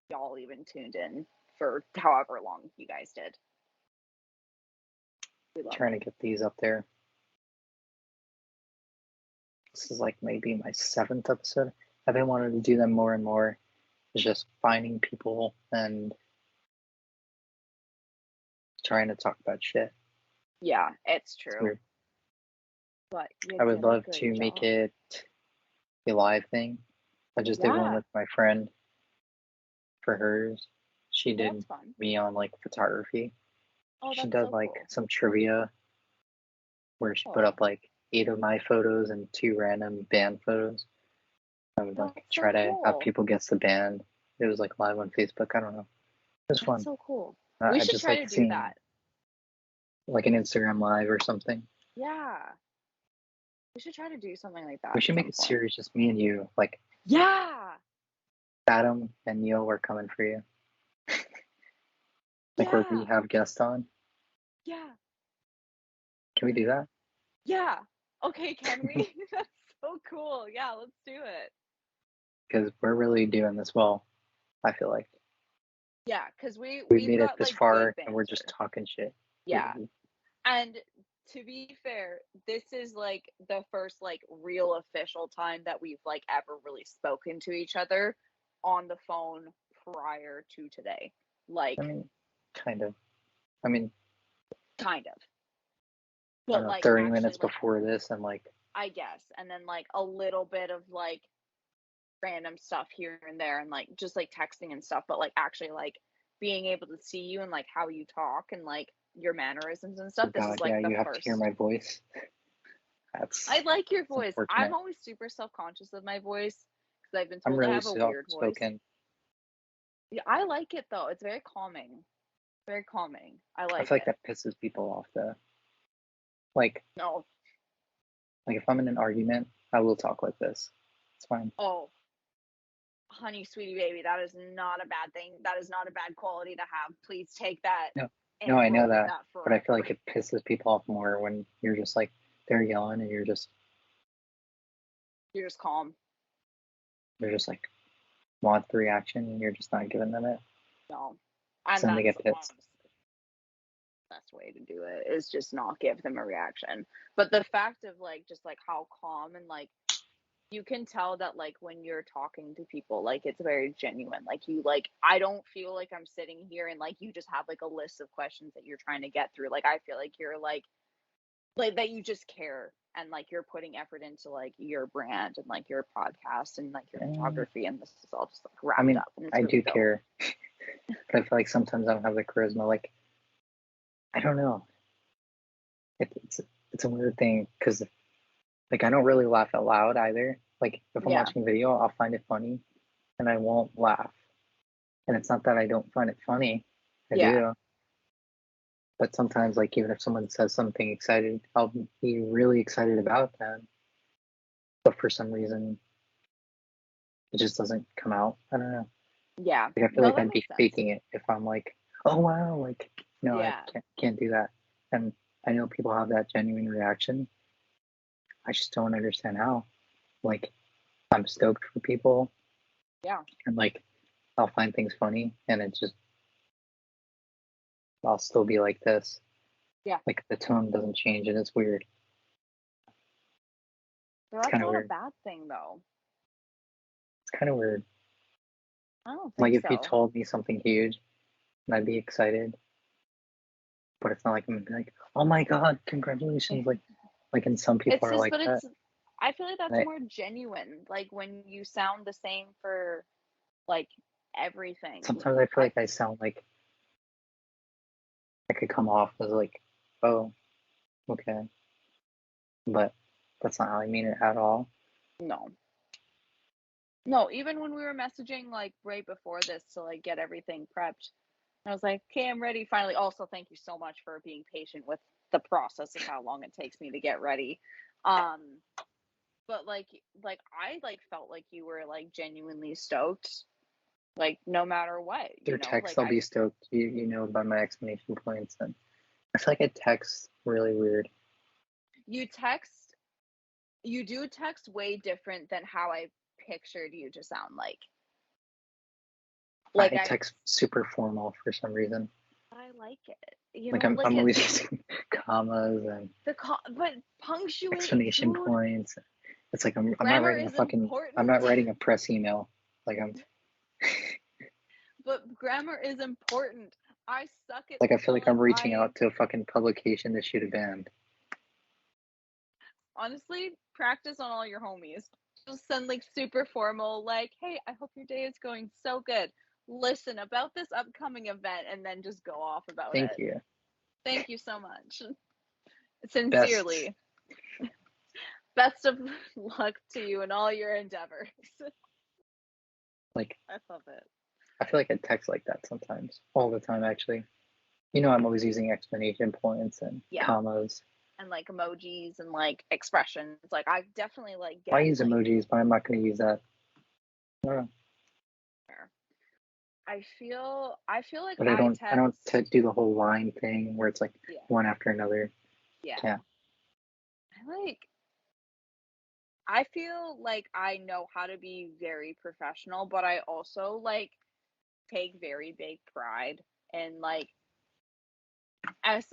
y'all even tuned in for however long you guys did. Trying to get these up there. This is like maybe my 7th episode. I've been wanting to do them more and more. It's just finding people and trying to talk about shit. Yeah, it's true. But I would love to make it a live thing. I just did one with my friend for hers. She did me on, like, photography. She does like some trivia where she put up like 8 of my photos and 2 random band photos. I would like That's so try to have cool. people guess the band. It was like live on Facebook. I don't know. It was That's fun. so cool. We I should just try like to do seeing that. like an Instagram live or something. Yeah. We should try to do something like that We at should make some it point. serious, just me and you. Like Yeah. Adam and Neil, we're coming for you. Like where we Yeah. have guests on. Yeah. Can we do that? Yeah. Okay, can we? That's so cool. Yeah, let's do it. Because we're really doing this well. I feel like Yeah, because we've we've made it got this like good far, and we're just banter. talking shit. Yeah. And to be fair, this is like the first like real official time that we've like ever really spoken to each other on the phone prior to today. Like I mean, kind of. I mean, kind of. I don't But know, like 30 actually minutes like before this, and like, I guess. And then like a little bit of like random stuff here and there and like just like texting and stuff, but like actually like being able to see you and like how you talk and like your mannerisms and oh stuff. This is God, like yeah, the you have to hear first. my voice. I like your That's voice. I'm unfortunate. always super self-conscious of my voice because I've been I'm told I really have a weird voice. soft-spoken. Yeah, I like it though. It's very calming. Very calming. I I like feel like it. that pisses people off though. Like, No. if I'm in an argument, I will talk like this. It's fine. Oh, honey, sweetie baby, that is not a bad thing. That is not a bad quality to have. Please take that No, no, and I know roll with that, that but I feel like forever. it pisses people off more when you're just like they're yelling and You're just calm. they're just like want the reaction and you're just not giving them it. No. So And then they that's get pissed. honestly the best way to do it is just not give them a reaction. But the fact of like just like how calm and like you can tell that like when you're talking to people like it's very genuine. Like you like I don't feel like I'm sitting here and like you just have like a list of questions that you're trying to get through. Like I feel like you're like that you just care and like you're putting effort into like your brand and like your podcast and like your And, photography and this is all just like I wrapped mean, up and it's I really do dope. care, but I feel like sometimes I don't have the charisma. Like, I don't know. It's a weird thing because like I don't really laugh out loud either. Like if I'm Yeah. watching a video, I'll find it funny and I won't laugh. And it's not that I don't find it funny. I Yeah. do. But sometimes like even if someone says something excited, I'll be really excited about that. But for some reason it just doesn't come out. I don't know. Yeah. Like I feel No, like that I'd be makes sense. faking it if I'm like, oh wow, like no, I Yeah. can't do that. And I know people have that genuine reaction. I just don't understand how. Like I'm stoked for people Yeah. and like I'll find things funny and it's just I'll still be like this. Yeah. Like the tone doesn't change and it's weird. Well, It's that's kind of not a weird. bad thing though. It's kind of weird. I don't Like think if you so. told me something huge, and I'd be excited, but it's not like I'm like, oh my god, congratulations! Like, and some people It's are just, like but that. it's, I feel like that's And more genuine. Like when you sound the same for like everything. sometimes I feel I, like I sound like I could come off as like, oh, okay, but that's not how I mean it at all. no. No, even when we were messaging like right before this to like get everything prepped, I was like, okay, I'm ready finally. Also, thank you so much for being patient with the process of how long it takes me to get ready. Um, but like I like felt like you were like genuinely stoked, like no matter what, Through like text, I'll I be stoked. You know by my exclamation points, and I feel like I text really weird. you text you do text way different than how I pictured you to sound like. Like I I text super formal for some reason. I like it. You Like know, like I'm it always using commas and but punctuate, exclamation dude. points. It's like I'm not Grammar writing is I'm important. not writing a press email. Like I'm But grammar is important. I suck at like I feel like I'm spelling. reaching I out to a fucking publication to shoot a band. honestly practice on all your homies. Just send like super formal, like, hey, I hope your day is going so good. Listen about this upcoming event and then just go off about Thank it. you. Thank you so much. Best Sincerely. Best of luck to you in all your endeavors. Like, I love it. I feel like I text like that sometimes, all the time, actually. You know, I'm always using exclamation points and commas. And like emojis and like expressions. Like I definitely like get. I use emojis, but I'm not going to use that. I feel like but I don't do the whole line thing where it's like one after another. Yeah. I feel like I know how to be very professional, but I also like take very big pride in like as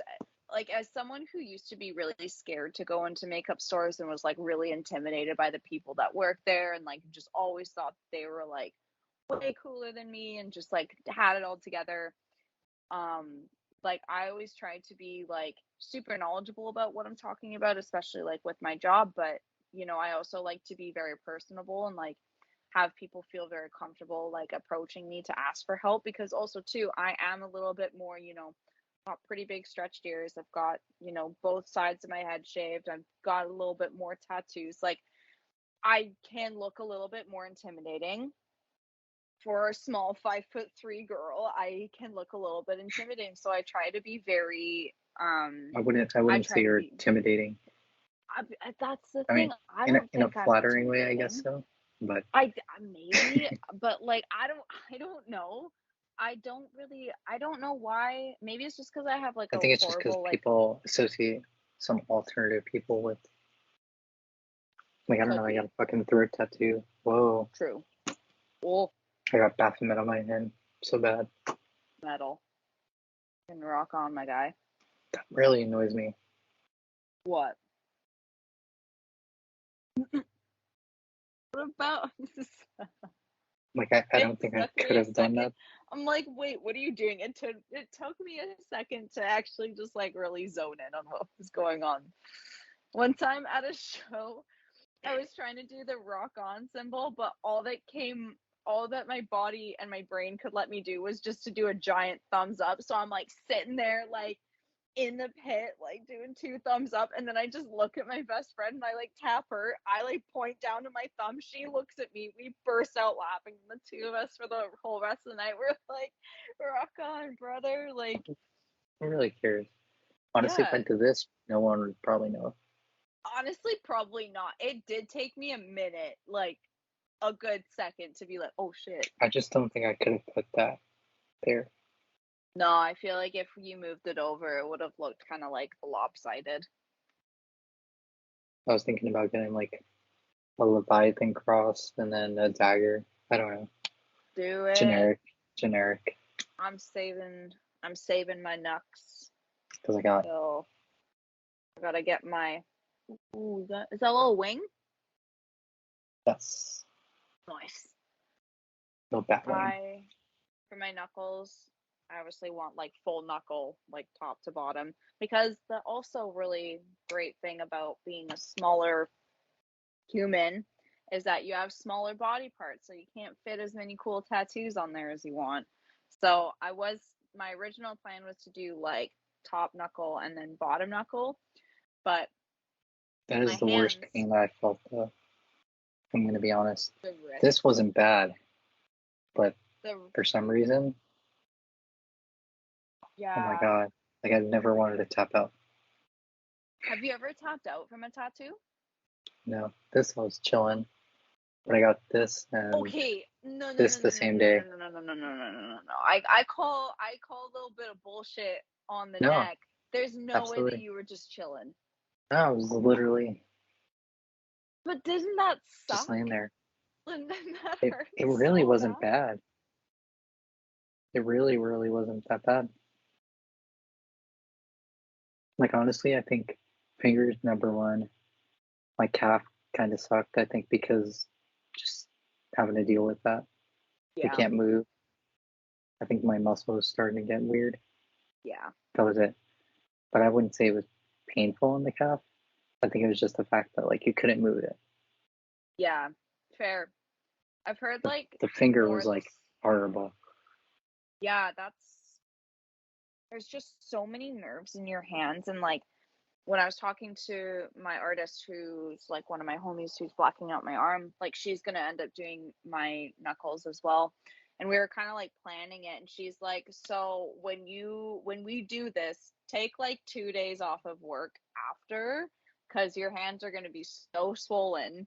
someone who used to be really scared to go into makeup stores and was like really intimidated by the people that work there and like just always thought they were like way cooler than me and just like had it all together. Like I always try to be like super knowledgeable about what I'm talking about, especially like with my job, but you know, I also like to be very personable and like have people feel very comfortable like approaching me to ask for help because also too, I am a little bit more, you know, got pretty big stretched ears. I've got, you know, both sides of my head shaved. I've got a little bit more tattoos. Like I can look a little bit more intimidating. For a small 5'3" girl, I can look a little bit intimidating. So I try to be very I wouldn't say you're intimidating. That's the thing. I don't in a think I'm flattering way, I guess so. But I maybe, but like I don't know. I don't know why. Maybe it's just because I have like I think it's just because people associate some alternative people with. Like I don't know, I got a fucking throat tattoo. Whoa. True. Well, I got Baphomet on my hand. So bad. Metal. And rock on, my guy. That really annoys me. What? What about like I don't think I could have done that. I'm like, wait, what are you doing? It took me a second to actually just like really zone in on what was going on. One time at a show, I was trying to do the rock on symbol, but all that my body and my brain could let me do was just to do a giant thumbs up. So I'm like sitting there like in the pit, like doing 2 thumbs up, and then I just look at my best friend and I like tap her. I like point down to my thumb. She looks at me. We burst out laughing. The two of us for the whole rest of the night. We're like, rock on, brother. Like, who really cares? Honestly, if I did this, no one would probably know. Honestly, probably not. It did take me a minute, like a good second to be like, oh shit. I just don't think I could have put that there. No, I feel like if you moved it over, it would have looked kind of like lopsided. I was thinking about getting like a Leviathan cross and then a dagger. I don't know. Do it. Generic. I'm saving my knucks. Because I gotta get my. Ooh, is that a little wing? Yes. Nice. No bat wing. For my knuckles, I obviously want like full knuckle, like top to bottom, because the also really great thing about being a smaller human is that you have smaller body parts, so you can't fit as many cool tattoos on there as you want. So my original plan was to do like top knuckle and then bottom knuckle, but that is the worst pain that I felt though. I'm gonna be honest. This wasn't bad, but for some reason, oh my god, like I never wanted to tap out. Have you ever tapped out from a tattoo? No, this was chilling, but I got this and the same day. No. I call a little bit of bullshit on the neck. There's no way that you were just chilling. No, I was literally. But doesn't that suck? Just laying there. It really wasn't bad. It really, really wasn't that bad. Like honestly, I think fingers number one. My calf kind of sucked, I think, because just having to deal with that. Yeah. I can't move. I think my muscle was starting to get weird. Yeah. That was it. But I wouldn't say it was painful in the calf. I think it was just the fact that like you couldn't move it. Yeah, fair. I've heard like the finger was like horrible. Yeah, there's just so many nerves in your hands, and like when I was talking to my artist, who's like one of my homies who's blocking out my arm, like she's gonna end up doing my knuckles as well. And we were kind of like planning it, and she's like, so when we do this, take like 2 days off of work after, because your hands are gonna be so swollen,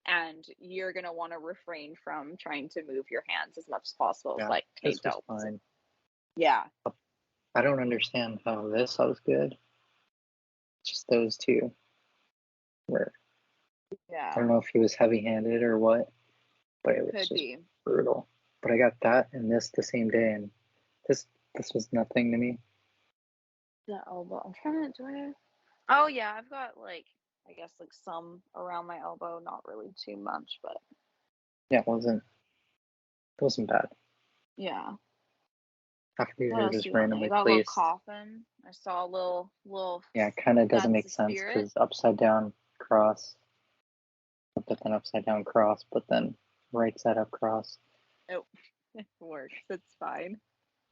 and you're gonna want to refrain from trying to move your hands as much as possible. It's Yeah, like, okay, this was dope. fine. Yeah. I don't understand how this was good. Just those two were. Yeah. I don't know if he was heavy-handed or what, but it was Could just be. brutal. But I got that and this the same day, and this was nothing to me. The elbow. I'm trying to do it. Oh yeah, I've got like, I guess like some around my elbow, not really too much, but Yeah, it wasn't bad. yeah. Half of these What are else do just you got? randomly You got a little placed. coffin. I saw a little. Yeah, it kind of doesn't That's make the sense spirit. because upside down cross, but then upside down cross, but then right side up cross. Oh, it works. It's fine.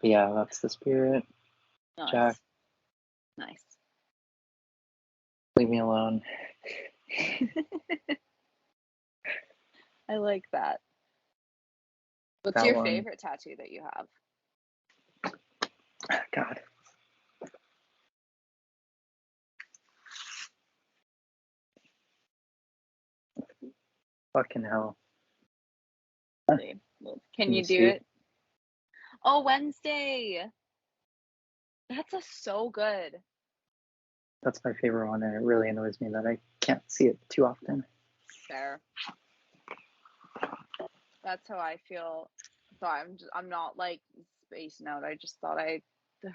But yeah, that's the spirit. Jack, Nice. Nice. leave me alone. I like that. What's That your one, favorite tattoo that you have? God. Fucking hell. Can you do see it? Oh, Wednesday. That's so good. That's my favorite one, and it really annoys me that I can't see it too often. Fair. That's how I feel. So I'm not like spacing out. I just thought I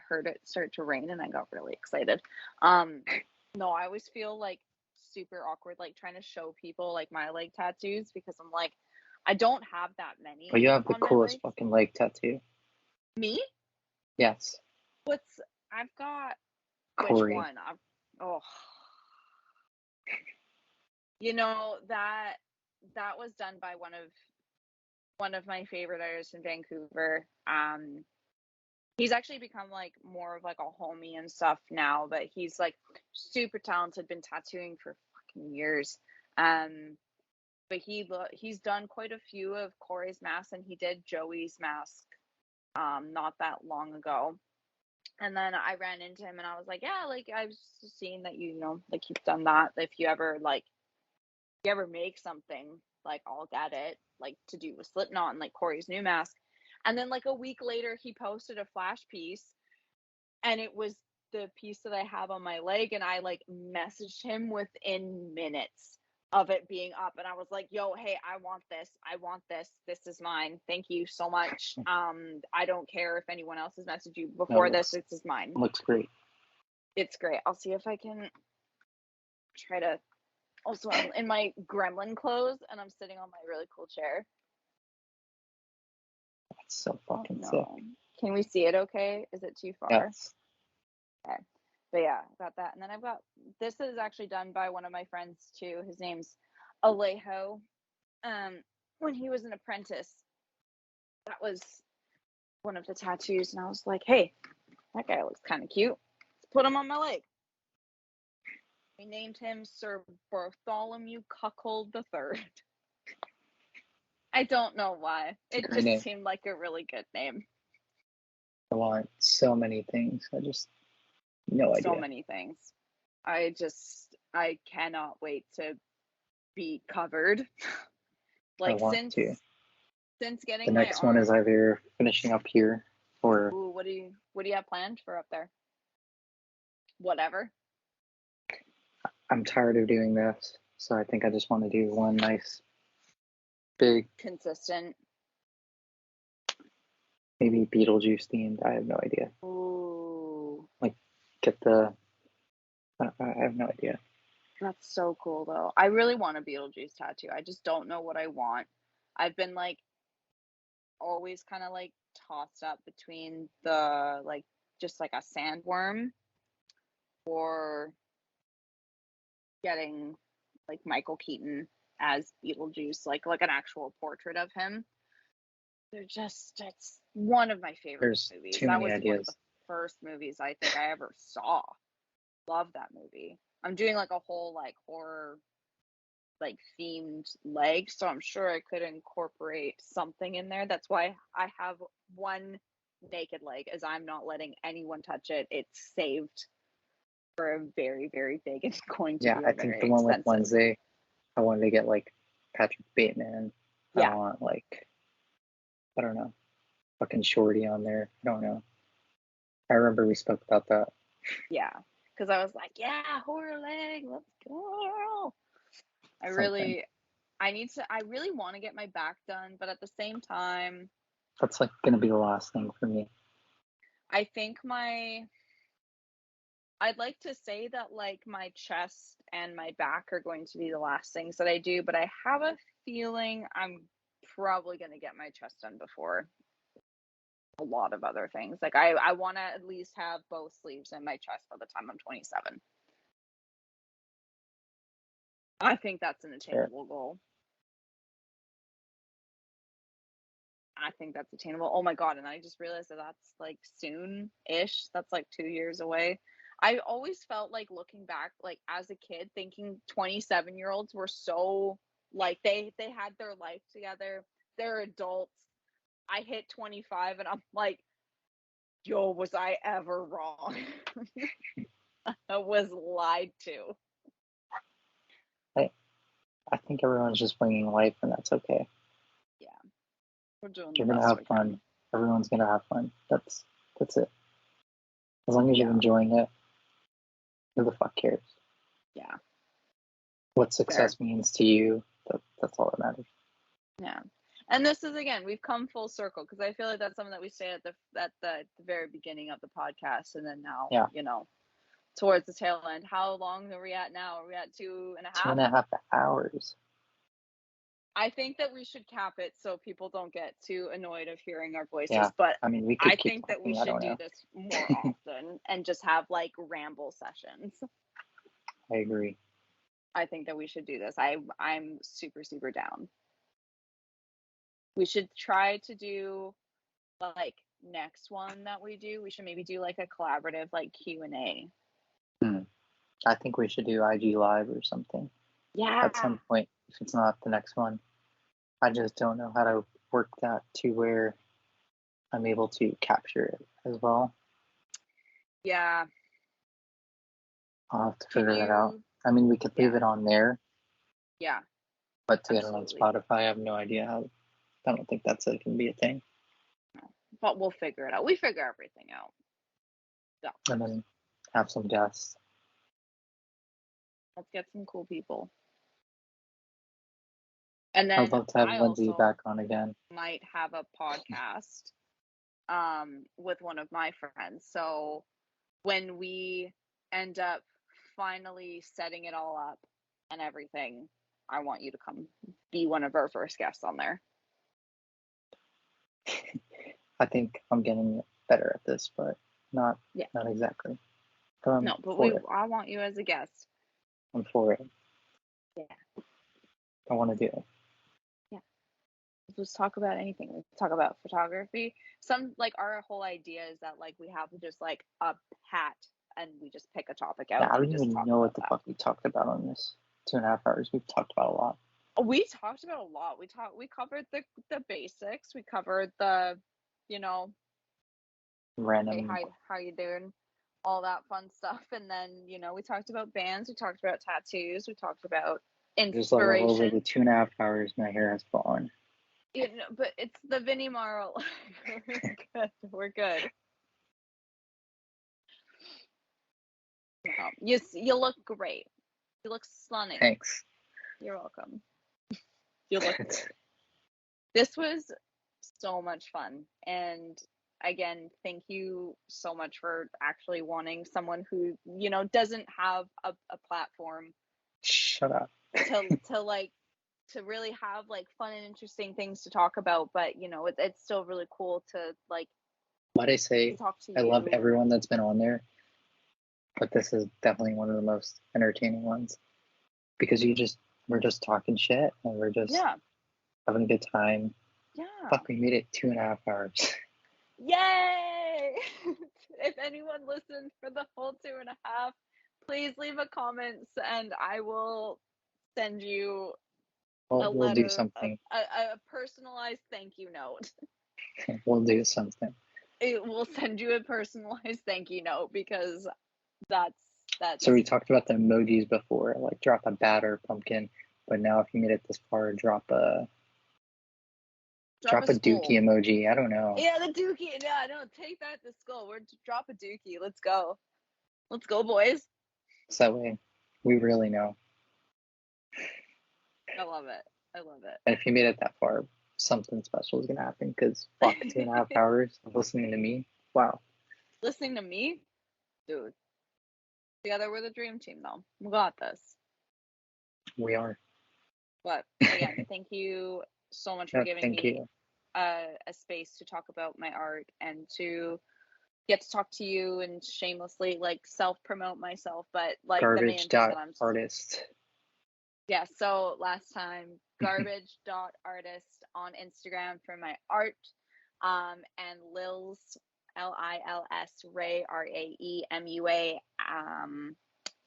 heard it start to rain and I got really excited. No, I always feel like super awkward like trying to show people like my leg tattoos, because I'm like, I don't have that many But you have the on my coolest legs. fucking leg tattoo. Me? Yes. I've got Corey. which one? Oh, you know, that was done by one of my favorite artists in Vancouver. He's actually become like more of like a homie and stuff now, but he's like super talented, been tattooing for fucking years. But he's done quite a few of Corey's masks, and he did Joey's mask not that long ago. And then I ran into him and I was like, yeah, like I've seen that like you've done that. If you ever make something, like I'll get it, like to do with Slipknot and like Corey's new mask. And then like a week later he posted a flash piece, and it was the piece that I have on my leg, and I like messaged him within minutes of it being up, and I was like, yo, hey, I want this, this is mine, thank you so much. I don't care if anyone else has messaged you before. This is mine. Looks great. It's great. I'll see if I can try to. Also, I'm in my gremlin clothes and I'm sitting on my really cool chair. That's so fucking sick. Can we see it okay? Is it too far? Yes. Okay. But yeah, got that. And then I've got, this is actually done by one of my friends too. His name's Alejo. When he was an apprentice, that was one of the tattoos. And I was like, hey, that guy looks kind of cute. Let's put him on my leg. We named him Sir Bartholomew Cuckold III. I don't know why. It just seemed like a really good name. I want so many things. I just no idea. So many things. I cannot wait to be covered. Like since getting the next one is either finishing up here or what do you have planned for up there? Whatever. I'm tired of doing this, so I think I just want to do one nice, big, consistent. Maybe Beetlejuice themed. I have no idea. Ooh. Like, get the. I have no idea. That's so cool, though. I really want a Beetlejuice tattoo. I just don't know what I want. I've been like, always kind of like tossed up between the like just like a sandworm or getting like Michael Keaton as Beetlejuice, like an actual portrait of him. It's one of my favorite movies. Too that many was ideas. one of the first movies I think I ever saw. Love that movie. I'm doing like a whole like horror like themed leg, so I'm sure I could incorporate something in there. That's why I have one naked leg, as I'm not letting anyone touch it. It's saved for a very, very big. It's going to Yeah, be I a think very the one with expensive. Wednesday, I wanted to get like Patrick Bateman. I Yeah. want like, I don't know, fucking Shorty on there. I don't know. I remember we spoke about that. Yeah. Because I was like, yeah, horror leg, let's go. I Something. really want to get my back done, but at the same time, That's like gonna be the last thing for me. I think I'd like to say that like my chest and my back are going to be the last things that I do, but I have a feeling I'm probably going to get my chest done before a lot of other things. Like I want to at least have both sleeves and my chest by the time I'm 27. I think that's an Fair. attainable goal. I think that's attainable. Oh my God. And I just realized that that's like soon-ish. That's like 2 years away. I always felt like looking back, like as a kid, thinking 27-year-olds were so like they had their life together. They're adults. I hit 25 and I'm like, yo, was I ever wrong? I was lied to. I think everyone's just winging life, and that's okay. Yeah. We're doing the You're gonna best have we fun. can. Everyone's gonna have fun. That's it. As long as you're Yeah. enjoying it, who the fuck cares? Yeah. What Fair. success means to you, that's all that matters. Yeah. And this is again, we've come full circle because I feel like that's something that we say at the very beginning of the podcast, and then now, Yeah. towards the tail end. How long are we at now? Are we at 2.5? 2.5 hours. I think that we should cap it so people don't get too annoyed of hearing our voices. Yeah. But I mean, we I could keep think that we talking. I should don't do know. this more often and just have like ramble sessions. I agree. I think that we should do this. I'm super, super down. We should try to do like next one that we do. We should maybe do like a collaborative like Q&A. I think we should do IG Live or something Yeah. at some point, if it's not the next one. I just don't know how to work that to where I'm able to capture it as well. Yeah. I'll have to figure that out. I mean, we could leave it on there. Yeah. But to get it on Spotify, I have no idea how. I don't think that's going to be a thing. But we'll figure it out. We figure everything out. So. And then have some guests. Let's get some cool people. And then I'd love to have Lindsay back on again. Might have a podcast with one of my friends. So when we end up finally setting it all up and everything, I want you to come be one of our first guests on there. I think I'm getting better at this, but not exactly. But I want you as a guest. I'm for it. Yeah. I want to do it. Yeah. Let's talk about anything. Let's talk about photography. Our whole idea is that like we have just like a hat and we just pick a topic out. Yeah, I don't even know what the fuck we talked about on this 2.5 hours. We've talked about a lot. We talked about a lot. We covered the basics. We covered the, random. Hey, how you doing? All that fun stuff. And then, we talked about bands. We talked about tattoos. We talked about inspiration. Just over the 2.5 hours, my hair has fallen. But it's the Vinnie Marl. We're good. You look great. You look stunning. Thanks. You're welcome. You look great. This was so much fun. And again, thank you so much for actually wanting someone who, doesn't have a platform. Shut up. to really have like fun and interesting things to talk about, but it's still really cool to like what I say. I love everyone that's been on there, but this is definitely one of the most entertaining ones because we're just talking shit and we're just having a good time. Fuck, we made it 2.5 hours. Yay! If anyone listened for the whole 2.5, Please leave a comment and I will send you a We'll do letter, something. a personalized thank you note. We'll do something. It will send you a personalized thank you note because that's So we talked about the emojis before, like drop a bat or a pumpkin, but now if you made it this far, drop a dookie emoji. I don't know. Yeah, the dookie. Yeah, no, take that to school. We're to drop a dookie. Let's go. Let's go, boys. So that way we really know. I love it. I love it. And if you made it that far, something special is gonna happen because fuck 2.5 hours of listening to me. Wow. Listening to me? Dude. Together we're the dream team though. We got this. We are. But again, thank you so much for giving me a space to talk about my art and to get to talk to you and shamelessly like self-promote myself, but like the main thing that I'm artist. Yeah, so last time garbage.artist on Instagram for my art, and Lils Lils Ray RAEMUA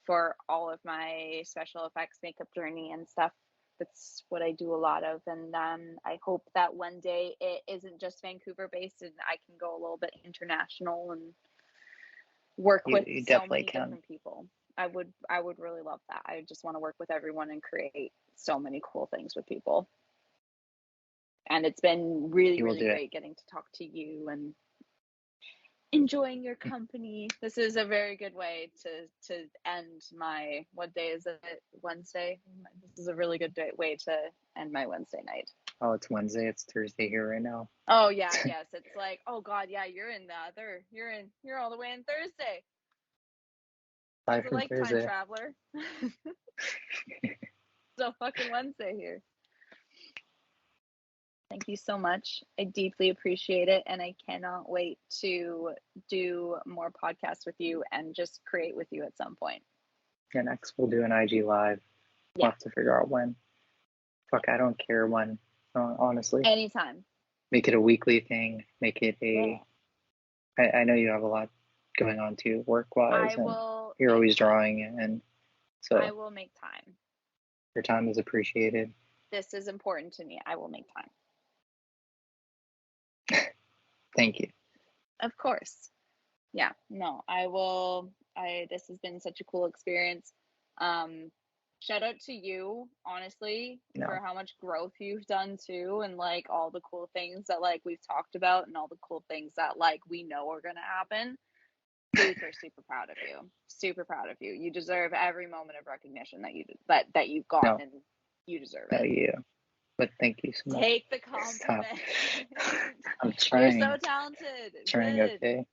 for all of my special effects makeup journey and stuff. That's what I do a lot of, and I hope that one day it isn't just Vancouver based and I can go a little bit international and work with so many different people. I would really love that. I just want to work with everyone and create so many cool things with people. And it's been really great getting to talk to you and enjoying your company. This is a very good way to end my, what day is it? Wednesday. This is a really good way to end my Wednesday night. Oh, it's Wednesday. It's Thursday here right now. Oh yeah, yes. It's like, oh God, yeah, you're all the way in Thursday. Bye from like Thursday. Time traveler. So fucking Wednesday here. Thank you so much. I deeply appreciate it, and I cannot wait to do more podcasts with you and just create with you at some point. Yeah, next we'll do an IG live. We'll have to figure out when. Fuck, I don't care when, honestly. Anytime. Make it a weekly thing. Make it a... Yeah. I know you have a lot going on too, work-wise. You're always drawing, and so... I will make time. Your time is appreciated. This is important to me. I will make time. Thank you. Of course. Yeah, no, I will. This has been such a cool experience. Shout out to you, honestly, for how much growth you've done too, and like all the cool things that like we've talked about and all the cool things that like we know are gonna happen. Super, super proud of you. Super proud of you. You deserve every moment of recognition that you've gotten, and you deserve it. You. But thank you so much. Take the compliment. I'm trying. You're so talented. Trying. Good. Okay.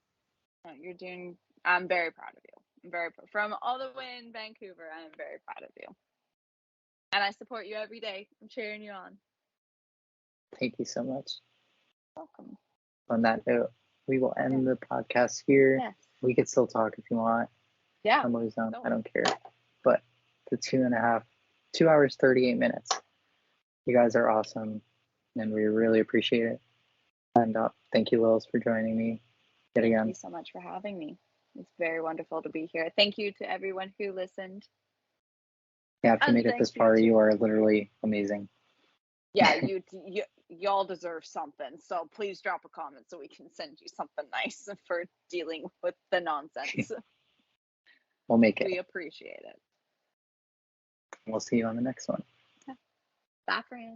You're doing. I'm very proud of you. I'm very from all the way in Vancouver. I'm very proud of you, and I support you every day. I'm cheering you on. Thank you so much. Welcome. On that note, we will end the podcast here. Yes. We could still talk if you want. Yeah. I'm always down. I don't care. But the 2 hours, 38 minutes. You guys are awesome, and we really appreciate it. And thank you, Lils, for joining me yet again. Thank you so much for having me. It's very wonderful to be here. Thank you to everyone who listened. Yeah, if you made it this far, you are literally amazing. Yeah, y'all deserve something. So please drop a comment so we can send you something nice for dealing with the nonsense. We'll make it. We appreciate it. We'll see you on the next one. Bye, friends.